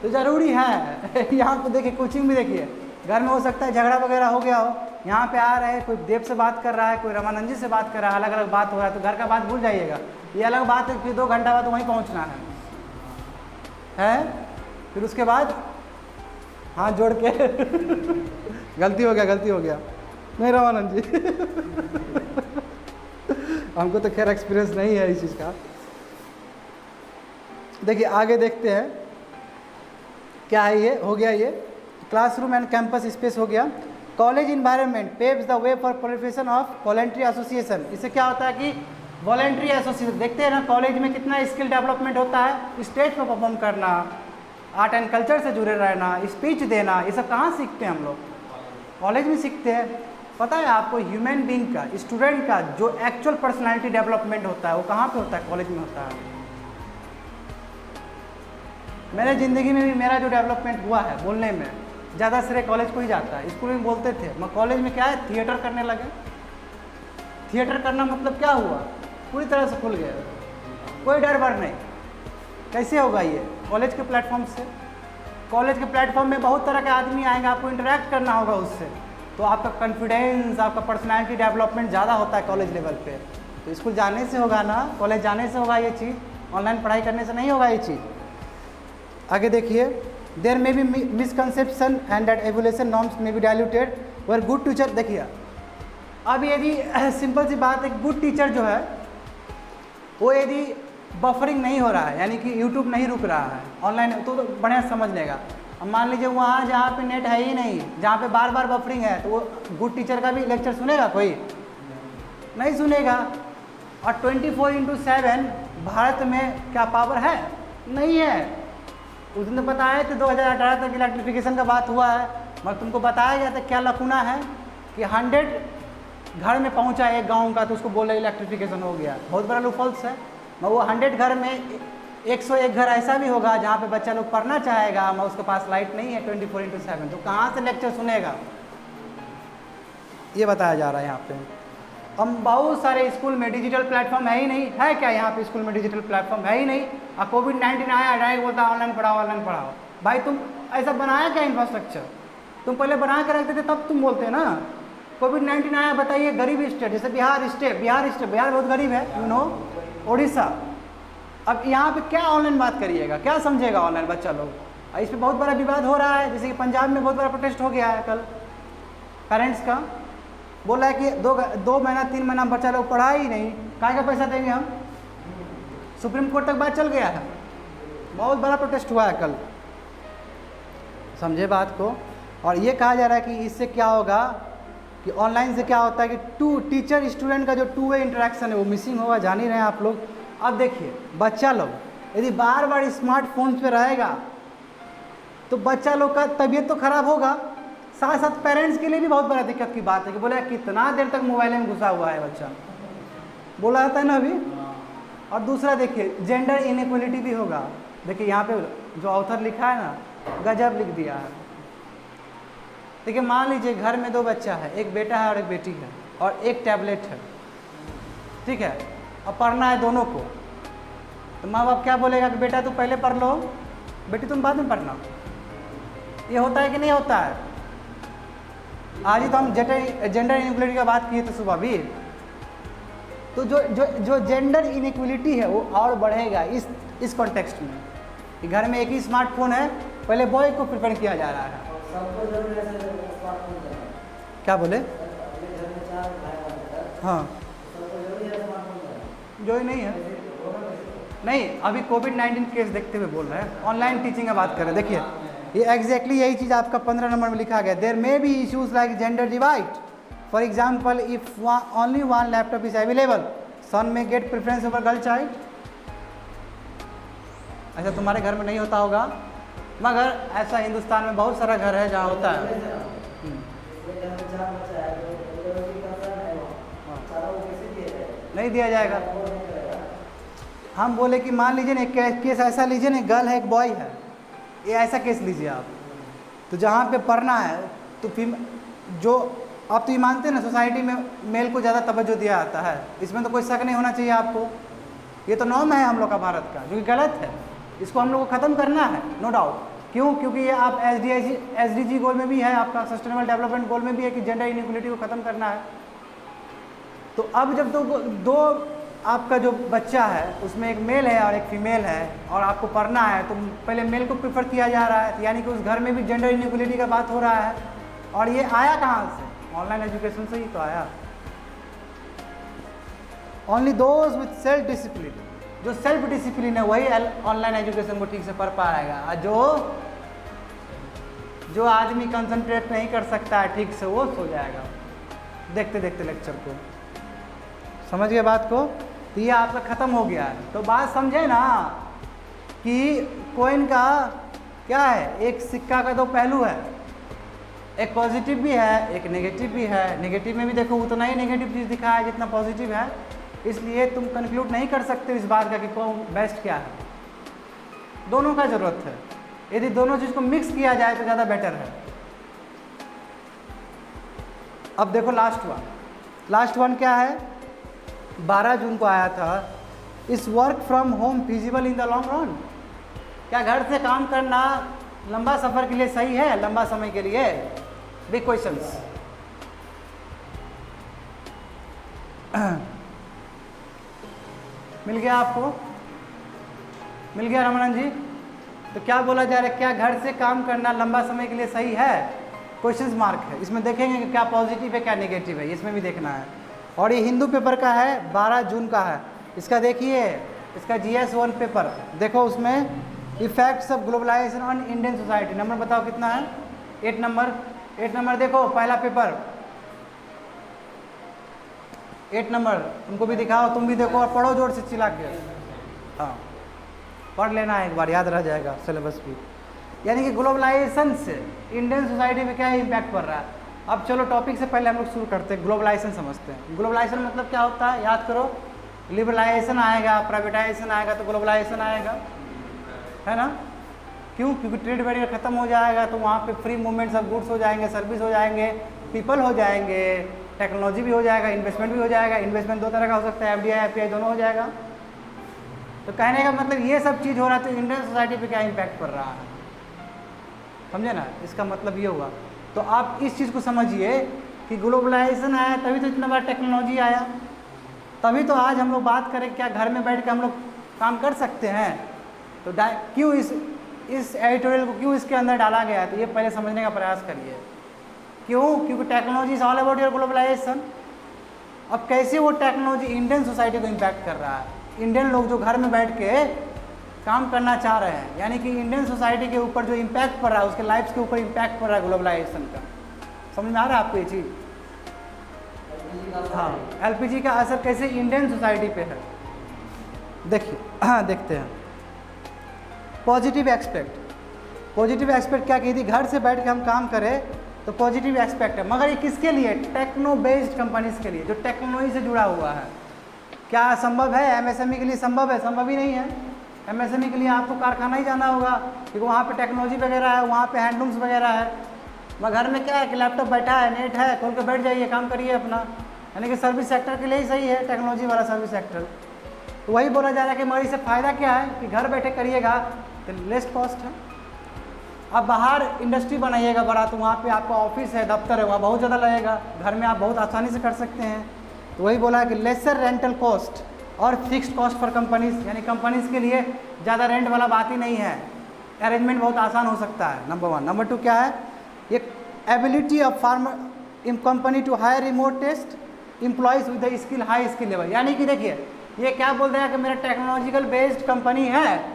Speaker 1: तो ज़रूरी है। यहाँ पे देखिए कोचिंग भी देखिए, घर में हो सकता है झगड़ा वगैरह हो गया हो, यहाँ पे आ रहे हैं, कोई देव से बात कर रहा है, कोई रामानंद जी से बात कर रहा है, अलग अलग बात हो रहा है, तो घर का बात भूल जाइएगा। ये अलग बात है, फिर 2 घंटा बाद वहीं पहुँचना है। फिर उसके बाद हाथ जोड़ के गलती हो गया नहीं रामानंद जी। हमको तो खैर एक्सपीरियंस नहीं है इस चीज़ का। देखिए आगे देखते हैं क्या है। ये हो गया, ये क्लासरूम एंड कैंपस स्पेस हो गया। College environment paves the way for proliferation of voluntary association. इससे क्या होता है कि वॉलेंट्री एसोसिएशन, देखते हैं ना कॉलेज में कितना स्किल डेवलपमेंट होता है। स्टेज पर परफॉर्म करना, आर्ट एंड कल्चर से जुड़े रहना, स्पीच देना, ये सब कहाँ सीखते हैं हम लोग? कॉलेज में सीखते हैं। पता है आपको ह्यूमन बीइंग का, स्टूडेंट का जो एक्चुअल पर्सनालिटी डेवलपमेंट होता है वो कहाँ पे होता है? कॉलेज में होता है। मेरे ज़िंदगी में भी मेरा जो डेवलपमेंट हुआ है बोलने में, ज़्यादा श्रेय कॉलेज को ही जाता है। स्कूल में बोलते थे, मैं कॉलेज में क्या है थिएटर करने लगे। थिएटर करना मतलब क्या हुआ? पूरी तरह से खुल गया, कोई डर बर नहीं। कैसे होगा ये? कॉलेज के प्लेटफॉर्म से। कॉलेज के प्लेटफॉर्म में बहुत तरह के आदमी आएंगे, आपको इंटरेक्ट करना होगा उससे, तो आपका कॉन्फिडेंस, आपका पर्सनैलिटी डेवलपमेंट ज़्यादा होता है कॉलेज लेवल पे। तो स्कूल जाने से होगा ना, कॉलेज जाने से होगा ये चीज़। ऑनलाइन पढ़ाई करने से नहीं होगा ये चीज़। आगे देखिए, there may be misconception and that evolution norms may be diluted were good teacher. देखिए अब यदि सिंपल सी बात है, गुड टीचर जो है वो यदि बफरिंग नहीं हो रहा है, यानी कि यूट्यूब नहीं रुक रहा है ऑनलाइन, तो बढ़िया समझ लेगा। अब मान लीजिए वहाँ जहाँ पे नेट है ही नहीं, जहाँ पे बार बार बफरिंग है, तो वो गुड टीचर का भी लेक्चर सुनेगा कोई? नहीं सुनेगा। और 24/7 भारत में क्या पावर है? नहीं है। उस दिन तो बताया थे 2018 तक इलेक्ट्रिफिकेशन का बात हुआ है, मगर तुमको बताया गया था क्या लकुना है कि 100 घर में पहुंचा एक गांव का, तो उसको बोले इलेक्ट्रिफिकेशन हो गया। बहुत बड़ा लूपहोल्स है। मगर वो 100 घर में 101 घर ऐसा भी होगा जहाँ पे बच्चा लोग पढ़ना चाहेगा, मगर उसके पास लाइट नहीं है 24/7, तो कहाँ से लेक्चर सुनेगा? ये बताया जा रहा है यहाँ पे। हम बहुत सारे स्कूल में डिजिटल प्लेटफॉर्म है ही नहीं। है क्या यहाँ पे स्कूल में डिजिटल प्लेटफॉर्म? है ही नहीं। और कोविड-19 आया, डायरेक्ट बोलता ऑनलाइन पढ़ाओ ऑनलाइन पढ़ाओ। भाई तुम ऐसा बनाया क्या इंफ्रास्ट्रक्चर? तुम पहले बना के रखते थे तब तुम बोलते ना। कोविड-19 आया, बताइए गरीब स्टेट जैसे बिहार बहुत गरीब है, यू नो, उड़ीसा। अब यहाँ पे क्या ऑनलाइन बात करिएगा? क्या समझेगा ऑनलाइन बच्चा लोग? इस पर बहुत बड़ा विवाद हो रहा है। जैसे कि पंजाब में बहुत बड़ा प्रोटेस्ट हो गया है कल, पेरेंट्स का बोला है कि 2 महीना 3 महीना बच्चा लोग पढ़ा ही नहीं, काहे का पैसा देंगे हम? सुप्रीम कोर्ट तक बात चल गया है। बहुत बड़ा प्रोटेस्ट हुआ है कल, समझे बात को। और ये कहा जा रहा है कि इससे क्या होगा कि ऑनलाइन से क्या होता है कि टीचर स्टूडेंट का जो 2 वे इंटरेक्शन है वो मिसिंग होगा, जान ही रहे हैं आप लोग। अब देखिए बच्चा लोग यदि बार बार स्मार्टफोन पे रहेगा तो बच्चा लोग का तबीयत तो खराब होगा, साथ साथ पेरेंट्स के लिए भी बहुत बड़ा दिक्कत की बात है कि बोले कितना देर तक मोबाइल में घुसा हुआ है बच्चा, बोला जाता है ना अभी। और दूसरा देखिए जेंडर इनइक्वलिटी भी होगा। देखिए यहाँ पे जो ऑथर लिखा है ना, गजब लिख दिया है। देखिए मान लीजिए घर में 2 बच्चा है, एक बेटा है और एक बेटी है, और एक टैबलेट है, ठीक है, अब पढ़ना है दोनों को। तो माँ बाप क्या बोलेगा कि बेटा तू पहले पढ़ लो, बेटी तुम बाद में पढ़ना। ये होता है कि नहीं होता है? आज ही तो हम जेंडर इनइक्वलिटी का बात किए थे सुबह भी। तो जो जेंडर इनइक्वलिटी है वो और बढ़ेगा इस कॉन्टेक्स्ट में कि घर में एक ही स्मार्टफोन है, पहले बॉय को प्रेफर किया जा रहा है।
Speaker 2: सबको जरूरी है स्मार्टफोन देना।
Speaker 1: क्या बोले?
Speaker 2: घर में 4 भाई बहन हैं,
Speaker 1: हाँ,
Speaker 2: सबको जरूरी है स्मार्टफोन देना।
Speaker 1: जो ही नहीं है। नहीं, अभी कोविड-19 केस देखते हुए बोल रहे हैं, ऑनलाइन टीचिंग की बात कर रहे हैं। देखिए ये एग्जैक्टली यही चीज़ आपका 15 नंबर में लिखा गया। There may be issues like gender divide, for example if only 1 laptop is available, son may get preference over girl child. ऐसा तुम्हारे घर में नहीं होता होगा, मगर ऐसा हिंदुस्तान में बहुत सारा घर है जहाँ होता है। नहीं दिया जाएगा। हम बोले कि मान लीजिए ना केस ऐसा लीजिए ना, गर्ल है एक बॉय है, ये ऐसा केस लीजिए आप, तो जहाँ पे पढ़ना है तो जो आप तो ये मानते हैं ना सोसाइटी में मेल को ज़्यादा तवज्जो दिया जाता है, इसमें तो कोई शक नहीं होना चाहिए आपको। ये तो नॉर्म है हम लोग का भारत का, जो कि गलत है। इसको हम लोग को ख़त्म करना है, नो डाउट। क्यों? क्योंकि ये आप SDG गोल में भी है, आपका सस्टेनेबल डेवलपमेंट गोल में भी है कि जेंडर इनइक्वलिटी को ख़त्म करना है। तो अब जब दो आपका जो बच्चा है उसमें एक मेल है और एक फीमेल है और आपको पढ़ना है, तो पहले मेल को प्रेफर किया जा रहा है, यानी कि उस घर में भी जेंडर इनइक्वलिटी का बात हो रहा है। और ये आया कहाँ से? ऑनलाइन एजुकेशन से ही तो आया। Only those with self discipline, जो सेल्फ डिसिप्लिन है वही ऑनलाइन एजुकेशन को ठीक से पढ़ पाएगा। जो आदमी कंसंट्रेट नहीं कर सकता है ठीक से, वो सो जाएगा देखते देखते लेक्चर को। समझ गए बात को? तो ये आपका ख़त्म हो गया है। तो बात समझे ना कि कॉइन का क्या है, एक सिक्का का 2 पहलू है, एक पॉजिटिव भी है एक नेगेटिव भी है। नेगेटिव में भी देखो उतना ही नेगेटिव चीज़ दिखा है जितना पॉजिटिव है, इसलिए तुम कंक्लूड नहीं कर सकते इस बात का कि कौन बेस्ट क्या है। दोनों का ज़रूरत है, यदि दोनों चीज़ को मिक्स किया जाए तो ज़्यादा बेटर है। अब देखो लास्ट वन क्या है, 12 जून को आया था, इस work from home feasible in the long run. क्या घर से काम करना लंबा सफ़र के लिए सही है, लंबा समय के लिए? Big questions. मिल गया आपको? मिल गया रमणन जी? तो क्या बोला जा रहा है, क्या घर से काम करना लंबा समय के लिए सही है? क्वेश्चन मार्क है। इसमें देखेंगे कि क्या पॉजिटिव है क्या नेगेटिव है, इसमें भी देखना है। और ये हिंदू पेपर का है, 12 जून का है। इसका देखिए, इसका GS 1 पेपर देखो, उसमें effects of globalisation on Indian society, number बताओ कितना है? 8 नंबर देखो, पहला पेपर 8 नंबर। तुमको भी दिखाओ, तुम भी देखो और पढ़ो जोर से चिल्ला के। हाँ, पढ़ लेना एक बार, याद रह जाएगा सिलेबस भी। यानी कि ग्लोबलाइजेशन से इंडियन सोसाइटी में क्या इम्पैक्ट पड़ रहा है। अब चलो टॉपिक से पहले हम लोग शुरू करते हैं, ग्लोबलाइजेशन समझते हैं। ग्लोबलाइजेशन मतलब क्या होता है, याद करो। लिबरलाइजेशन आएगा, प्राइवेटाइजेशन आएगा तो ग्लोबलाइजेशन आएगा, है ना? क्यों? क्योंकि ट्रेड बैरियर खत्म हो जाएगा तो वहाँ पे फ्री मूवमेंट्स ऑफ गुड्स हो जाएंगे, सर्विस हो जाएंगे, पीपल हो जाएंगे, टेक्नोलॉजी भी हो जाएगा, इन्वेस्टमेंट भी हो जाएगा। इन्वेस्टमेंट 2 तरह का हो सकता है, FDI FPI दोनों हो जाएगा। तो कहने का मतलब ये सब चीज़ हो रहा है तो इंडियन सोसाइटी पे क्या इम्पैक्ट पड़ रहा है, समझे ना? इसका मतलब ये हुआ। तो आप इस चीज़ को समझिए कि ग्लोबलाइजेशन आया तभी तो इतना बड़ा टेक्नोलॉजी आया, तभी तो आज हम लोग बात करें क्या घर में बैठ के हम लोग काम कर सकते हैं। तो क्यों इस एडिटोरियल को क्यों इसके अंदर डाला गया है, तो ये पहले समझने का प्रयास करिए। क्यों? क्योंकि technology is all about your globalisation. अब कैसे वो टेक्नोलॉजी इंडियन सोसाइटी को इम्पैक्ट कर रहा है, इंडियन लोग जो घर में बैठ के काम करना चाह रहे हैं, यानी कि इंडियन सोसाइटी के ऊपर जो इम्पैक्ट पड़ रहा है, उसके लाइफ्स के ऊपर इम्पैक्ट पड़ रहा है ग्लोबलाइजेशन का। समझ में आ रहा है आपको ये चीज़? हाँ, LPG का असर कैसे इंडियन सोसाइटी पे है, देखिए। हाँ, देखते हैं। पॉजिटिव एस्पेक्ट क्या कही थी, घर से बैठ के हम काम करें तो पॉजिटिव एस्पेक्ट है, मगर ये किसके लिए? टेक्नो बेस्ड कंपनीज के लिए, जो टेक्नोलॉजी से जुड़ा हुआ है। क्या संभव है MSME के लिए? संभव है? संभव ही नहीं है। MSME के लिए आपको कारखाना ही जाना होगा, क्योंकि वहाँ पे टेक्नोलॉजी वगैरह है, वहाँ पे हैंडलूम्स वगैरह है। मगर घर में क्या है कि लैपटॉप बैठा है, नेट है, खोल के बैठ जाइए, काम करिए अपना। यानी कि सर्विस सेक्टर के लिए ही सही है टेक्नोलॉजी वाला सर्विस सेक्टर। तो वही बोला जा रहा है कि मगर इससे फ़ायदा क्या है कि घर बैठे करिएगा तो लेस कॉस्ट है। आप बाहर इंडस्ट्री बनाइएगा बड़ा, तो वहाँ पे आपका ऑफिस है, दफ्तर है, वहाँ बहुत ज़्यादा लगेगा। घर में आप बहुत आसानी से कर सकते हैं। तो वही बोला है कि लेसर रेंटल कॉस्ट और फिक्स्ड कॉस्ट फॉर कंपनीज, यानी कंपनीज के लिए ज़्यादा रेंट वाला बात ही नहीं है, अरेंजमेंट बहुत आसान हो सकता है, नंबर 1। नंबर 2 क्या है, एक ability of farmer in company to hire remote test employees with the skill high skill level. यानी कि देखिए ये क्या बोल रहा है कि मेरा टेक्नोलॉजिकल बेस्ड कंपनी है,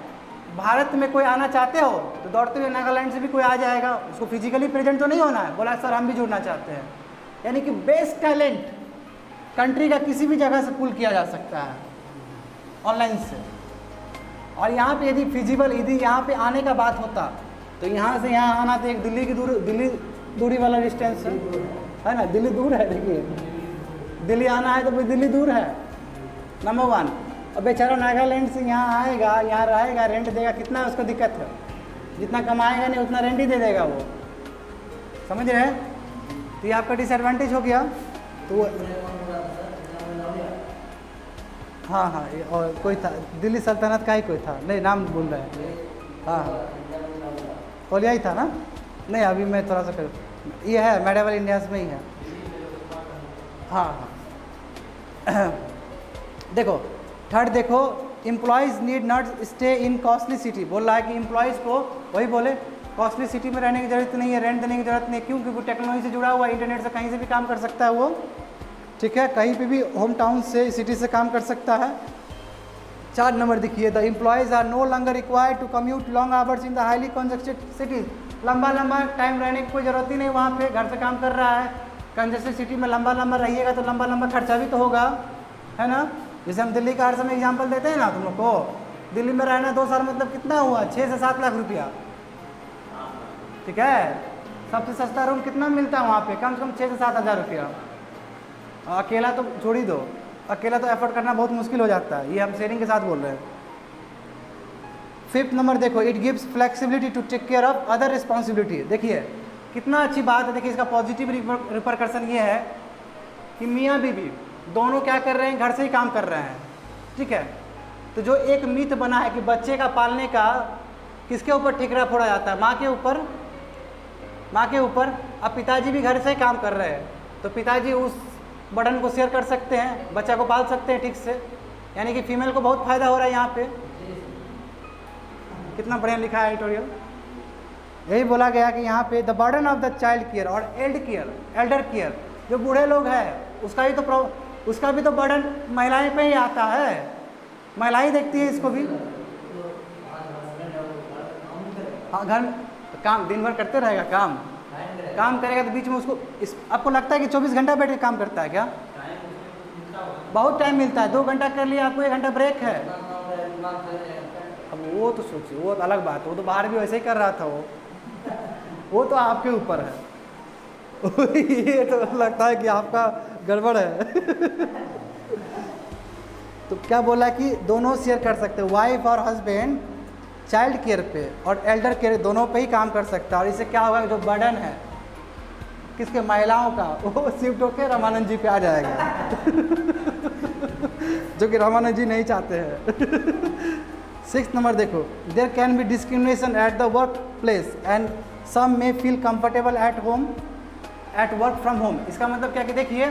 Speaker 1: भारत में कोई आना चाहते हो तो दौड़ते हुए नागालैंड से भी कोई आ जाएगा, उसको फिजिकली प्रेजेंट तो नहीं होना है। बोला सर हम भी जुड़ना चाहते हैं। यानी कि बेस्ट टैलेंट कंट्री का किसी भी जगह से पुल किया जा सकता है ऑनलाइन से। और यहाँ पे यदि फिजिबल, यदि यहाँ पे आने का बात होता तो यहाँ से यहाँ आना तो एक दिल्ली दूरी वाला डिस्टेंस है ना, दिल्ली दूर है। देखिए दिल्ली आना है तो भाई दिल्ली दूर है, नंबर 1। और बेचारा नागालैंड से यहाँ आएगा, यहाँ रहेगा, रेंट देगा, कितना उसको दिक्कत है, जितना कमाएगा नहीं उतना रेंट ही दे देगा वो, समझ रहे हैं? तो ये आपका डिसएडवांटेज हो गया। तो हाँ हाँ, और कोई था दिल्ली सल्तनत का ही कोई था, नहीं नाम बोल रहे हैं। हाँ हाँ, ओलिया ही था ना? नहीं अभी मैं थोड़ा सा कर, ये है मेडावल इंडियाज़ में ही है। हाँ हाँ देखो थर्ड, देखो employees need not stay in costly city. बोल रहा है कि एम्प्लॉयज़ को, वही बोले, कॉस्टली सिटी में रहने की ज़रूरत नहीं है, रेंट देने की ज़रूरत नहीं है। क्यों? क्योंकि टेक्नोलॉजी से जुड़ा हुआ है, इंटरनेट से कहीं से भी काम कर सकता है वो, ठीक है, कहीं पे भी होम टाउन से, सिटी से काम कर सकता है। 4 नंबर देखिए, the employees are no longer required to commute long hours in the highly congested cities. लंबा टाइम रहने की कोई ज़रूरत ही नहीं, वहाँ पे घर से काम कर रहा है। कंजस्टेड सिटी में लंबा रहिएगा तो लंबा खर्चा भी तो होगा, है ना? जैसे हम दिल्ली का हर समय एग्जाम्पल देते हैं ना तुम लोग को, दिल्ली में रहना 2 साल मतलब कितना हुआ, 6 से 7 लाख रुपया, ठीक है। सबसे सस्ता रूम कितना मिलता है वहाँ पे, कम से कम 6 से 7 हज़ार रुपया। अकेला तो छोड़ ही दो, अकेला तो एफोर्ड करना बहुत मुश्किल हो जाता है, ये हम शेयरिंग के साथ बोल रहे हैं। 5th नंबर देखो, it gives flexibility to take care of other responsibility. देखिए कितना अच्छी बात है। देखिए इसका पॉजिटिव रिपरकशन ये है कि मियाँ बीबी दोनों क्या कर रहे हैं, घर से ही काम कर रहे हैं, ठीक है। तो जो एक मिथ बना है कि बच्चे का पालने का किसके ऊपर ठिकरा फोड़ा जाता है, माँ के ऊपर। अब पिताजी भी घर से ही काम कर रहे हैं तो पिताजी उस बर्डन को शेयर कर सकते हैं, बच्चा को पाल सकते हैं ठीक से। यानी कि फीमेल को बहुत फ़ायदा हो रहा है यहाँ पे, कितना बढ़िया लिखा है एडिटोरियल। यही बोला गया कि यहाँ पे the burden of the child care और एल्डर केयर, जो बूढ़े लोग हैं उसका भी तो बर्डन महिलाएं पे ही आता है, महिलाएं देखती है इसको भी। हाँ, घर में काम दिन भर करते रहेगा, काम करेगा तो बीच में उसको आपको लगता है कि 24 घंटा बैठ के काम करता है क्या? बहुत टाइम मिलता है, 2 घंटा कर लिया, आपको 1 घंटा ब्रेक है। अब वो तो सोचिए, वो तो अलग बात है, वो तो बाहर भी वैसे ही कर रहा था, वो तो आपके ऊपर है। ये तो लगता है कि आपका गड़बड़ है। तो क्या बोला कि दोनों शेयर कर सकते हैं, वाइफ और हस्बैंड चाइल्ड केयर पे और एल्डर केयर दोनों पे ही काम कर सकता है। और इससे क्या होगा, जो बर्डन है किसके, महिलाओं का, वो शिफ्ट होकर रामानंद जी पे आ जाएगा। जो कि रामानंद जी नहीं चाहते हैं। 6 नंबर देखो, there can be discrimination at the work place and some may feel comfortable at work from home. इसका मतलब क्या कि देखिए,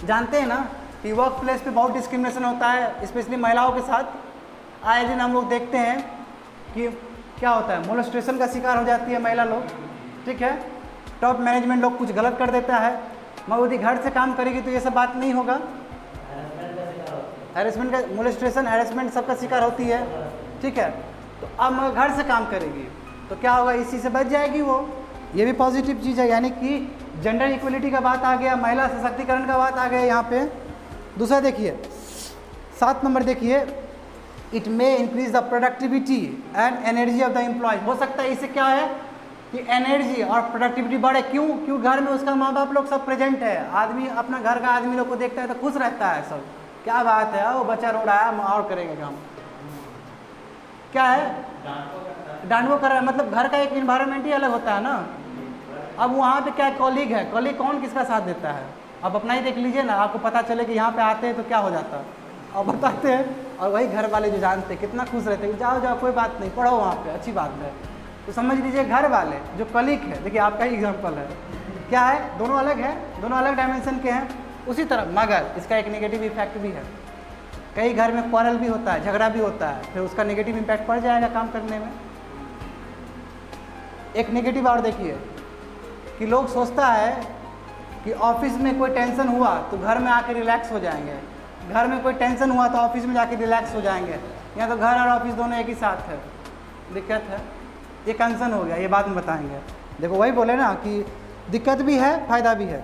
Speaker 1: जानते हैं ना कि वर्क प्लेस पे बहुत डिस्क्रिमिनेशन होता है, स्पेशली महिलाओं के साथ। आए दिन हम लोग देखते हैं कि क्या होता है, मोलेस्टेशन का शिकार हो जाती है महिला लोग, ठीक है। टॉप मैनेजमेंट लोग कुछ गलत कर देता है, मगर यदि घर से काम करेगी तो ये सब बात नहीं होगा। हैरेसमेंट का, मोलेस्टेशन हैरेसमेंट सबका शिकार होती है, ठीक है। तो अब मगर घर से काम करेगी तो क्या होगा, इसी से बच जाएगी वो। ये भी पॉजिटिव चीज़ है, यानी कि जेंडर इक्वलिटी का बात आ गया, महिला सशक्तिकरण का बात आ गया यहाँ पे। दूसरा देखिए 7 नंबर देखिए, it may increase the productivity and energy of the employee. हो सकता है इससे क्या है कि एनर्जी और प्रोडक्टिविटी बढ़े। क्यों घर में उसका माँ बाप लोग सब प्रेजेंट है, आदमी अपना घर का आदमी लोग को देखता है तो खुश रहता है सब, क्या बात है, वो बच्चा रो रहा है, हम और करेंगे काम। क्या है, डांडवो कर रहा है, मतलब घर का एक इन्वायरमेंट ही अलग होता है ना। अब वहाँ पे क्या कॉलीग है, कॉलीग कौन किसका साथ देता है, अब अपना ही देख लीजिए ना, आपको पता चले कि यहाँ पे आते हैं तो क्या हो जाता है, अब बताते हैं। और वही घर वाले जो जानते हैं कितना खुश रहते हैं, जाओ कोई बात नहीं, पढ़ो वहाँ पे, अच्छी बात है। तो समझ लीजिए घर वाले जो कलीग है, देखिए आपका ही एग्जाम्पल है, क्या है, दोनों अलग है, दोनों अलग डायमेंशन के हैं। उसी तरह मगर इसका एक नेगेटिव इफेक्ट भी है, कई घर में क्वारल भी होता है, झगड़ा भी होता है, फिर उसका नेगेटिव इम्पैक्ट पड़ जाएगा काम करने में। एक नेगेटिव और देखिए कि लोग सोचता है कि ऑफिस में कोई टेंशन हुआ तो घर में आके रिलैक्स हो जाएंगे, घर में कोई टेंशन हुआ तो ऑफिस में जाके रिलैक्स हो जाएंगे। यहाँ तो घर और ऑफिस दोनों एक ही साथ है, दिक्कत है, ये कंसर्न हो गया, ये बाद में बताएंगे। देखो वही बोले ना कि दिक्कत भी है फ़ायदा भी है।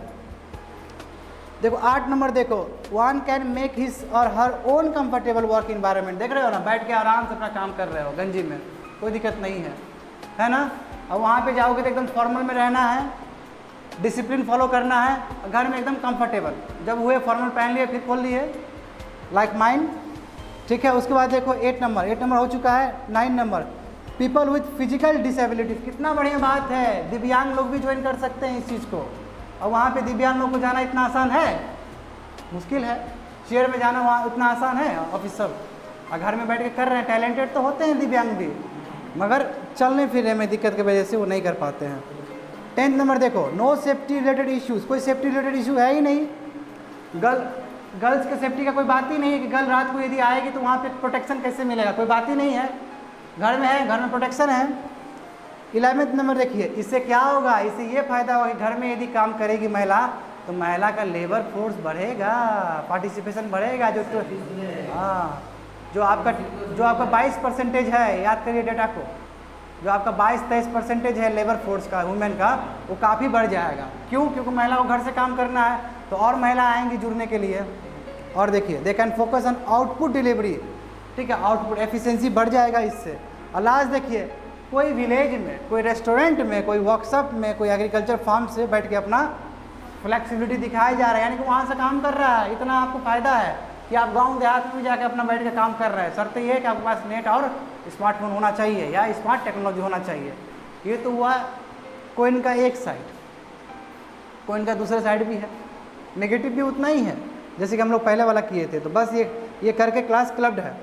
Speaker 1: देखो 8 नंबर देखो, वन कैन मेक हिज और her own comfortable work environment. देख रहे हो ना, बैठ के आराम से अपना काम कर रहे हो गंजी में, कोई दिक्कत नहीं है ना। अब वहाँ पे जाओगे तो एकदम फॉर्मल में रहना है, डिसिप्लिन फॉलो करना है, घर में एकदम कंफर्टेबल, जब हुए फॉर्मल पहन लिए फिर खोल लिए, लाइक माइंड, ठीक है। उसके बाद देखो 8 नंबर हो चुका है। 9 number, people with physical disabilities. कितना बढ़िया बात है, दिव्यांग लोग भी ज्वाइन कर सकते हैं इस चीज़ को। और वहाँ पे दिव्यांग लोग को जाना इतना आसान है, मुश्किल है, चेयर में जाना वहाँ इतना आसान है, ऑफिस सब और घर में बैठ के कर रहे हैं। टैलेंटेड तो होते हैं दिव्यांग भी, मगर चलने फिरने में दिक्कत की वजह से वो नहीं कर पाते हैं। 10 नंबर देखो, नो सेफ्टी रिलेटेड इश्यूज़। कोई सेफ्टी रिलेटेड इशू है ही नहीं, गर्ल्स के सेफ्टी का कोई बात ही नहीं है कि गर्ल रात को यदि आएगी तो वहाँ पे प्रोटेक्शन कैसे मिलेगा, कोई बात ही नहीं है। घर में है, घर में प्रोटेक्शन है। 11वें नंबर देखिए, इससे क्या होगा, इससे ये फायदा होगा कि घर में यदि काम करेगी महिला तो महिला का लेबर फोर्स बढ़ेगा, पार्टिसिपेशन बढ़ेगा। हाँ, जो आपका 22% है, याद करिए डेटा को, जो आपका 22-23% है लेबर फोर्स का, वुमेन का, वो काफ़ी बढ़ जाएगा। क्यों? क्योंकि महिला को घर से काम करना है तो और महिला आएंगी जुड़ने के लिए। और देखिए, they can focus on output delivery, ठीक है, आउटपुट एफिशिएंसी बढ़ जाएगा इससे। और लास्ट देखिए, कोई विलेज में, कोई रेस्टोरेंट में, कोई वर्कशॉप में, कोई एग्रीकल्चर फार्म से बैठ के अपना फ्लेक्सिबिलिटी दिखाया जा रहा है, यानी कि वहाँ से काम कर रहा है। इतना आपको फ़ायदा है कि आप गांव देहात में जाकर अपना बैठ के काम कर रहे हैं। शर्त ये है कि आपके पास नेट और स्मार्टफोन होना चाहिए या स्मार्ट टेक्नोलॉजी होना चाहिए। ये तो हुआ कोइन का एक साइड, कोइन का दूसरा साइड भी है, नेगेटिव भी उतना ही है जैसे कि हम लोग पहले वाला किए थे। तो बस ये करके क्लास क्लब्ड है।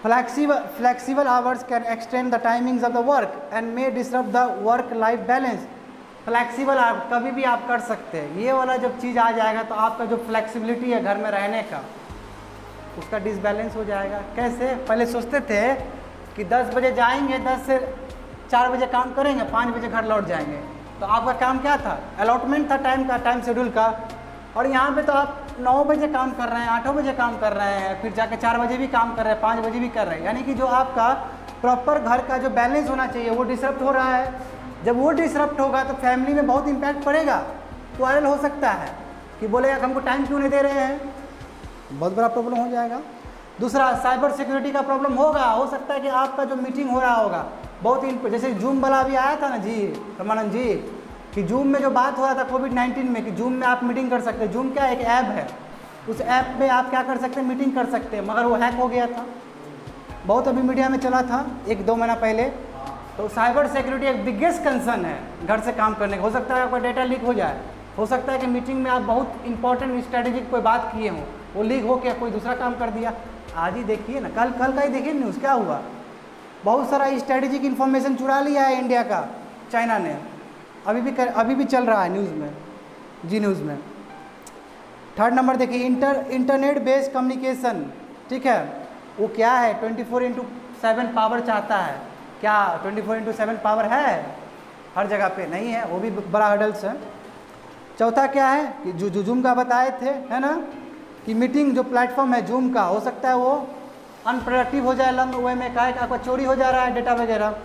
Speaker 1: Flexible hours can extend the timings of the work and may disrupt the work life balance. Flexible आप कभी भी आप कर सकते हैं। ये वाला जब चीज़ आ जाएगा तो आपका जो फ्लेक्सिबिलिटी है घर में रहने का, उसका डिसबैलेंस हो जाएगा। कैसे? पहले सोचते थे कि 10 बजे जाएंगे, 10 से 4 बजे काम करेंगे, 5 बजे घर लौट जाएंगे। तो आपका काम क्या था, अलॉटमेंट था टाइम का, टाइम शेड्यूल का। और यहाँ पे तो आप 9 बजे काम कर रहे हैं, 8 बजे काम कर रहे हैं, फिर जाके 4 बजे भी काम कर रहे हैं, 5 बजे भी कर रहे हैं। यानी कि जो आपका प्रॉपर घर का जो बैलेंस होना चाहिए वो डिसरप्ट हो रहा है। जब वो डिसरप्ट होगा तो फैमिली में बहुत इम्पैक्ट पड़ेगा। क्वारल हो सकता है कि बोलेगा हमको टाइम क्यों नहीं दे रहे हैं, बहुत बड़ा प्रॉब्लम हो जाएगा। दूसरा, साइबर सिक्योरिटी का प्रॉब्लम होगा। हो सकता है कि आपका जो मीटिंग हो रहा होगा बहुत जैसे जूम वाला अभी आया था ना जी रमानंद जी, कि जूम में जो बात हो रहा था कोविड-19 में, कि जूम में आप मीटिंग कर सकते हैं। जूम क्या एक ऐप है, उस ऐप में आप क्या कर सकते हैं, मीटिंग कर सकते हैं, मगर वो हैक हो गया था। बहुत अभी मीडिया में चला था 1-2 महीना पहले। तो साइबर सिक्योरिटी एक बिगेस्ट कंसर्न है घर से काम करने का। हो सकता है आपका डेटा लीक हो जाए, हो सकता है कि मीटिंग में आप बहुत इंपॉर्टेंट स्ट्रैटेजिक कोई बात किए हों, वो लीक हो के कोई दूसरा काम कर दिया। आज ही देखिए ना, कल का ही देखिए न्यूज़ क्या हुआ, बहुत सारा स्ट्रैटेजिक इन्फॉर्मेशन चुरा लिया है इंडिया का चाइना ने। अभी भी चल रहा है न्यूज़ में, जी न्यूज़ में। थर्ड नंबर देखिए, इंटरनेट बेस्ड कम्युनिकेशन, ठीक है, वो क्या है, 24/7 पावर चाहता है। क्या 24/7 पावर है हर जगह पे? नहीं है, वो भी बड़ा हर्डल्स है। चौथा क्या है कि जो जूम का बताए थे, है ना, कि मीटिंग जो प्लेटफॉर्म है जूम का, हो सकता है वो अनप्रोडक्टिव हो जाए, लॉन्ग वे में का आपका चोरी हो जा रहा है डेटा वगैरह।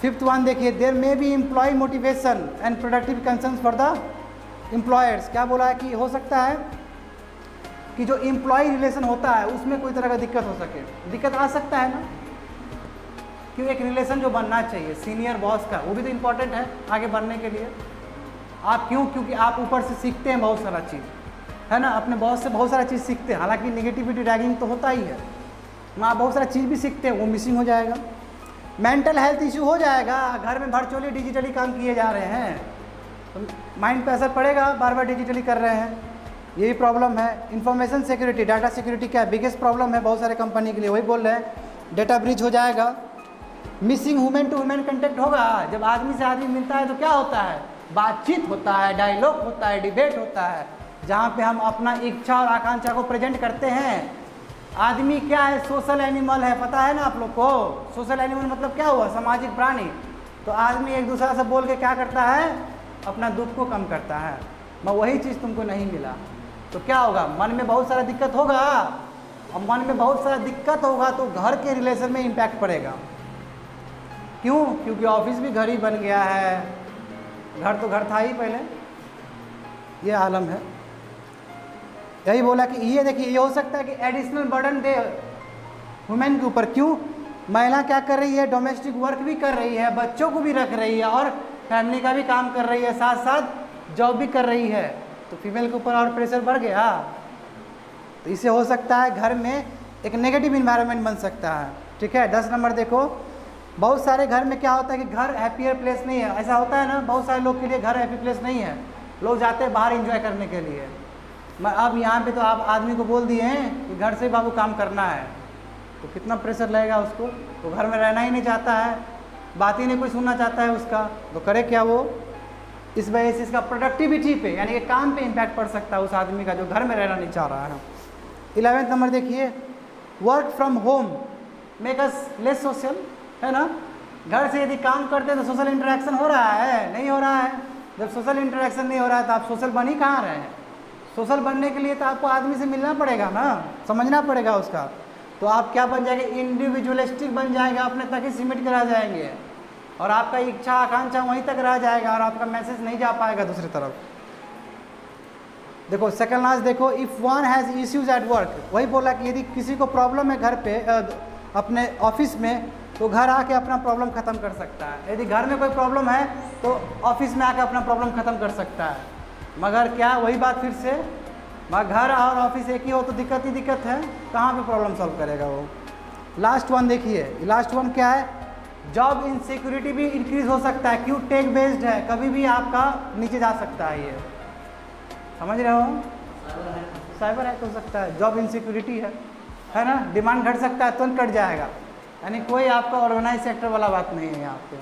Speaker 1: फिफ्थ वन देखिए, there may be employee motivation and productive concerns for the employers. क्या बोला है कि हो सकता है कि जो एम्प्लॉय रिलेशन होता है उसमें कोई तरह का दिक्कत हो सके, दिक्कत आ सकता है ना, क्यों एक रिलेशन जो बनना चाहिए सीनियर बॉस का, वो भी तो इम्पोर्टेंट है आगे बढ़ने के लिए। आप क्यों, क्योंकि आप ऊपर से सीखते हैं बहुत सारा चीज़, है ना, अपने बॉस से बहुत सारा चीज़ सीखते हैं। हालांकि नेगेटिविटी रैगिंग तो होता ही है, आप बहुत सारा चीज़ भी सीखते हैं, वो मिसिंग हो जाएगा। मेंटल हेल्थ इशू हो जाएगा, घर में वर्चुअली डिजिटली काम किए जा रहे हैं तो माइंड पे असर पड़ेगा, बार बार डिजिटली कर रहे हैं, यही प्रॉब्लम है। इंफॉर्मेशन सिक्योरिटी, डाटा सिक्योरिटी क्या बिगेस्ट प्रॉब्लम है बहुत सारे कंपनी के लिए, वही बोल रहे हैं, डेटा ब्रीच हो जाएगा। Missing human to human contact होगा, जब आदमी से आदमी मिलता है तो क्या होता है, बातचीत होता है, डायलॉग होता है, डिबेट होता है, जहाँ पे हम अपना इच्छा और आकांक्षा को प्रेजेंट करते हैं। आदमी क्या है, सोशल एनिमल है, पता है ना आप लोग को। सोशल एनिमल मतलब क्या हुआ, सामाजिक प्राणी। तो आदमी एक दूसरे से बोल के क्या करता है, अपना दुख को कम करता है। मैं वही चीज़ तुमको नहीं मिला तो क्या होगा, मन में बहुत सारा दिक्कत होगा, और मन में बहुत सारा दिक्कत होगा तो घर के रिलेशन में इम्पैक्ट पड़ेगा। क्यों, क्योंकि ऑफिस भी घर ही बन गया है, घर तो घर था ही पहले, ये आलम है। यही बोला कि ये देखिए, ये हो सकता है कि एडिशनल बर्डन दे वुमेन के ऊपर। क्यों, महिला क्या कर रही है, डोमेस्टिक वर्क भी कर रही है, बच्चों को भी रख रही है और फैमिली का भी काम कर रही है, साथ साथ जॉब भी कर रही है, तो फीमेल के ऊपर और प्रेशर बढ़ गया। तो इससे हो सकता है घर में एक नेगेटिव इन्वायरमेंट बन सकता है, ठीक है। 10 नंबर देखो, बहुत सारे घर में क्या होता है कि घर हैप्पियर प्लेस नहीं है। ऐसा होता है ना, बहुत सारे लोग के लिए घर हैप्पी प्लेस नहीं है, लोग जाते हैं बाहर एंजॉय करने के लिए। मैं अब यहाँ पे तो आप आदमी को बोल दिए हैं कि घर से बाबू काम करना है, तो कितना प्रेशर लगेगा उसको, तो घर में रहना ही नहीं चाहता है, बात ही नहीं कोई सुनना चाहता है उसका, तो करे क्या वो। इस वजह से इसका प्रोडक्टिविटी पे यानी कि काम पे इम्पैक्ट पड़ सकता है उस आदमी का जो घर में रहना नहीं चाह रहा है। 11वें नंबर देखिए, work from home make us less social, है ना। घर से यदि काम करते हैं तो सोशल इंटरेक्शन हो रहा है, नहीं हो रहा है। जब सोशल इंटरेक्शन नहीं हो रहा है तो आप सोशल बन ही कहाँ रहे हैं। सोशल बनने के लिए तो आपको आदमी से मिलना पड़ेगा ना, समझना पड़ेगा उसका। तो आप क्या बन जाएंगे, इंडिविजुअलिस्टिक बन जाएगा, अपने तक ही सीमित करा जाएंगे और आपका इच्छा आकांक्षा वहीं तक रह जाएगा और आपका मैसेज नहीं जा पाएगा दूसरी तरफ। देखो सेकंड लास्ट देखो, if one has issues at work, वही बोला कि यदि किसी को प्रॉब्लम है घर पे अपने ऑफिस में, तो घर आके अपना प्रॉब्लम ख़त्म कर सकता है। यदि घर में कोई प्रॉब्लम है तो ऑफिस में आके अपना प्रॉब्लम ख़त्म कर सकता है। मगर क्या, वही बात फिर से, मगर घर और ऑफिस एक ही हो तो दिक्कत ही दिक्कत है, कहाँ पे प्रॉब्लम सॉल्व करेगा वो। लास्ट वन देखिए, लास्ट वन क्या है, जॉब इनसिक्योरिटी भी इंक्रीज हो सकता है। क्यों, टेक बेस्ड है, कभी भी आपका नीचे जा सकता है, ये समझ रहे हो। साइबर हैक हो सकता है, जॉब इनसिक्योरिटी है ना, डिमांड घट सकता है, तुरंत कट जाएगा। यानी कोई आपका ऑर्गेनाइज सेक्टर वाला बात नहीं है यहाँ पे।